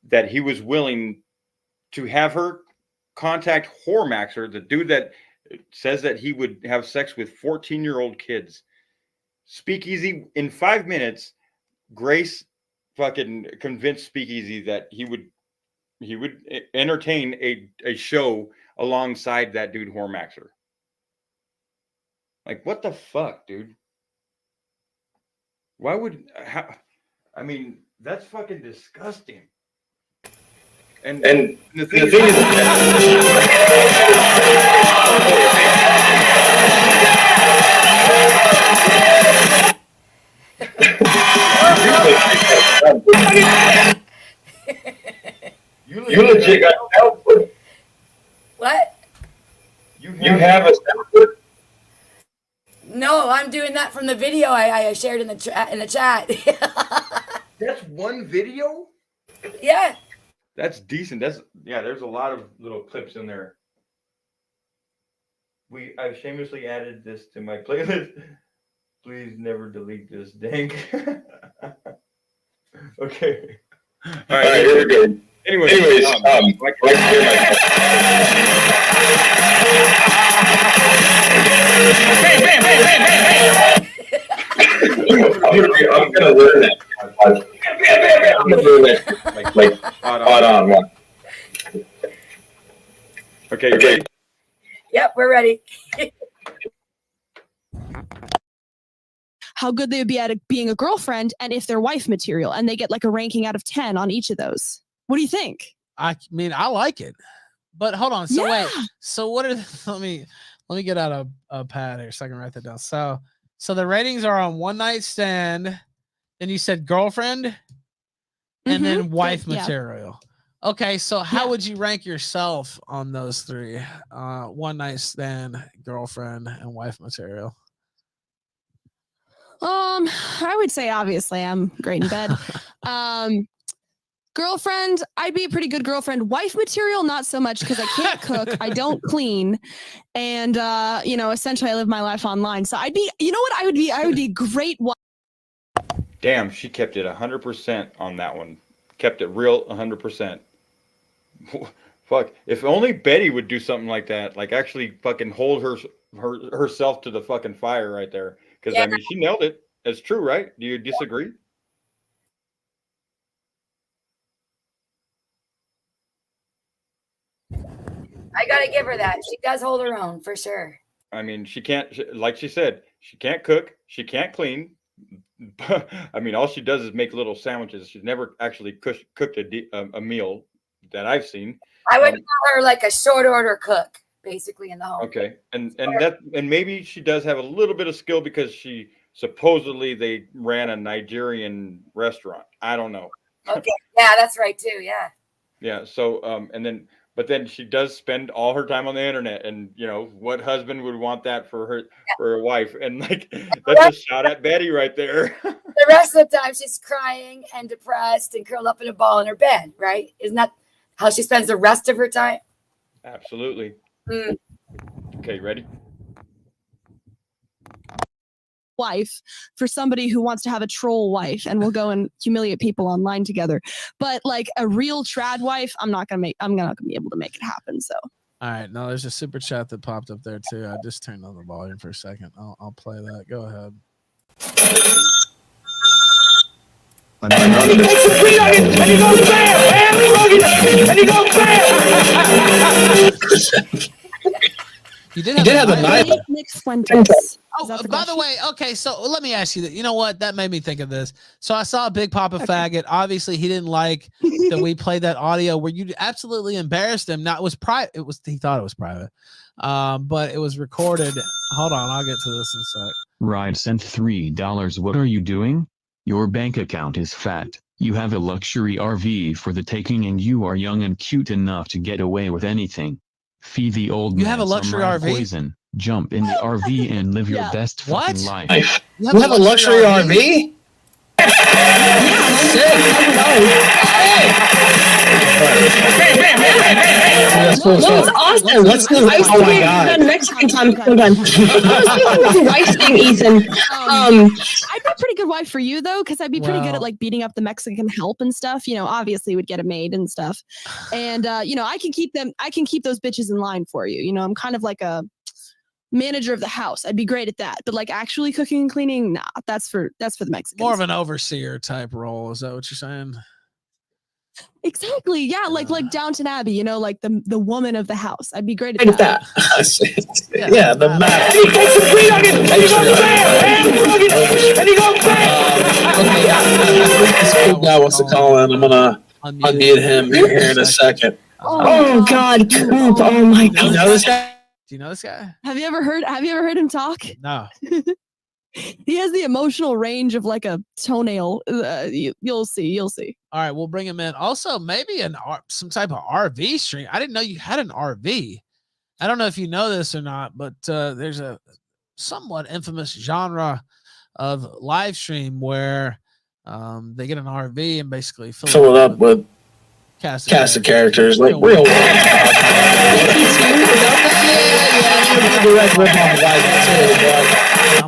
that he was willing to have her contact Hormaxer, the dude that says that he would have sex with 14-year-old kids. Speakeasy in 5 minutes, Grace fucking convinced Speakeasy that he would entertain a show alongside that dude Hormaxer. Like, what the fuck, dude? Why would I mean, that's fucking disgusting. And the thing is, you legit got output. What? You have a output. No, I'm doing that from the video I shared in the chat. That's one video? Yeah. That's decent. There's a lot of little clips in there. I've shamelessly added this to my playlist. Please never delete this, Dank. Okay. All right, here we go. Anyways, like to hear I'm gonna learn that. I'm gonna learn that. Like spot on one. Okay, you ready? Yep, we're ready. How good they would be at being a girlfriend and if they're wife material, and they get like a ranking out of 10 on each of those. What do you think? I mean, I like it, but hold on. So wait, so what are let me get out a pad here so I can write that down. So the ratings are on one night stand, then you said girlfriend, and then wife material. Okay, so how would you rank yourself on those three? One night stand, girlfriend, and wife material. I would say obviously I'm great in bed. Girlfriend, I'd be a pretty good girlfriend. Wife material, not so much because I can't cook, I don't clean, and essentially I live my life online. So I'd be, you know what I would be? I would be great wife. Damn, she kept it 100% on that one. Kept it real 100%. Fuck, if only Betty would do something like that, like actually fucking hold herself to the fucking fire right there. Because I mean, she nailed it. It's true, right? Do you disagree? I gotta give her that. She does hold her own for sure. I mean, she can't, like she said, she can't cook, she can't clean. I mean, all she does is make little sandwiches. She's never actually cooked a meal that I've seen. I would call her like a short order cook, basically, in the home. Okay, and maybe she does have a little bit of skill because she supposedly they ran a Nigerian restaurant. I don't know. Okay, yeah, that's right too. Yeah. Yeah. So but then she does spend all her time on the internet, and what husband would want that for her wife? And like that's a shot at Betty right there. The rest of the time she's crying and depressed and curled up in a ball in her bed, right? Isn't that how she spends the rest of her time? Absolutely. Okay, ready? Wife for somebody who wants to have a troll wife and will go and humiliate people online together, but like a real trad wife, I'm not gonna be able to make it happen. So all right, now there's a super chat that popped up there too. I just turned on the volume for a second. I'll play that. Go ahead. You did have a knife. Oh, by the way, okay, so let me ask you that. You know what? That made me think of this. So I saw Big Papa Faggot. Obviously, he didn't like that we played that audio where you absolutely embarrassed him. Now, it was private. He thought it was private, but it was recorded. Hold on, I'll get to this in a sec. Ride sent $3. What are you doing? Your bank account is fat. You have a luxury RV for the taking, and you are young and cute enough to get away with anything. Feed the old man. You have a luxury RV? Poison. Jump in the RV and live your best fucking life. You have a luxury RV? That was awesome. Let's go. I was thinking about Mexican time. Hold on. I was thinking about the wife thing, Ethan. I'd be a pretty good wife for you though, because I'd be pretty good at like beating up the Mexican help and stuff. Obviously would get a maid and stuff, and I can keep them. I can keep those bitches in line for you. I'm kind of like a manager of the house. I'd be great at that, but like actually cooking and cleaning, nah, that's for the Mexicans. More of an overseer type role. Is that what you're saying? Exactly. Yeah, like Downton Abbey, like the woman of the house. I'd be great at that. Yeah, the map. This guy wants to call in. I'm unmute him here in a second. Oh God, Coop! Oh my God. You know this guy? Do you know this guy? Have you ever heard him talk? No. He has the emotional range of like a toenail. You'll see. All right, we'll bring him in. Also, maybe some type of RV stream. I didn't know you had an RV. I don't know if you know this or not, but there's a somewhat infamous genre of live stream where they get an RV and basically fill it up with cast of characters like real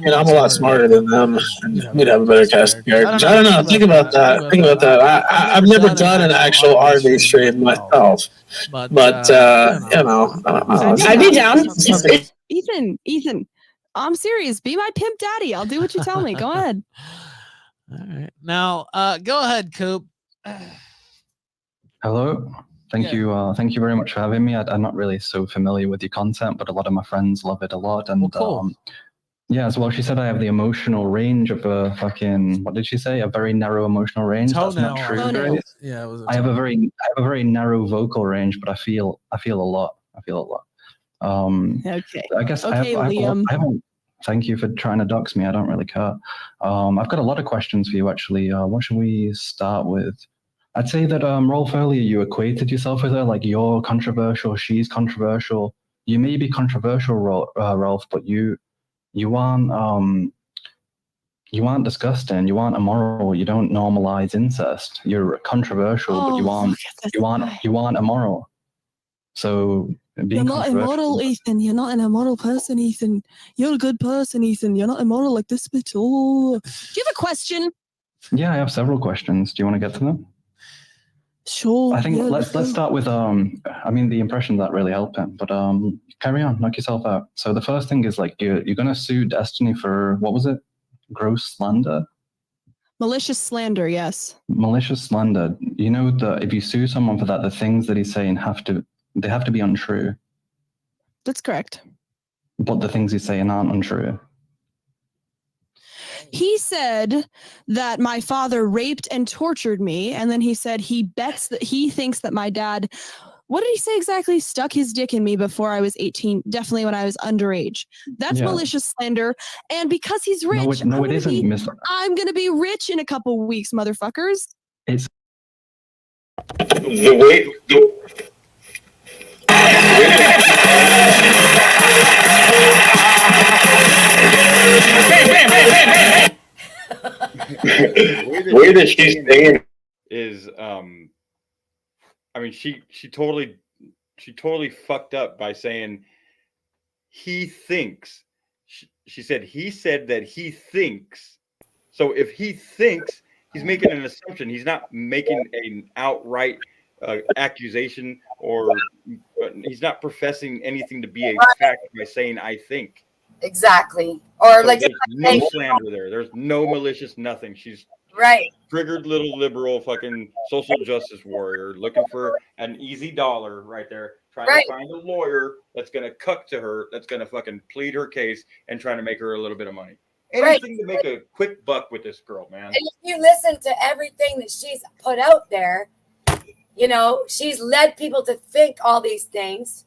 I'm a lot smarter than them. We'd have a better cast of characters. I don't know. Think about that. I've never done an actual RV stream myself, but you know, I'd be down. Ethan, I'm serious. Be my pimp daddy. I'll do what you tell me. Go ahead. All right. Now, go ahead, Coop. Hello. Thank you. Thank you very much for having me. I'm not really so familiar with your content, but a lot of my friends love it a lot. And cool. yeah, as well, she said I have the emotional range of a fucking, what did she say? A very narrow emotional range. That's not true. Grace. Yeah, it was I have a very narrow vocal range, but I feel a lot. Okay. I guess okay, Liam. I haven't. Thank you for trying to dox me. I don't really care. I've got a lot of questions for you, actually. What should we start with? I'd say that, Rolf, earlier you equated yourself with her, like you're controversial, she's controversial. You may be controversial, Rolf, but you aren't disgusting. You aren't immoral. You don't normalize incest. You're controversial, but you aren't immoral. So you're not immoral, Ethan. You're not an immoral person, Ethan. You're a good person, Ethan. You're not immoral like this bitch. Oh. Do you have a question? Yeah, I have several questions. Do you want to get to them? Sure. I think yeah, let's start with I mean, the impression's not really helping, but carry on, knock yourself out. So the first thing is like you're gonna sue Destiny for, what was it? Gross slander? Malicious slander, yes. Malicious slander. You know that if you sue someone for that, the things that he's saying have to be untrue. That's correct. But the things he's saying aren't untrue. He said that my father raped and tortured me, and then he said he bets that he thinks that my dad, what did he say exactly? Stuck his dick in me before I was 18, definitely when I was underage. That's malicious slander, and because he's rich, No, it isn't. I'm gonna be rich in a couple weeks, motherfuckers. It's The way that she's saying is, I mean, she totally fucked up by saying he thinks. She said he said that he thinks. So if he thinks, he's making an assumption. He's not making an outright accusation, or he's not professing anything to be a fact by saying I think. Exactly. Or so like there's no slander there. There's no malicious nothing. She's right. Triggered little liberal fucking social justice warrior looking for an easy dollar right there, trying to find a lawyer that's gonna cuck to her, that's gonna fucking plead her case and trying to make her a little bit of money. Anything to make a quick buck with this girl, man. And if you listen to everything that she's put out there, you know, she's led people to think all these things.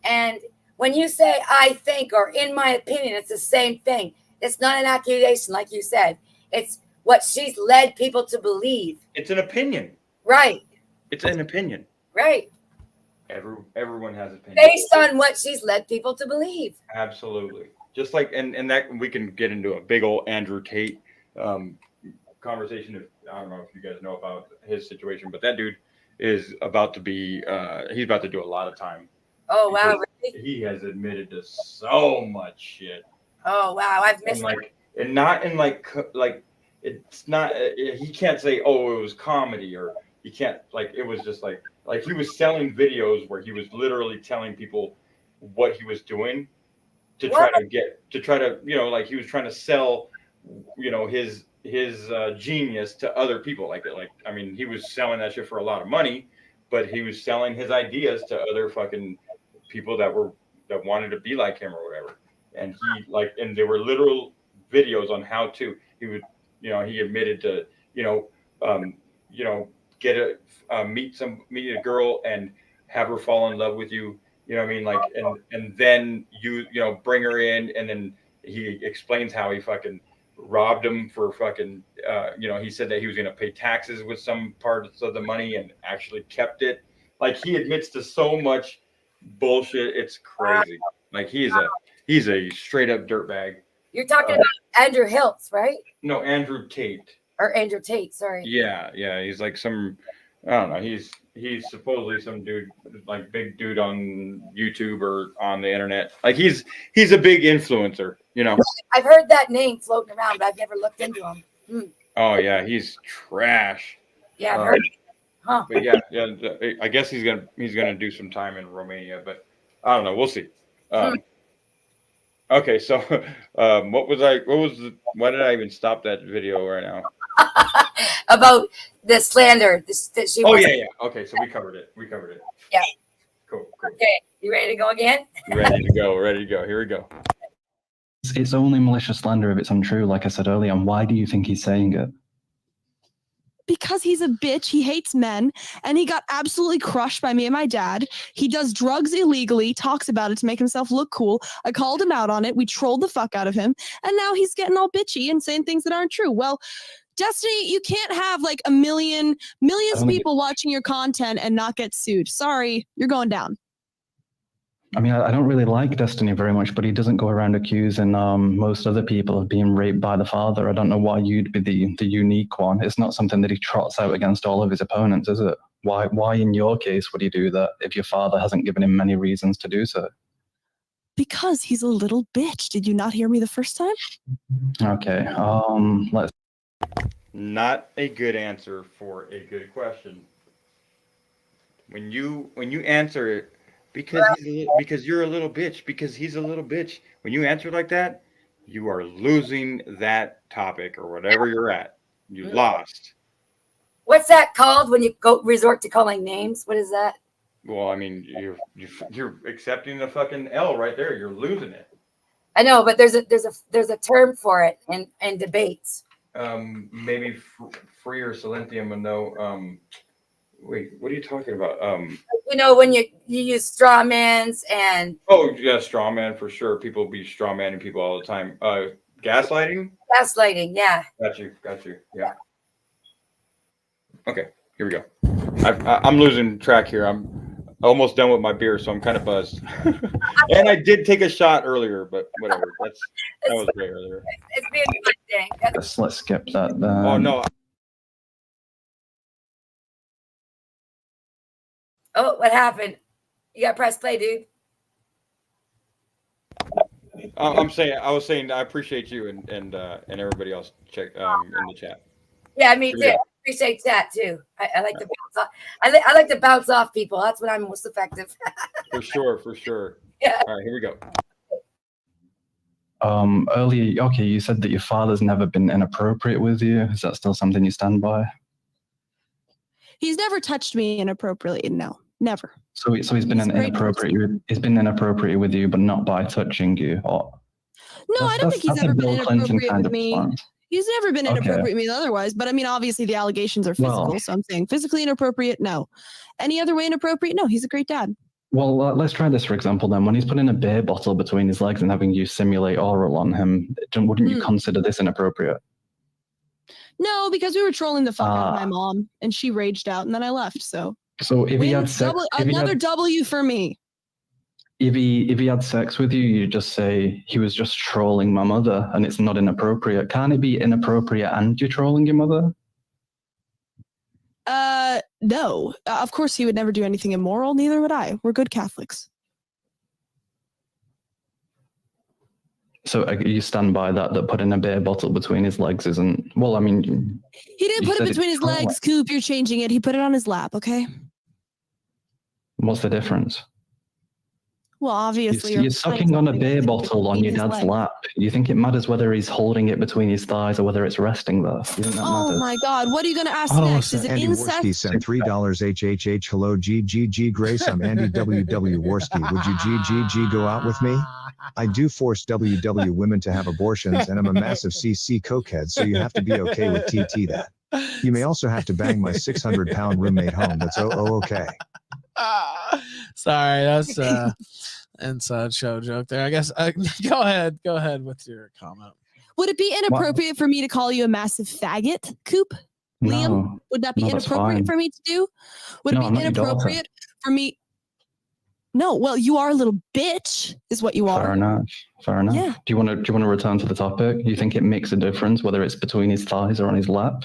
And when you say I think or in my opinion, it's the same thing. It's not an accusation, like you said. It's what she's led people to believe. It's an opinion. Right. It's an opinion. Right. Everyone has opinions. Based on what she's led people to believe. Absolutely. Just like, and that we can get into a big old Andrew Tate conversation. If I don't know if you guys know about his situation, but that dude is about to be, he's about to do a lot of time. Oh, wow. Really? He has admitted to so much shit. Oh, wow. I've missed like, and not in like it's not, he can't say, oh, it was comedy, or he can't, like, it was just like he was selling videos where he was literally telling people what he was doing to try to, you know, like he was trying to sell, you know, his genius to other people. Like, I mean, he was selling that shit for a lot of money, but he was selling his ideas to other fucking people that wanted to be like him or whatever. And and there were literal videos on how to, he would, you know, he admitted to, get meet a girl and have her fall in love with you. You know what I mean? Like, and then you bring her in, and then he explains how he fucking robbed him for fucking, he said that he was going to pay taxes with some parts of the money and actually kept it. Like, he admits to so much bullshit. It's crazy. Like, he's a straight up dirtbag. You're talking about Andrew Hiltz, right? No, Andrew Tate. Or Andrew Tate, sorry. Yeah. He's like some, I don't know. He's supposedly some dude, like big dude on YouTube or on the internet. Like, he's a big influencer, I've heard that name floating around, but I've never looked into him. Oh yeah, he's trash. Yeah, I've heard. Huh. But yeah. I guess he's gonna do some time in Romania, but I don't know. We'll see. Okay, so why did I even stop that video right now? About the slander that she was. Yeah. Okay, so we covered it. Yeah. Cool. Okay, you ready to go again? Ready to go. Here we go. It's only malicious slander if it's untrue, like I said earlier. And why do you think he's saying it? Because he's a bitch. He hates men, and he got absolutely crushed by me and my dad. He does drugs illegally, talks about it to make himself look cool. I called him out on it. We trolled the fuck out of him, and now he's getting all bitchy and saying things that aren't true. Well, Destiny, you can't have like millions of people watching your content and not get sued. Sorry, you're going down. I mean, I don't really like Destiny very much, but he doesn't go around accusing most other people of being raped by the father. I don't know why you'd be the unique one. It's not something that he trots out against all of his opponents, is it? Why in your case would he do that if your father hasn't given him many reasons to do so? Because he's a little bitch. Did you not hear me the first time? Okay, let's... Not a good answer for a good question. When you answer it, because you're a little bitch, because he's a little bitch. When you answer like that, you are losing that topic or whatever you're at. You lost. What's that called when you resort to calling names? What is that? Well, I mean, you're accepting the fucking L right there. You're losing it. I know, but there's a term for it in debates. Maybe free or silentium and no. Wait, what are you talking about? When you use straw mans and... Oh, yeah, straw man for sure. People be straw manning people all the time. Gaslighting? Gaslighting, yeah. Got you. Yeah. Okay, here we go. I'm losing track here. I'm almost done with my beer, so I'm kind of buzzed. And I did take a shot earlier, but whatever. That was great earlier. It's being a good thing. Let's skip that. Oh, no. Oh, what happened? You got to press play, dude. I was saying I appreciate you and everybody else in the chat. Yeah, me too. I appreciate that too. I like to bounce off. I like to bounce off people. That's when I'm most effective. For sure. Yeah. All right, here we go. Earlier, okay, you said that your father's never been inappropriate with you. Is that still something you stand by? He's never touched me inappropriately. No, never. So he's been inappropriate. He's been inappropriate with you, but not by touching you. Or no, I don't think he's ever been inappropriate with me. He's never been inappropriate with me otherwise. But I mean, obviously the allegations are physical, so I'm saying physically inappropriate. No, any other way inappropriate? No, he's a great dad. Well, let's try this for example then. When he's putting a beer bottle between his legs and having you simulate oral on him, wouldn't you consider this inappropriate? No, because we were trolling the fuck out of my mom, and she raged out, and then I left. So if he had sex, another W for me. If he had sex with you, you just say he was just trolling my mother, and it's not inappropriate. Can't it be inappropriate and you're trolling your mother? No. Of course, he would never do anything immoral. Neither would I. We're good Catholics. So you stand by that putting a beer bottle between his legs isn't... Well, I mean... He didn't put it between his legs, Coop. You're changing it. He put it on his lap, okay? What's the difference? Well, obviously... You're sucking on a beer bottle on your dad's lap. You think it matters whether he's holding it between his thighs or whether it's resting there? Oh my God. What are you going to ask next? Is it Andy incest? Worski sent $3 HHH. Hello, GGG Grace. I'm Andy WW Worski. Would you GGG go out with me? I do force WW women to have abortions, and I'm a massive CC cokehead, so you have to be okay with TT that. You may also have to bang my 600-pound roommate home. That's okay. Sorry, that's inside show joke there. I guess go ahead with your comment. Would it be inappropriate for me to call you a massive faggot, Coop? Liam, No, would that be no, that's inappropriate fine. for me to do? Would No, it I'm be not your daughter. inappropriate for me? No, well, you are a little bitch, is what you are. Fair enough. Fair enough. Yeah. Do you want to return to the topic? You think it makes a difference whether it's between his thighs or on his lap?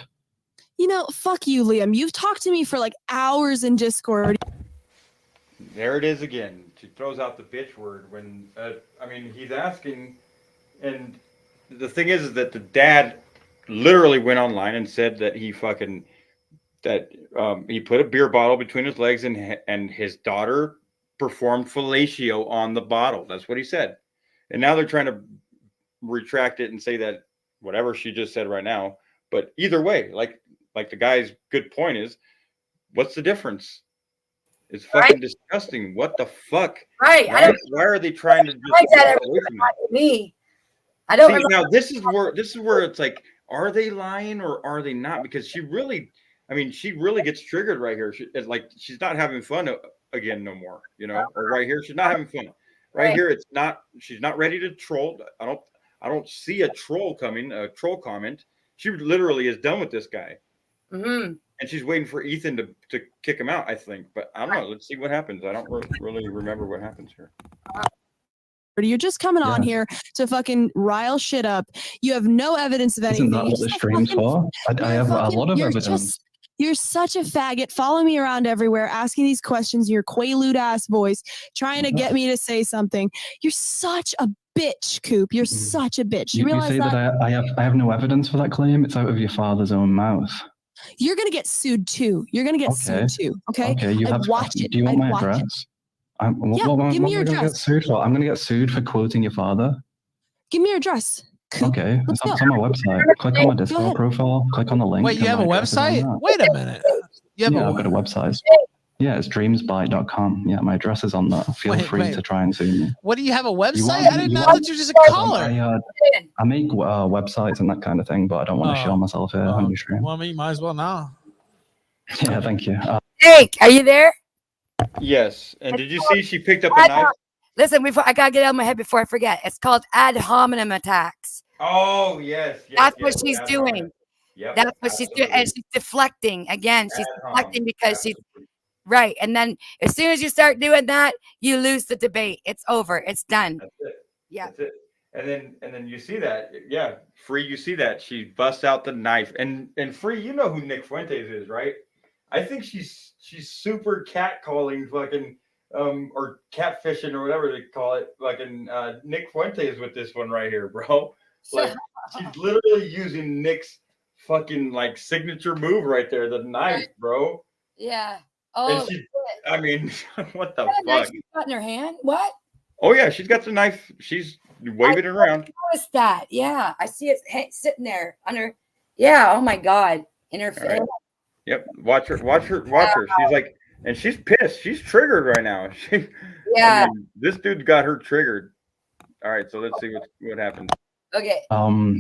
You know, fuck you, Liam. You've talked to me for like hours in Discord. There it is again. She throws out the bitch word when, I mean, he's asking, and the thing is that the dad literally went online and said that he fucking, that he put a beer bottle between his legs and his daughter performed fellatio on the bottle. That's what he said. And now they're trying to retract it and say that whatever she just said right now. But either way, like the guy's good point is, what's the difference? It's fucking disgusting. What the fuck? Right. Why are they trying to just walk away from that? Me. I don't. See, now this is where it's like, are they lying or are they not? Because she really gets triggered right here. It's like she's not having fun again no more. You know, or right here she's not having fun. Right here it's not. She's not ready to troll. I don't see a troll coming. A troll comment. She literally is done with this guy. Mm-hmm. And she's waiting for Ethan to kick him out, I think. But I don't know. Let's see what happens. I don't really remember what happens here. You're just coming on here to fucking rile shit up. You have no evidence of anything. Isn't that what the stream's for? I have a lot of evidence. You're such a faggot. Follow me around everywhere, asking these questions in your quaalude ass voice, trying to get me to say something. You're such a bitch, Coop. You're such a bitch. You realize say that? I have no evidence for that claim. It's out of your father's own mouth. You're gonna get sued too. You're gonna get sued too. Okay. Okay. You have. Watch it. Do you want my address? Give me your address. Get sued for? I'm gonna get sued for quoting your father. Give me your address. Coop. Okay, it's on my website. Click on my Discord profile. Click on the link. Wait, you have a website? Wait a minute. I've got a website. Yeah, it's dreamsby.com. Yeah, my address is on there. Feel free to try and sue me. What do you have a website? I didn't know that you're just a caller. I make websites and that kind of thing, but I don't want to show myself here on your stream. Well, I mean, you might as well now. Yeah, thank you. Jake, are you there? Yes. And did you see she picked up a knife? Listen, I gotta get it out of my head before I forget. It's called ad hominem attacks. Oh yes. That's what she's doing. Yep, that's what she's doing, and she's deflecting again. She's deflecting because she's right. And then as soon as you start doing that, you lose the debate. It's over. It's done. That's it. Yeah. That's it. And then you see that. Yeah, Free. You see that she busts out the knife, and Free. You know who Nick Fuentes is, right? I think she's super catcalling fucking or catfishing or whatever they call it, fucking Nick Fuentes with this one right here, bro. Like she's literally using Nick's fucking like signature move right there, the knife, bro. Yeah. Oh, and I mean, what the fuck? She's got in her hand. What? Oh yeah, she's got the knife. She's waving it around. Noticed that? Yeah, I see it sitting there on her. Yeah. Oh my god, in her face. Right. Yep. Watch her. She's like, and she's pissed. She's triggered right now. Yeah. I mean, this dude's got her triggered. All right, so let's see what happens. Okay.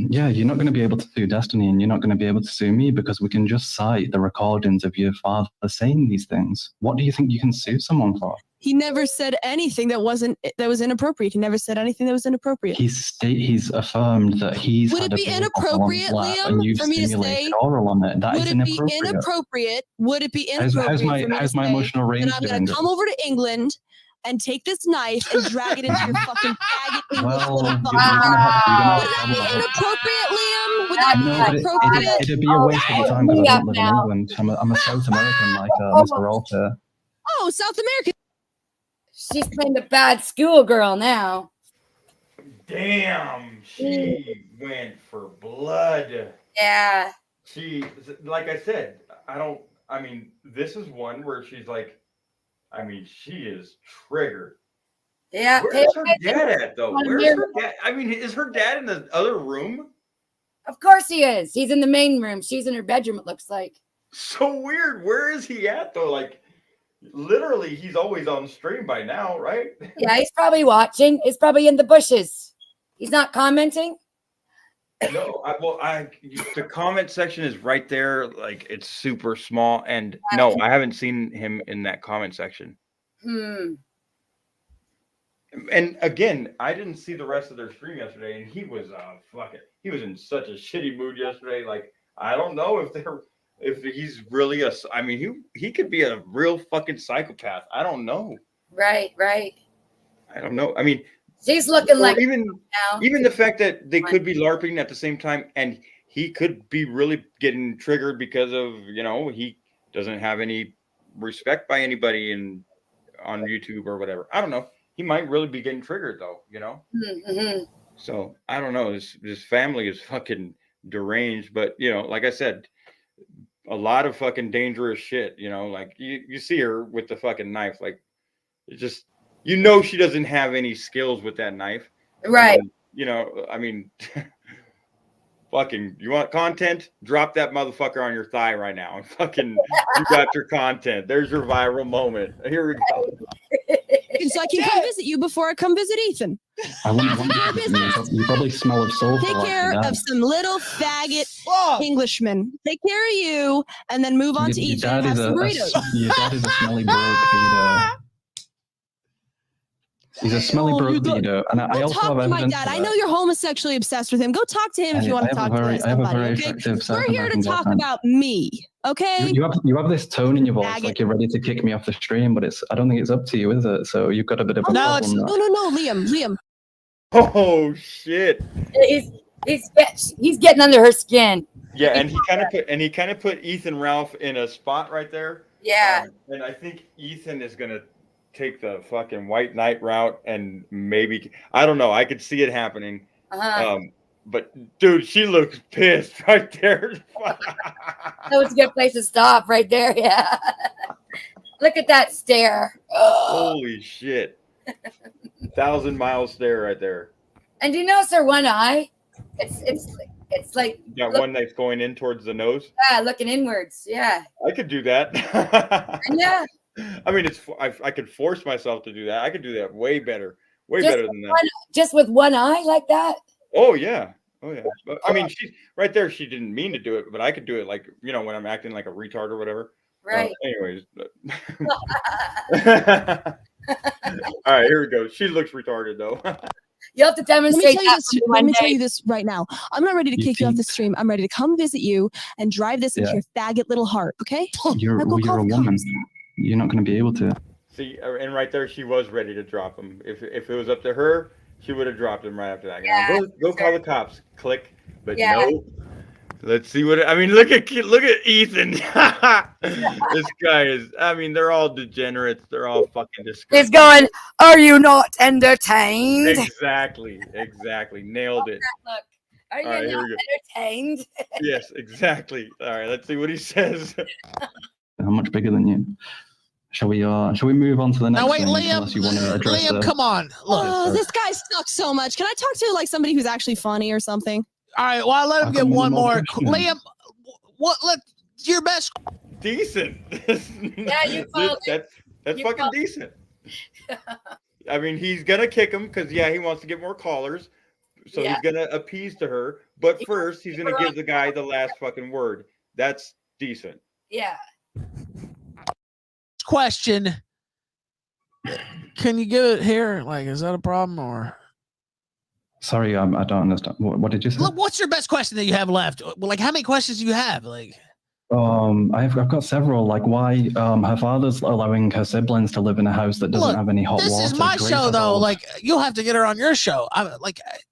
Yeah, you're not going to be able to sue Destiny, and you're not going to be able to sue me because we can just cite the recordings of your father saying these things. What do you think you can sue someone for? He never said anything that was inappropriate. He never said anything that was inappropriate. He's affirmed that he's. Would it be inappropriate, Liam, for me to say? Oral on it. That would is it be inappropriate? Would it be inappropriate? How's my emotional range? And I'm going to come over to England and take this knife and drag it into your fucking faggot English little fucking. Would that be inappropriate, Liam? Would that be inappropriate? It'd be a waste of time because I don't live in England. I'm a South American like Mr. Rolter. Oh, South American. She's playing the bad schoolgirl now. Damn, she went for blood. Yeah. She, like I said, I mean, this is one where she's like, I mean, she is triggered. Yeah. Where's her dad at, though? Where's her dad? I mean, is her dad in the other room? Of course he is. He's in the main room. She's in her bedroom, it looks like. So weird. Where is he at, though? Like, literally, he's always on stream by now, right? Yeah, he's probably watching. He's probably in the bushes. He's not commenting. No, the comment section is right there. Like it's super small. And no, I haven't seen him in that comment section. And again, I didn't see the rest of their stream yesterday, and he was he was in such a shitty mood yesterday. Like I don't know if he's really I mean, he could be a real fucking psychopath. I don't know. Right. I don't know. I mean, she's looking like even the fact that they could be LARPing at the same time, and he could be really getting triggered because of he doesn't have any respect by anybody on YouTube or whatever. I don't know. He might really be getting triggered though, Mm-hmm. So I don't know. This family is fucking deranged, but like I said, a lot of fucking dangerous shit. Like you see her with the fucking knife, like it just she doesn't have any skills with that knife, right? And, I mean, fucking, you want content? Drop that motherfucker on your thigh right now, and fucking, you got your content. There's your viral moment. Here we go. So I can come visit you before I come visit Ethan. You probably smell of sulfur. Take care of some little faggot Englishmen. Take care of you, and then move on to Ethan and have some burritos. Your dad is a smelly broke pedo. He's a smelly broke pedo, and I also have evidence. My dad. I know you're homosexually obsessed with him. Go talk to him if you want to talk to somebody. Okay? We're here to talk about me. Okay. You have this tone in your voice, like you're ready to kick me off the stream, but I don't think it's up to you, is it? So you've got a bit of a problem. No, Liam. Oh shit. He's getting under her skin. Yeah, and he kind of put Ethan Ralph in a spot right there. Yeah. And I think Ethan is gonna take the fucking white knight route, and maybe I don't know. I could see it happening. But dude, she looks pissed right there. That was a good place to stop right there. Yeah. Look at that stare. Holy shit. 1,000-mile stare right there. And do you notice her one eye? It's like got one that's going in towards the nose. Yeah, looking inwards. Yeah. I could do that. Yeah. I mean, I could force myself to do that. I could do that way better. Better than that. Just with one eye like that? Oh yeah. But, I mean, she's right there. She didn't mean to do it, but I could do it like, when I'm acting like a retard or whatever. Right. Anyways. All right, here we go. She looks retarded though. You'll have to demonstrate Let me tell you this right now. I'm not ready to kick you off the stream. I'm ready to come visit you and drive this into your faggot little heart, okay? You're a woman. You're not going to be able to. See, and right there, she was ready to drop him. If it was up to her, she would have dropped him right after that. Yeah, go call the cops. Click. But no. Let's see what look at Ethan. This guy is. I mean, they're all degenerates. They're all fucking disgusting. He's going, "Are you not entertained?" Exactly. Nailed it. Look, are you not entertained? Yes, exactly. All right, let's see what he says. How much bigger than you? Shall we move on to the next? Now wait, thing, Liam, come on. Look. This guy sucks so much. Can I talk to like somebody who's actually funny or something? All right, well, let him get one more. Liam, your best. Decent. Yeah, you called it. That's fucking decent. I mean, he's gonna kick him because he wants to get more callers, so he's gonna appease to her. But first, he's gonna give the guy the last fucking word. That's decent. Yeah. Question. Can you give it here? Like, is that a problem or? Sorry, I don't understand. What did you say? Look, what's your best question that you have left? Like, how many questions do you have? Like, I've got several. Like, why her father's allowing her siblings to live in a house that doesn't have any hot water. This is my show, though. Like, you'll have to get her on your show.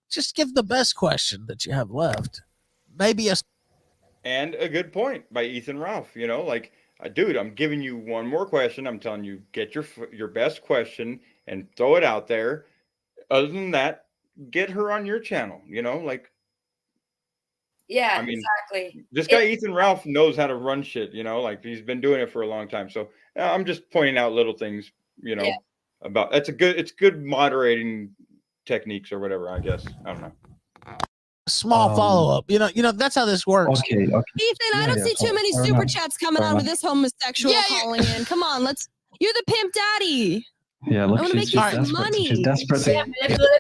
Just give the best question that you have left. Maybe and a good point by Ethan Ralph. Dude, I'm giving you one more question. I'm telling you, get your best question and throw it out there. Other than that, get her on your channel. Yeah, I mean, exactly. This guy Ethan Ralph knows how to run shit. He's been doing it for a long time. So I'm just pointing out little things. About it's good moderating techniques or whatever. I guess I don't know. Small follow-up. That's how this works. Okay. Ethan, I don't see too many super chats coming on with this homosexual calling in. Come on, you're the pimp daddy. Yeah, look, I want to make you some money. She's desperate.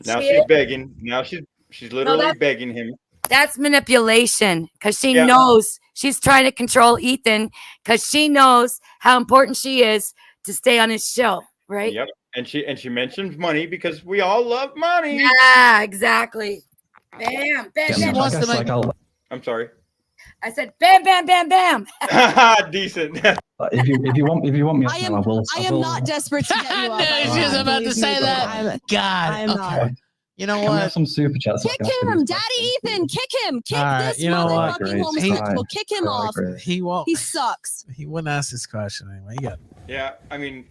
Now she's begging. Now she's literally begging him. That's manipulation because she Yeah. knows she's trying to control Ethan because she knows how important she is to stay on his show, right? Yep. And she mentioned money because we all love money. Yeah, exactly. Bam, bam, Yeah, bam. I guess, like, I'm sorry. I said bam, bam, bam, bam. Decent. if you want me, I am not desperate to get you up. I knew she was about to say that. God. I'm not. Okay. You know Can we what? have some super chats? Kick him, Daddy Ethan. Kick him. Kick All right, this you know what? motherfucking homosexual. Kick him off. He won't. He sucks. He wouldn't ask this question anyway. You got. Yeah, I mean,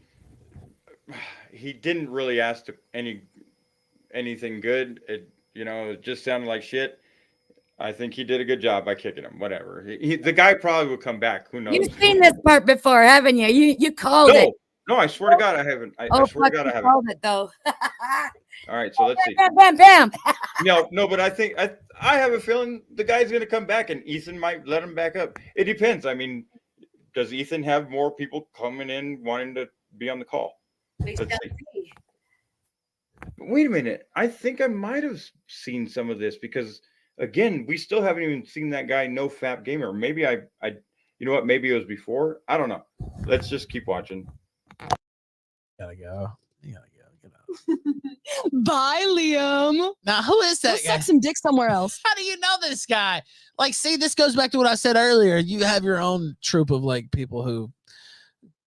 he didn't really ask anything good. It just sounded like shit. I think he did a good job by kicking him. Whatever. The guy probably will come back. Who knows? You've seen this part before, haven't you? You called it. No, I swear to God, I haven't. I swear to God, I haven't. Called it though. All right, so let's see. Bam, bam, bam. No, but I think I have a feeling the guy's going to come back, and Ethan might let him back up. It depends. I mean, does Ethan have more people coming in wanting to be on the call? Let's see. Wait a minute. I think I might have seen some of this because, again, we still haven't even seen that guy, No Fap Gamer. Maybe you know what? Maybe it was before. I don't know. Let's just keep watching. Gotta go. You gotta go. Get out. Bye, Liam. Now, who is that Go guy? suck some dick somewhere else. How do you know this guy? Like, see, this goes back to what I said earlier. You have your own troop of like people who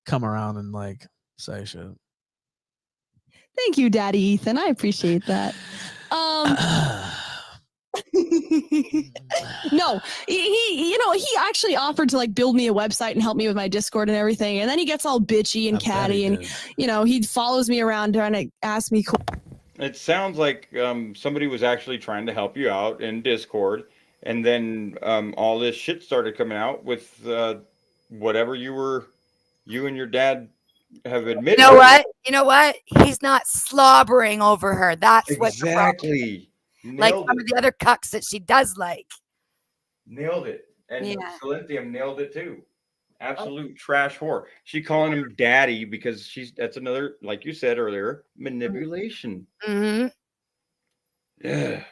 come around and like say shit. Thank you, Daddy Ethan. I appreciate that. No, he actually offered to like build me a website and help me with my Discord and everything. And then he gets all bitchy and catty and, he follows me around trying to ask me. It sounds like somebody was actually trying to help you out in Discord. And then all this shit started coming out with whatever you and your dad have admitted. You know what? He's not slobbering over her. That's exactly. Like some of the other cucks that she does like. Nailed it. And Yeah. Silenthium nailed it too. Absolute trash whore. She calling him daddy because that's another, like you said earlier, manipulation. Mm-hmm. Yeah.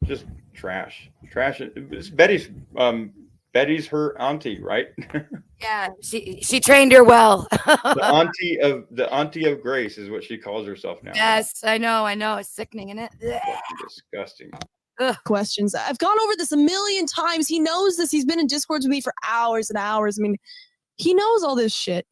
Just trash. Trash. It's Betty's her auntie, right? Yeah, she trained her well. the auntie of Grace is what she calls herself now. Yes, I know. It's sickening, isn't it? Disgusting. Questions. I've gone over this a million times. He knows this. He's been in Discords with me for hours and hours. I mean, he knows all this shit.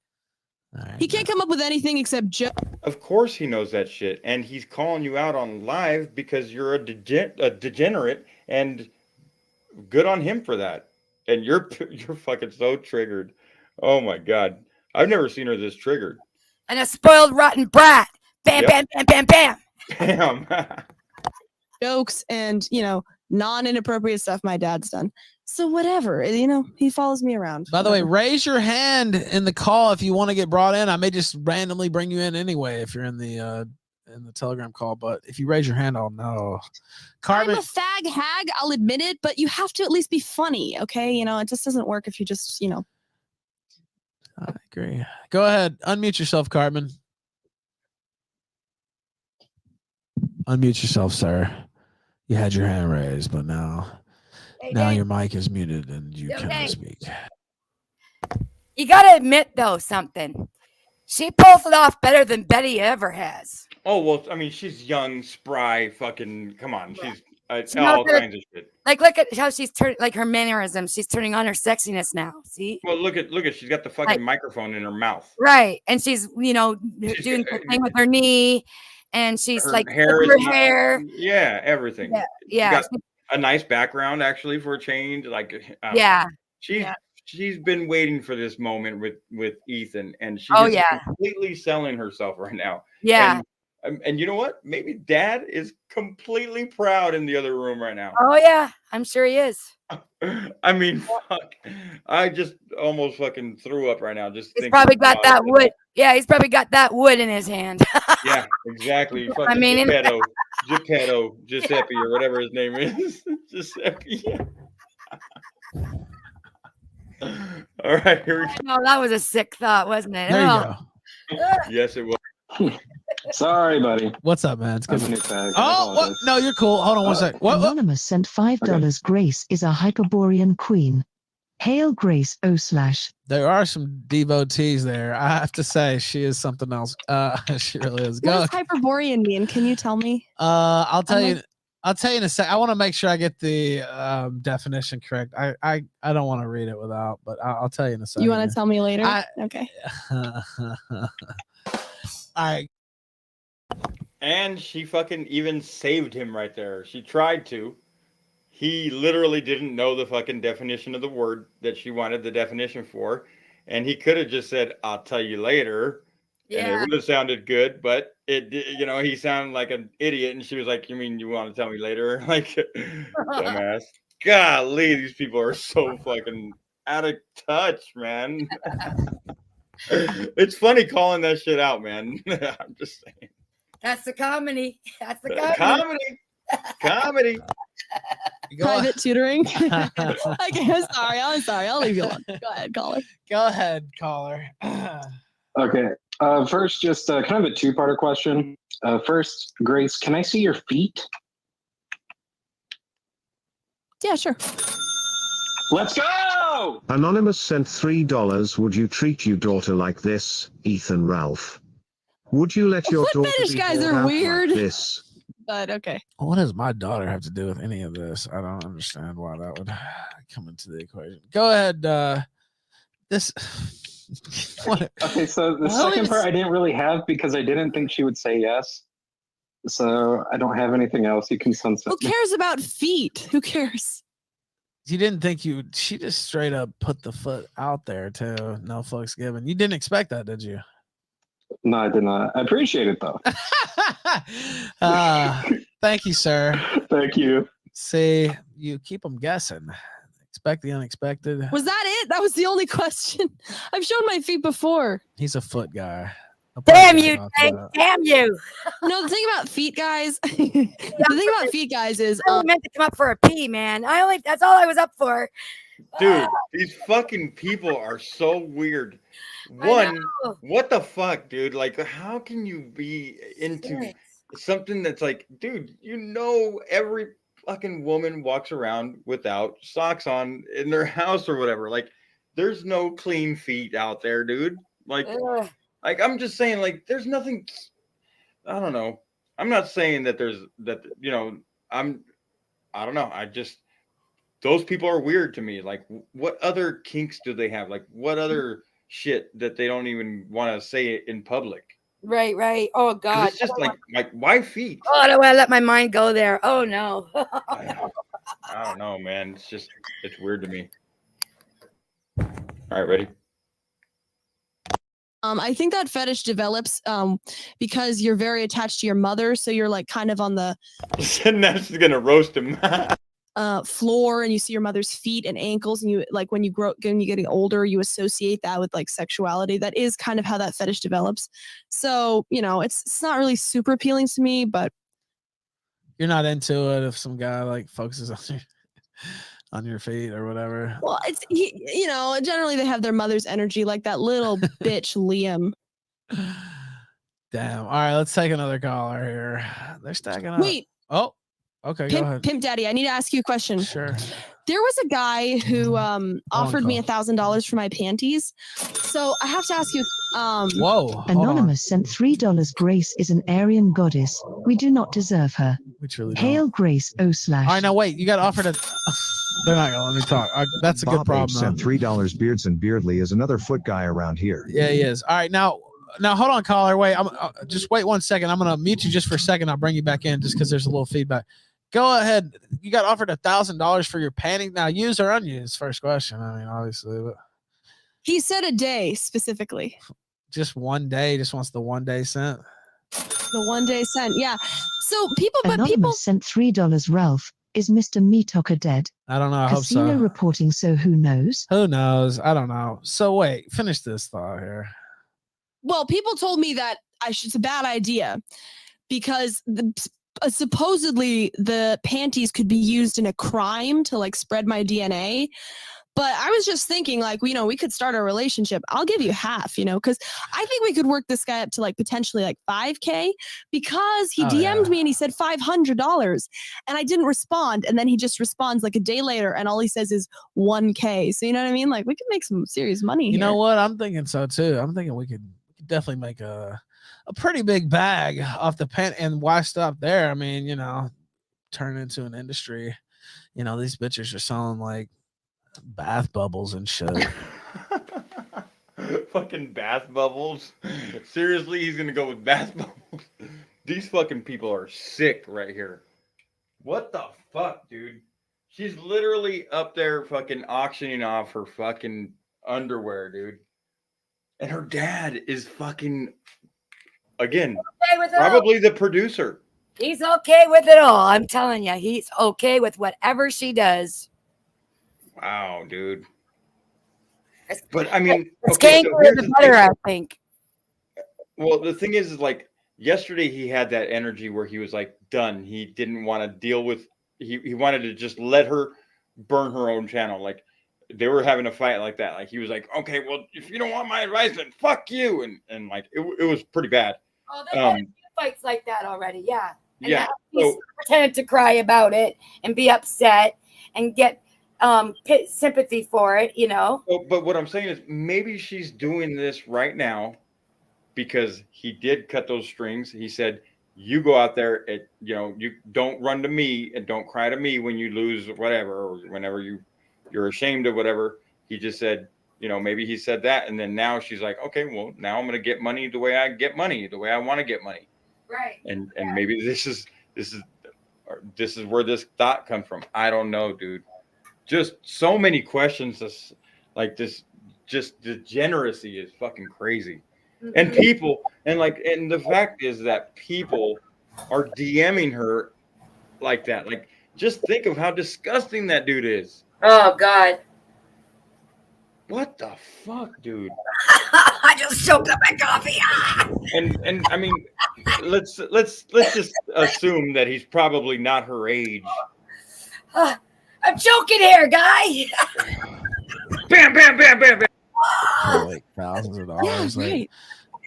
He can't come up with anything except joke. Of course he knows that shit, and he's calling you out on live because you're a degenerate, and good on him for that. And you're fucking so triggered. Oh my God, I've never seen her this triggered. And a spoiled, rotten brat. Bam, bam, bam, bam, bam. Bam. Jokes and non-inappropriate stuff my dad's done. So whatever, he follows me around. By the way, raise your hand in the call if you want to get brought in. I may just randomly bring you in anyway if you're in the Telegram call. But if you raise your hand, I'll know. Carmen, I'm a fag hag. I'll admit it, but you have to at least be funny, okay? It just doesn't work if you just, I agree. Go ahead, unmute yourself, Carmen. Unmute yourself, sir. You had your hand raised, but now your mic is muted and you cannot speak. You gotta admit though something. She pulls it off better than Betty ever has. Oh well, I mean, she's young, spry, fucking. Come on, she's You know, all kinds of shit. Like, look at how she's turning, like her mannerisms. She's turning on her sexiness now. See? Well, look at. She's got the fucking microphone in her mouth. Right, and she's doing the thing with her knee, and she's Her like hair her is hair. Yeah, everything. Yeah, She's got a nice background actually for a change. Like, she's been waiting for this moment with Ethan, and she's completely selling herself right now. Yeah. And you know what? Maybe Dad is completely proud in the other room right now. Oh yeah, I'm sure he is. I mean, fuck. I just almost fucking threw up right now. Just He's probably got that wood. Yeah, he's probably got that wood in his hand. Yeah, exactly. Fucking I mean, Geppetto, Giuseppe, or whatever his name is. Giuseppe. All right, here we go. No, that was a sick thought, wasn't it? There you go. Yes, it was. Sorry, buddy. What's up, man? It's good. I'm a new tag. Oh, what? No, you're cool. Hold on one sec. What? Anonymous sent $5. Grace is a Hyperborean queen. Hail Grace O / There are some devotees there. I have to say, she is something else. She really is. What does Hyperborean mean? Can you tell me? I'll tell you. I'll tell you in a sec. I want to make sure I get the definition correct. I don't want to read it without, but I'll tell you in a second. You want to tell me later? Okay. All right. And she fucking even saved him right there. She tried to. He literally didn't know the fucking definition of the word that she wanted the definition for. And he could have just said, I'll tell you later. And it would have sounded good, but he sounded like an idiot. And she was like, you mean you want to tell me later? Like, dumbass. Golly, these people are so fucking out of touch, man. It's funny calling that shit out, man. I'm just saying. That's the comedy. That's the comedy. Private tutoring. Okay, I'm sorry. I'll leave you alone. Go ahead, caller. Go ahead, caller. Okay. First, just kind of a two-parter question. First, Grace, can I see your feet? Yeah, sure. Let's go! Anonymous sent $3. Would you treat your daughter like this, Ethan Ralph? Would you let your daughter Fetish be guys born are out weird. like this? But okay. What does my daughter have to do with any of this? I don't understand why that would come into the equation. Go ahead. Okay, so the second part I didn't really have because I didn't think she would say yes. So I don't have anything else. You can sunset. Who cares about feet? Who cares? You didn't think she just straight up put the foot out there too. No fucks given. You didn't expect that, did you? No, I did not. I appreciate it though. Thank you, sir. Thank you. See, you keep them guessing. Expect the unexpected. Was that it? That was the only question. I've shown my feet before. He's a foot guy. Damn you, Dank. Damn you. No, the thing about feet guys, the thing about feet guys is I only meant to come up for a pee, man. That's all I was up for. Dude, these fucking people are so weird. One, what the fuck, dude? Like, how can you be into something that's like, dude, every fucking woman walks around without socks on in their house or whatever. Like, there's no clean feet out there, dude. Like I'm just saying, like, there's nothing. I don't know. I'm not saying that I don't know. Those people are weird to me. Like, what other kinks do they have? Like, what other shit that they don't even want to say it in public? Right. Oh God. It's just like why feet? Oh, I don't want to let my mind go there. Oh no. I don't know, man. It's weird to me. All right, ready? I think that fetish develops because you're very attached to your mother, so you're like kind of on the now she's gonna roast him. floor, and you see your mother's feet and ankles, and you like when you're getting older, you associate that with like sexuality. That is kind of how that fetish develops. So it's not really super appealing to me, but you're not into it if some guy like focuses on your feet or whatever. Well, generally they have their mother's energy, like that little bitch Liam. Damn. All right, let's take another caller here. They're stacking up. Wait. Oh, okay. Go ahead. Pimp Daddy, I need to ask you a question. Sure. There was a guy who offered me $1,000 for my panties. So I have to ask you. Whoa. Anonymous sent $3. Grace is an Aryan goddess. We do not deserve her. We truly Hail Grace O / All right, now wait. You got offered a. They're not gonna let me talk. That's a good problem. Sent $3. Beardson Beardley is another foot guy around here. Yeah, he is. All right, now hold on, caller. Wait, just wait 1 second. I'm gonna mute you just for a second. I'll bring you back in just because there's a little feedback. Go ahead. You got offered $1,000 for your panties. Now, used or unused? First question. I mean, obviously, but he said a day specifically. Just 1 day. Just wants the 1 day sent. The 1 day sent. Yeah. So people sent $3. Ralph. Is Mr. Meatocker dead? I don't know. I hope so. Casino reporting, so who knows? Who knows? I don't know. So wait, finish this thought here. Well, people told me that it's a bad idea because supposedly the panties could be used in a crime to like spread my DNA. But I was just thinking, like, you know, we could start a relationship. I'll give you half, you know, because I think we could work this guy up to like potentially like 5K because he DM'd me and he said $500 and I didn't respond. And then he just responds like a day later and all he says is 1K. So, you know what I mean? Like, we could make some serious money You here. know what? I'm thinking so too. I'm thinking we could definitely make a pretty big bag off the pen. And why stop there? I mean, you know, turn it into an industry. You know, these bitches are selling like bath bubbles and shit. Fucking bath bubbles. Seriously, he's gonna go with bath bubbles. These fucking people are sick right here. What the fuck, dude? She's literally up there fucking auctioning off her fucking underwear, dude. And her dad is fucking, again, Okay with it probably the producer. He's okay with it all. I'm telling you, he's okay with whatever she does. Wow, dude. But I mean, it's okay, so here's the the better, thing. I think. Well, the thing is like yesterday he had that energy where he was like done. He didn't want to deal with. He wanted to just let her burn her own channel. Like they were having a fight like that. Like he was like, okay, well, if you don't want my advice, then fuck you. And like it was pretty bad. Oh, they had a few fights like that already. Yeah. And Yeah. He's So pretended to cry about it and be upset and get sympathy for it, you know. but what I'm saying is maybe she's doing this right now because he did cut those strings. He said, you go out there and, you know, you don't run to me and don't cry to me when you lose whatever, or whenever you're ashamed of whatever. He just said, you know, maybe he said that. And then now she's like, okay, well, now I'm going to get money the way I get money, the way I want to get money. Right. And maybe this is where this thought comes from. I don't know, dude. Just so many questions. Like this, just degeneracy is fucking crazy. Mm-hmm. And people, and the fact is that people are DMing her like that. Like, just think of how disgusting that dude is. Oh God. What the fuck, dude? I just choked up my coffee. And I mean, let's just assume that he's probably not her age. I'm choking here, guy. Bam, bam, bam, bam, bam. Like thousands of dollars. Yeah, like right.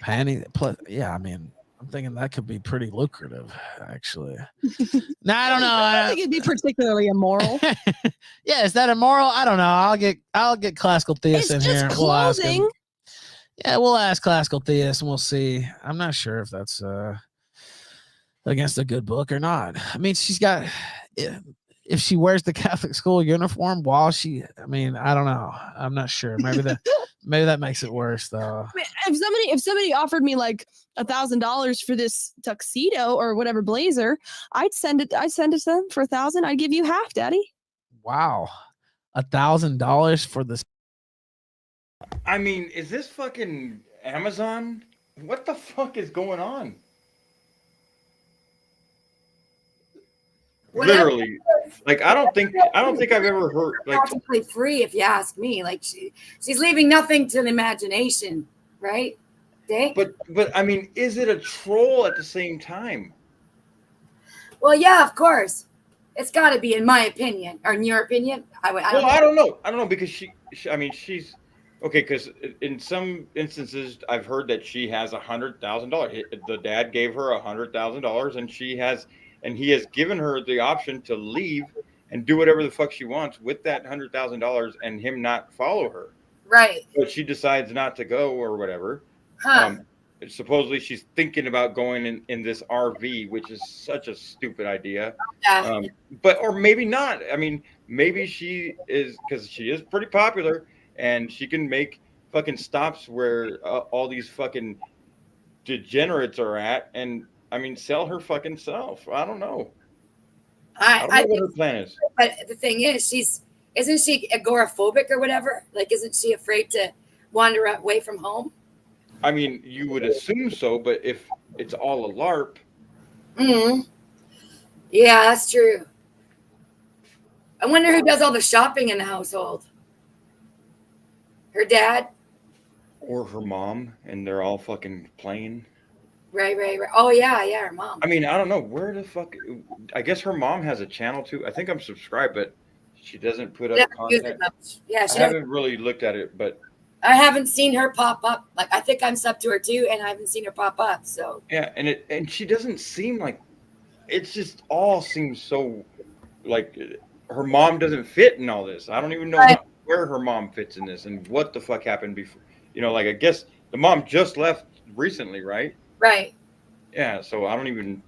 panty plus, yeah, I mean, I'm thinking that could be pretty lucrative, actually. No, I don't know. I don't think it'd be particularly immoral. Yeah, is that immoral? I don't know. I'll get classical theists in It's here. just We'll ask him. clothing. Yeah, we'll ask classical theists and we'll see. I'm not sure if that's against a good book or not. I mean, she's got, if she wears the Catholic school uniform while I mean, I don't know. I'm not sure. Maybe that makes it worse though. I mean, if somebody offered me like $1,000 for this tuxedo or whatever blazer, I'd send it to them for $1,000. I'd give you half, Daddy. Wow. $1,000 for this. I mean, is this fucking Amazon? What the fuck is going on? Literally, like I don't think I've ever heard like Practically free, if you ask me. Like she's leaving nothing to the imagination, right? Dank? But I mean, is it a troll at the same time? Well, yeah, of course. It's got to be, in my opinion, or in your opinion. I don't know. I don't know because she I mean, she's okay. Because in some instances, I've heard that she has $100,000. The dad gave her $100,000, and he has given her the option to leave and do whatever the fuck she wants with that $100,000 and him not follow her. Right. But she decides not to go or whatever. Huh. Supposedly she's thinking about going in this RV, which is such a stupid idea. Yeah. Or maybe not. I mean, maybe she is, because she is pretty popular and she can make fucking stops where all these fucking degenerates are at, and I mean, sell her fucking self. I don't know. I don't know what her plan is. But the thing is, isn't she agoraphobic or whatever? Like, isn't she afraid to wander away from home? I mean, you would assume so, but if it's all a LARP. Hmm. Yeah, that's true. I wonder who does all the shopping in the household. Her dad? Or her mom, and they're all fucking playing. Right. Oh, yeah, her mom. I mean, I don't know where the fuck. I guess her mom has a channel too. I think I'm subscribed, but She doesn't put She up doesn't use it content. much. Yeah, she I haven't really looked at it, but I haven't seen her pop up. Like I think I'm sub to her too, and I haven't seen her pop up. So yeah, and she doesn't seem like it's just all seems so like her mom doesn't fit in all this. I don't even know where her mom fits in this and what the fuck happened before. You know, like I guess the mom just left recently, right? Right. Yeah, so I don't even,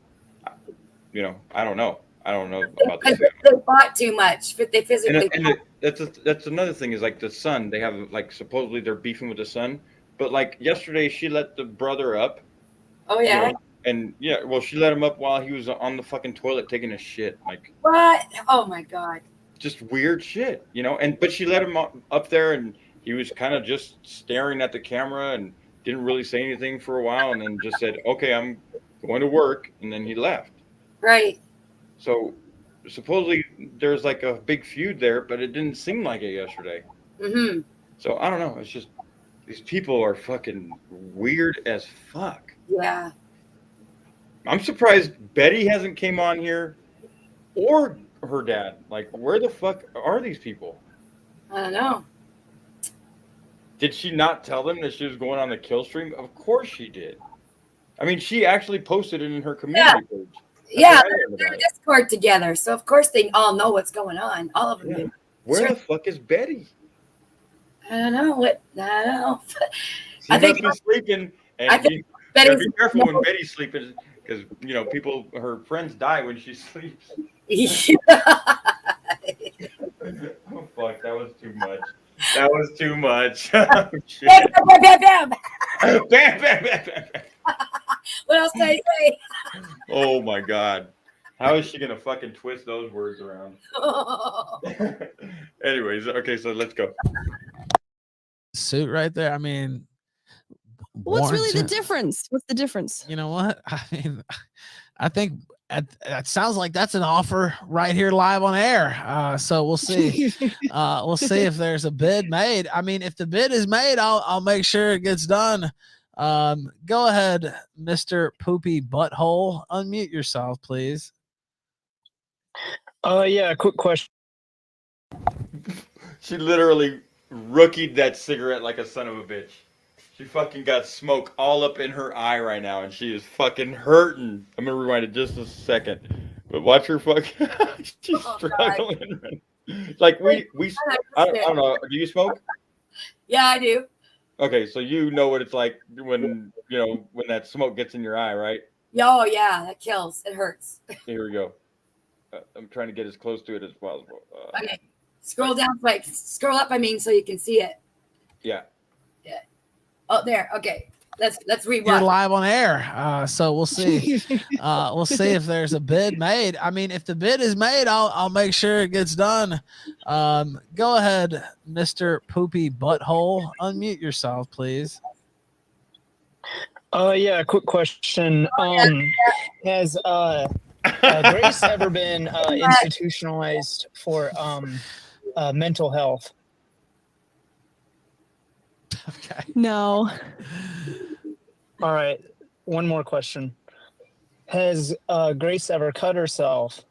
you know, I don't know. I don't know about this. They bought too much. They physically. That's another thing is like the son. They have like supposedly they're beefing with the son, but like yesterday she let the brother up. Oh yeah. You know, and yeah, well she let him up while he was on the fucking toilet taking a shit. Like What? Oh my god. just weird shit, you know. But she let him up there, and he was kind of just staring at the camera and didn't really say anything for a while, and then just said, "Okay, I'm going to work," and then he left. Right. So supposedly there's like a big feud there, but it didn't seem like it yesterday. Mm-hmm. So I don't know. It's just these people are fucking weird as fuck. Yeah. I'm surprised Betty hasn't came on here or her dad. Like, where the fuck are these people? I don't know. Did she not tell them that she was going on the kill stream? Of course she did. I mean, she actually posted it in her community page. Yeah, they're in Discord together, so of course they all know what's going on. All of them do. Where the fuck is Betty? I don't know what. I don't know. She must be sleeping. And I think you gotta Betty's be careful when Betty's sleeping, because you know her friends die when she sleeps. Oh fuck, that was too much. That was too much. Oh, shit. Bam, bam, bam, Bam, bam, bam, bam. What else did I say? Oh my god. How is she gonna fucking twist those words around? Anyways, okay, so let's go. Suit right there. I mean, What's really the difference? What's the difference? You know what? I mean, I think that sounds like that's an offer right here live on air. So we'll see. We'll see if there's a bid made. I mean, if the bid is made, I'll make sure it gets done. Go ahead, Mr. Poopy Butthole. Unmute yourself, please. Yeah, quick question. She literally rookied that cigarette like a son of a bitch. She fucking got smoke all up in her eye right now, and she is fucking hurting. I'm gonna rewind it just a second, but watch her fucking. She's struggling. Like I don't know. Do you smoke? Yeah, I do. Okay, so you know what it's like when when that smoke gets in your eye, right? Oh yeah, that kills. It hurts. Here we go. I'm trying to get as close to it as possible. Okay, scroll down, like scroll up. I mean, so you can see it. Yeah. Yeah. Oh, there. Okay. Let's rewatch. You're live on air, so we'll see. We'll see if there's a bid made. I mean, if the bid is made, I'll make sure it gets done. Go ahead, Mr. Poopy Butthole. Unmute yourself, please. Yeah, quick question. Has Grace ever been institutionalized for mental health? Okay. No. All right. One more question. Has Grace ever cut herself?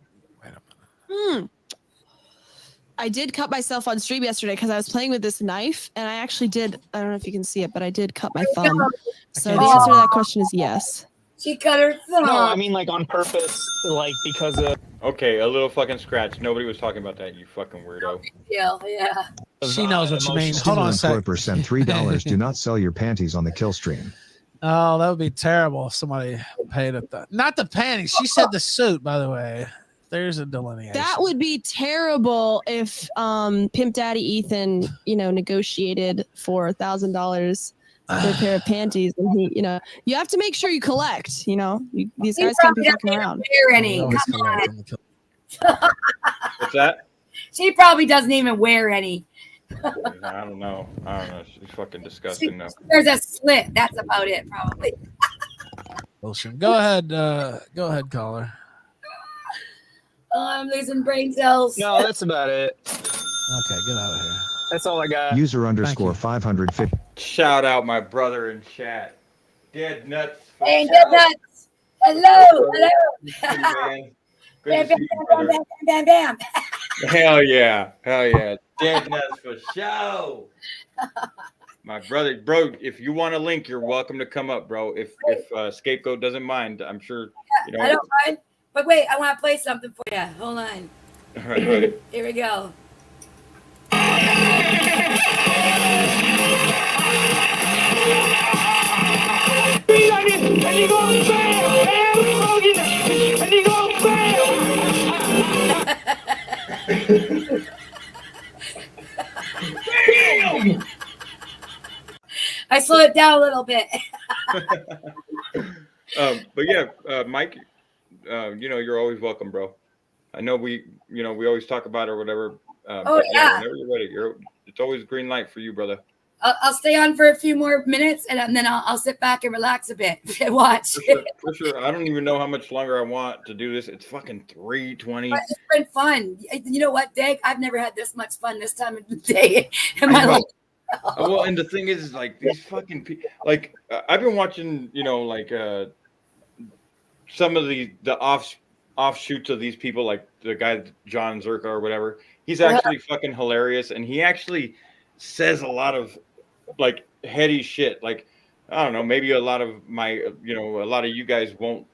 I did cut myself on stream yesterday because I was playing with this knife, and I actually did. I don't know if you can see it, but I did cut my thumb. So the answer to that question is yes. She cut her thumb. No, I mean like on purpose, like because of. Okay, a little fucking scratch. Nobody was talking about that, you fucking weirdo. Yeah. She knows what you mean. Hold on a sec. Thorpe sent $3. Do not sell your panties on the kill stream. Oh, that would be terrible if somebody paid it. Not the panties. She said the suit, by the way. There's a delineation. That would be terrible if Pimp Daddy Ethan, negotiated for $1,000 for a pair of panties, and he, you have to make sure you collect. These guys can't be fucking around. Wear any? Come on. What's that? She probably doesn't even wear any. I don't know. She's fucking disgusting now. There's a slit. That's about it, probably. Bullshit. Go ahead, caller. Oh, I'm losing brain cells. No, that's about it. Okay, get out of here. That's all I got. User _ 550. Shout out my brother in chat. Dead Nuts. Hey, Dead Nuts. Hello. Man. Good Bam, to see you, brother. bam. Hell yeah. Hell yeah. Dead nuts for show. My brother, bro, if you want a link, you're welcome to come up, bro. If Scapegoat doesn't mind, I'm sure, you know. I don't mind. But wait, I want to play something for you. Hold on. All right. Here we go. I slowed it down a little bit. But yeah, Mike, you know, you're always welcome, bro. I know we always talk about it or whatever. Oh, yeah. Whenever you're ready, it's always green light for you, brother. I'll stay on for a few more minutes, and then I'll sit back and relax a bit and watch. For sure. I don't even know how much longer I want to do this. It's fucking 3:20. But it's been fun. You know what, Dank? I've never had this much fun this time of the day in my life. Well, and the thing is like these fucking people. Like I've been watching, you know, like some of the offshoots of these people, like the guy John Zerka or whatever. He's actually fucking hilarious, and he actually says a lot of like heady shit. Like I don't know, maybe a lot of you guys won't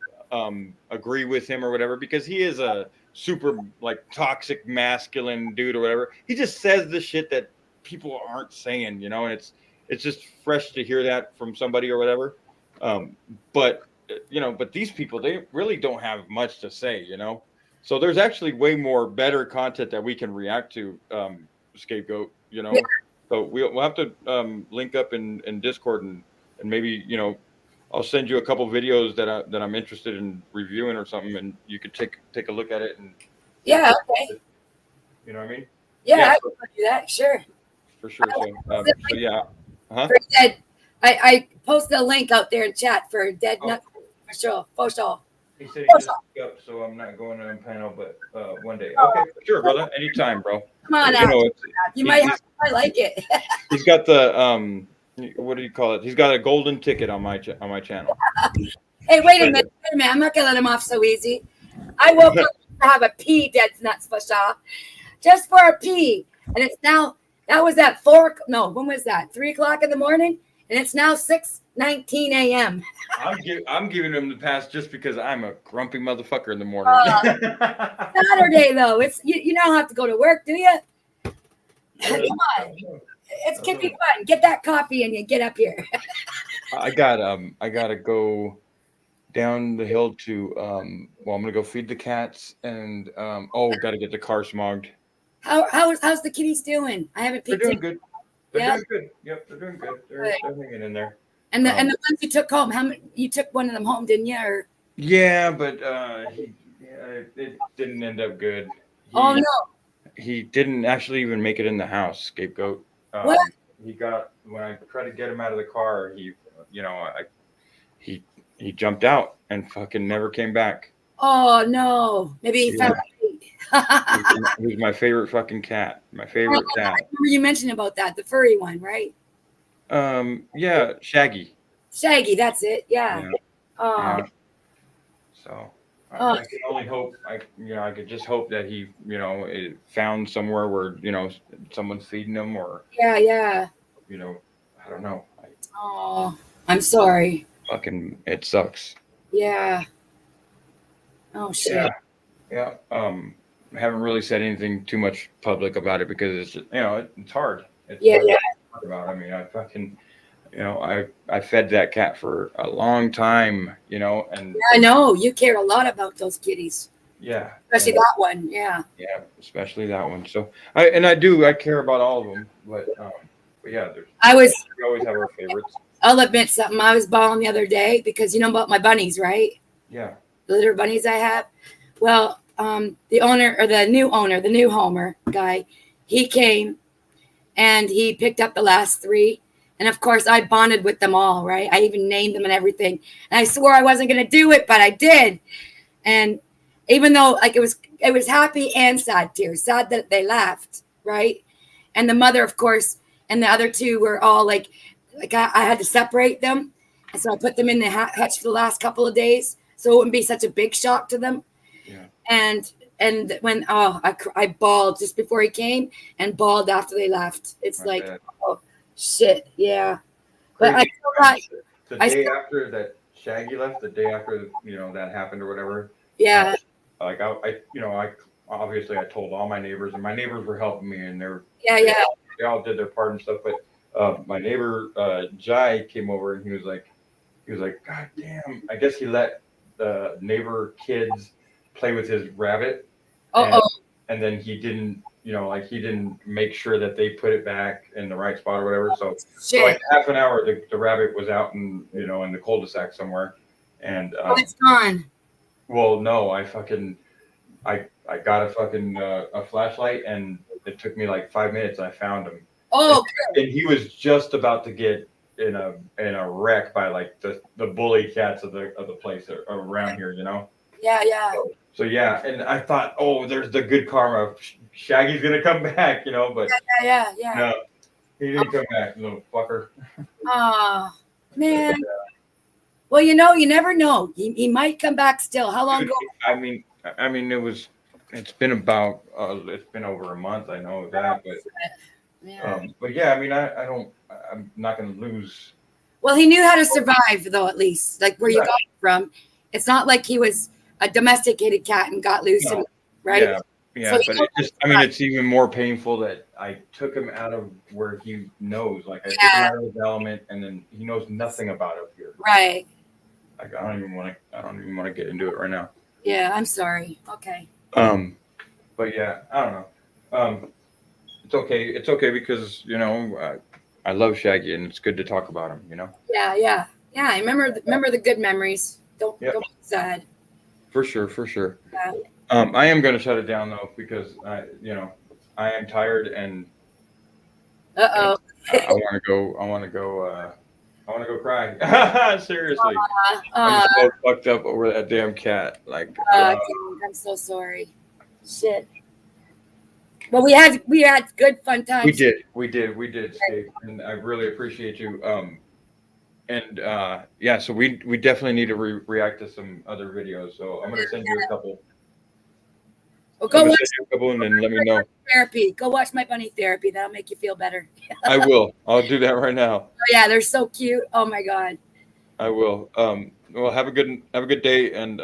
agree with him or whatever, because he is a super like toxic masculine dude or whatever. He just says the shit that people aren't saying, you know, and it's just fresh to hear that from somebody or whatever. But these people, they really don't have much to say, you know. So there's actually way more better content that we can react to, Scapegoat, you know. Yeah. So we'll have to link up in Discord and maybe, you know, I'll send you a couple videos that I'm interested in reviewing or something, and you could take a look at it. And yeah, okay. You know what I mean? Yeah, I can do that. Sure. For sure. So yeah. Uh-huh. For Dead, I posted a link out there in chat for Dead Nuts for sure. For sure. He said he just woke up, so I'm not going on panel, but one day. Okay, for sure, brother. Anytime, bro. Come on, you might like it. He's got the what do you call it? He's got a golden ticket on my channel. Hey, wait a minute. I'm not gonna let him off so easy. I woke up to have a pee, Dead Nuts for sure, just for a pee, and it's now. That was at 4. No, when was that? 3 o'clock in the morning, and it's now 6:19 a.m. I'm giving him the pass just because I'm a grumpy motherfucker in the morning. Saturday though, it's you don't have to go to work, do you? Come on, it can be fun. Get that coffee and you get up here. I gotta go down the hill to I'm gonna go feed the cats and gotta get the car smogged. How's the kitties doing? I haven't peeked. They're doing good. They're doing good. Yep, they're doing good. They're hanging in there. And the ones you took home, how many? You took one of them home, didn't you? Or? Yeah, but it didn't end up good. Oh no! He didn't actually even make it in the house. Scapegoat. What? He got when I tried to get him out of the car. He jumped out and fucking never came back. Oh no! Maybe he found. He's my favorite fucking cat. My favorite cat. I remember you mentioned about that, the furry one, right? Yeah, Shaggy. Shaggy, that's it. Yeah. Yeah. So I can only hope. I could just hope that he, it found somewhere where someone's feeding him or. Yeah. I don't know. I'm sorry. Fucking, it sucks. Yeah. Oh shit. Yeah. I haven't really said anything too much public about it because it's just, it's hard. It's hard to talk about. I mean, I fucking, I fed that cat for a long time, and I know you care a lot about those kitties. Yeah. Especially that one. Yeah. Yeah, especially that one. So I care about all of them, but yeah, we always have our favorites. I'll admit something. I was bawling the other day because you know about my bunnies, right? Yeah. The litter bunnies I have. Well, the owner or the new Homer guy, he came and he picked up the last 3. And of course I bonded with them all, right? I even named them and everything. And I swore I wasn't going to do it, but I did. And even though like it was happy and sad tears, sad that they laughed, right? And the mother, of course, and the other 2 were all like I had to separate them. And so I put them in the hutch for the last couple of days so it wouldn't be such a big shock to them. And And when I bawled just before he came and bawled after they left. It's like, oh shit, yeah. But I feel like the day after that Shaggy left, the day after that happened or whatever. Yeah. Like I obviously I told all my neighbors, and my neighbors were helping me, and they all did their part and stuff. But my neighbor Jai came over, and he was like, God damn! I guess he let the neighbor kids play with his rabbit. And then he didn't, he didn't make sure that they put it back in the right spot or whatever. So for like half an hour, the rabbit was out in the cul-de-sac somewhere. And it's gone. Well, no, I got a flashlight, and it took me like 5 minutes. And I found him. Oh, and he was just about to get in a wreck by like the bully cats of the place around here, Yeah. So yeah, and I thought, oh, there's the good karma. Shaggy's gonna come back, but Yeah. no, he didn't come back, little fucker. Oh man. Well, you never know. He might come back still. How long ago? I mean, it's been about it's been over a month. I know that, but yeah, I mean, I'm not gonna lose. Well, he knew how to survive, though. At least, like where you got it from. It's not like he was a domesticated cat and got loose, right? Yeah, so but it's even more painful that I took him out of where he knows. Like I took him out of his element, and then he knows nothing about it here. Right. Like I don't even want to get into it right now. Yeah, I'm sorry. Okay. But yeah, I don't know. It's okay. It's okay because I love Shaggy, and it's good to talk about him. Yeah. I remember the good memories. Don't be sad. For sure. Yeah. I am going to shut it down though because I am tired and. I want to go cry. Seriously. I'm so fucked up over that damn cat. Like. I'm so sorry. Shit. Well, we had good fun times. We did, Steve, and I really appreciate you. So we definitely need to react to some other videos. So I'm gonna send you a couple. Well, go watch a couple and then let me know. Therapy. Go watch My Bunny Therapy. That'll make you feel better. I will. I'll do that right now. Oh yeah, they're so cute. Oh my god. I will. Well, have a good day, and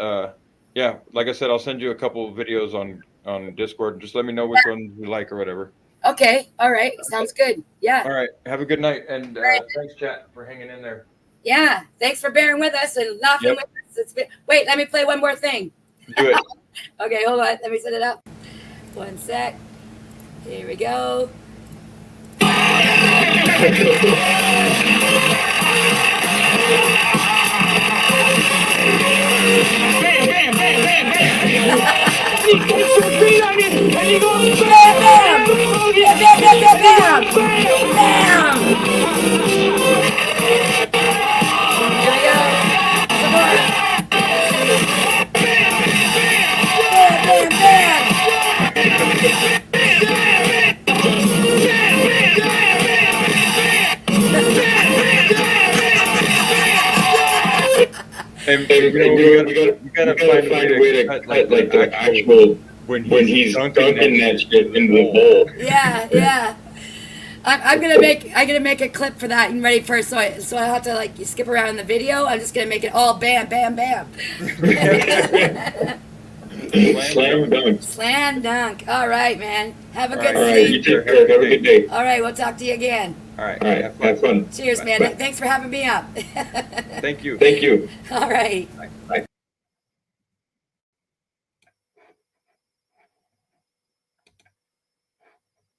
like I said, I'll send you a couple of videos on Discord. Just let me know which one you like or whatever. Okay. All right. Sounds good. Yeah. All right. Have a good night, and thanks, chat, for hanging in there. Yeah. Thanks for bearing with us and laughing with us. Wait, let me play one more thing. Do it. Okay, hold on. Let me set it up. 1 sec. Here we go. And we gotta find a way to cut like the actual when he's dunking that shit in the bowl. Yeah. I'm gonna make a clip for that and ready for it. So I have to like skip around in the video. I'm just gonna make it all bam, bam, bam. Slam dunk. Slam dunk. All right, man. Have a good day. You take care. Have a good day. All right, we'll talk to you again. All right. Have fun. Cheers, man. Thanks for having me up. Thank you. All right. Bye.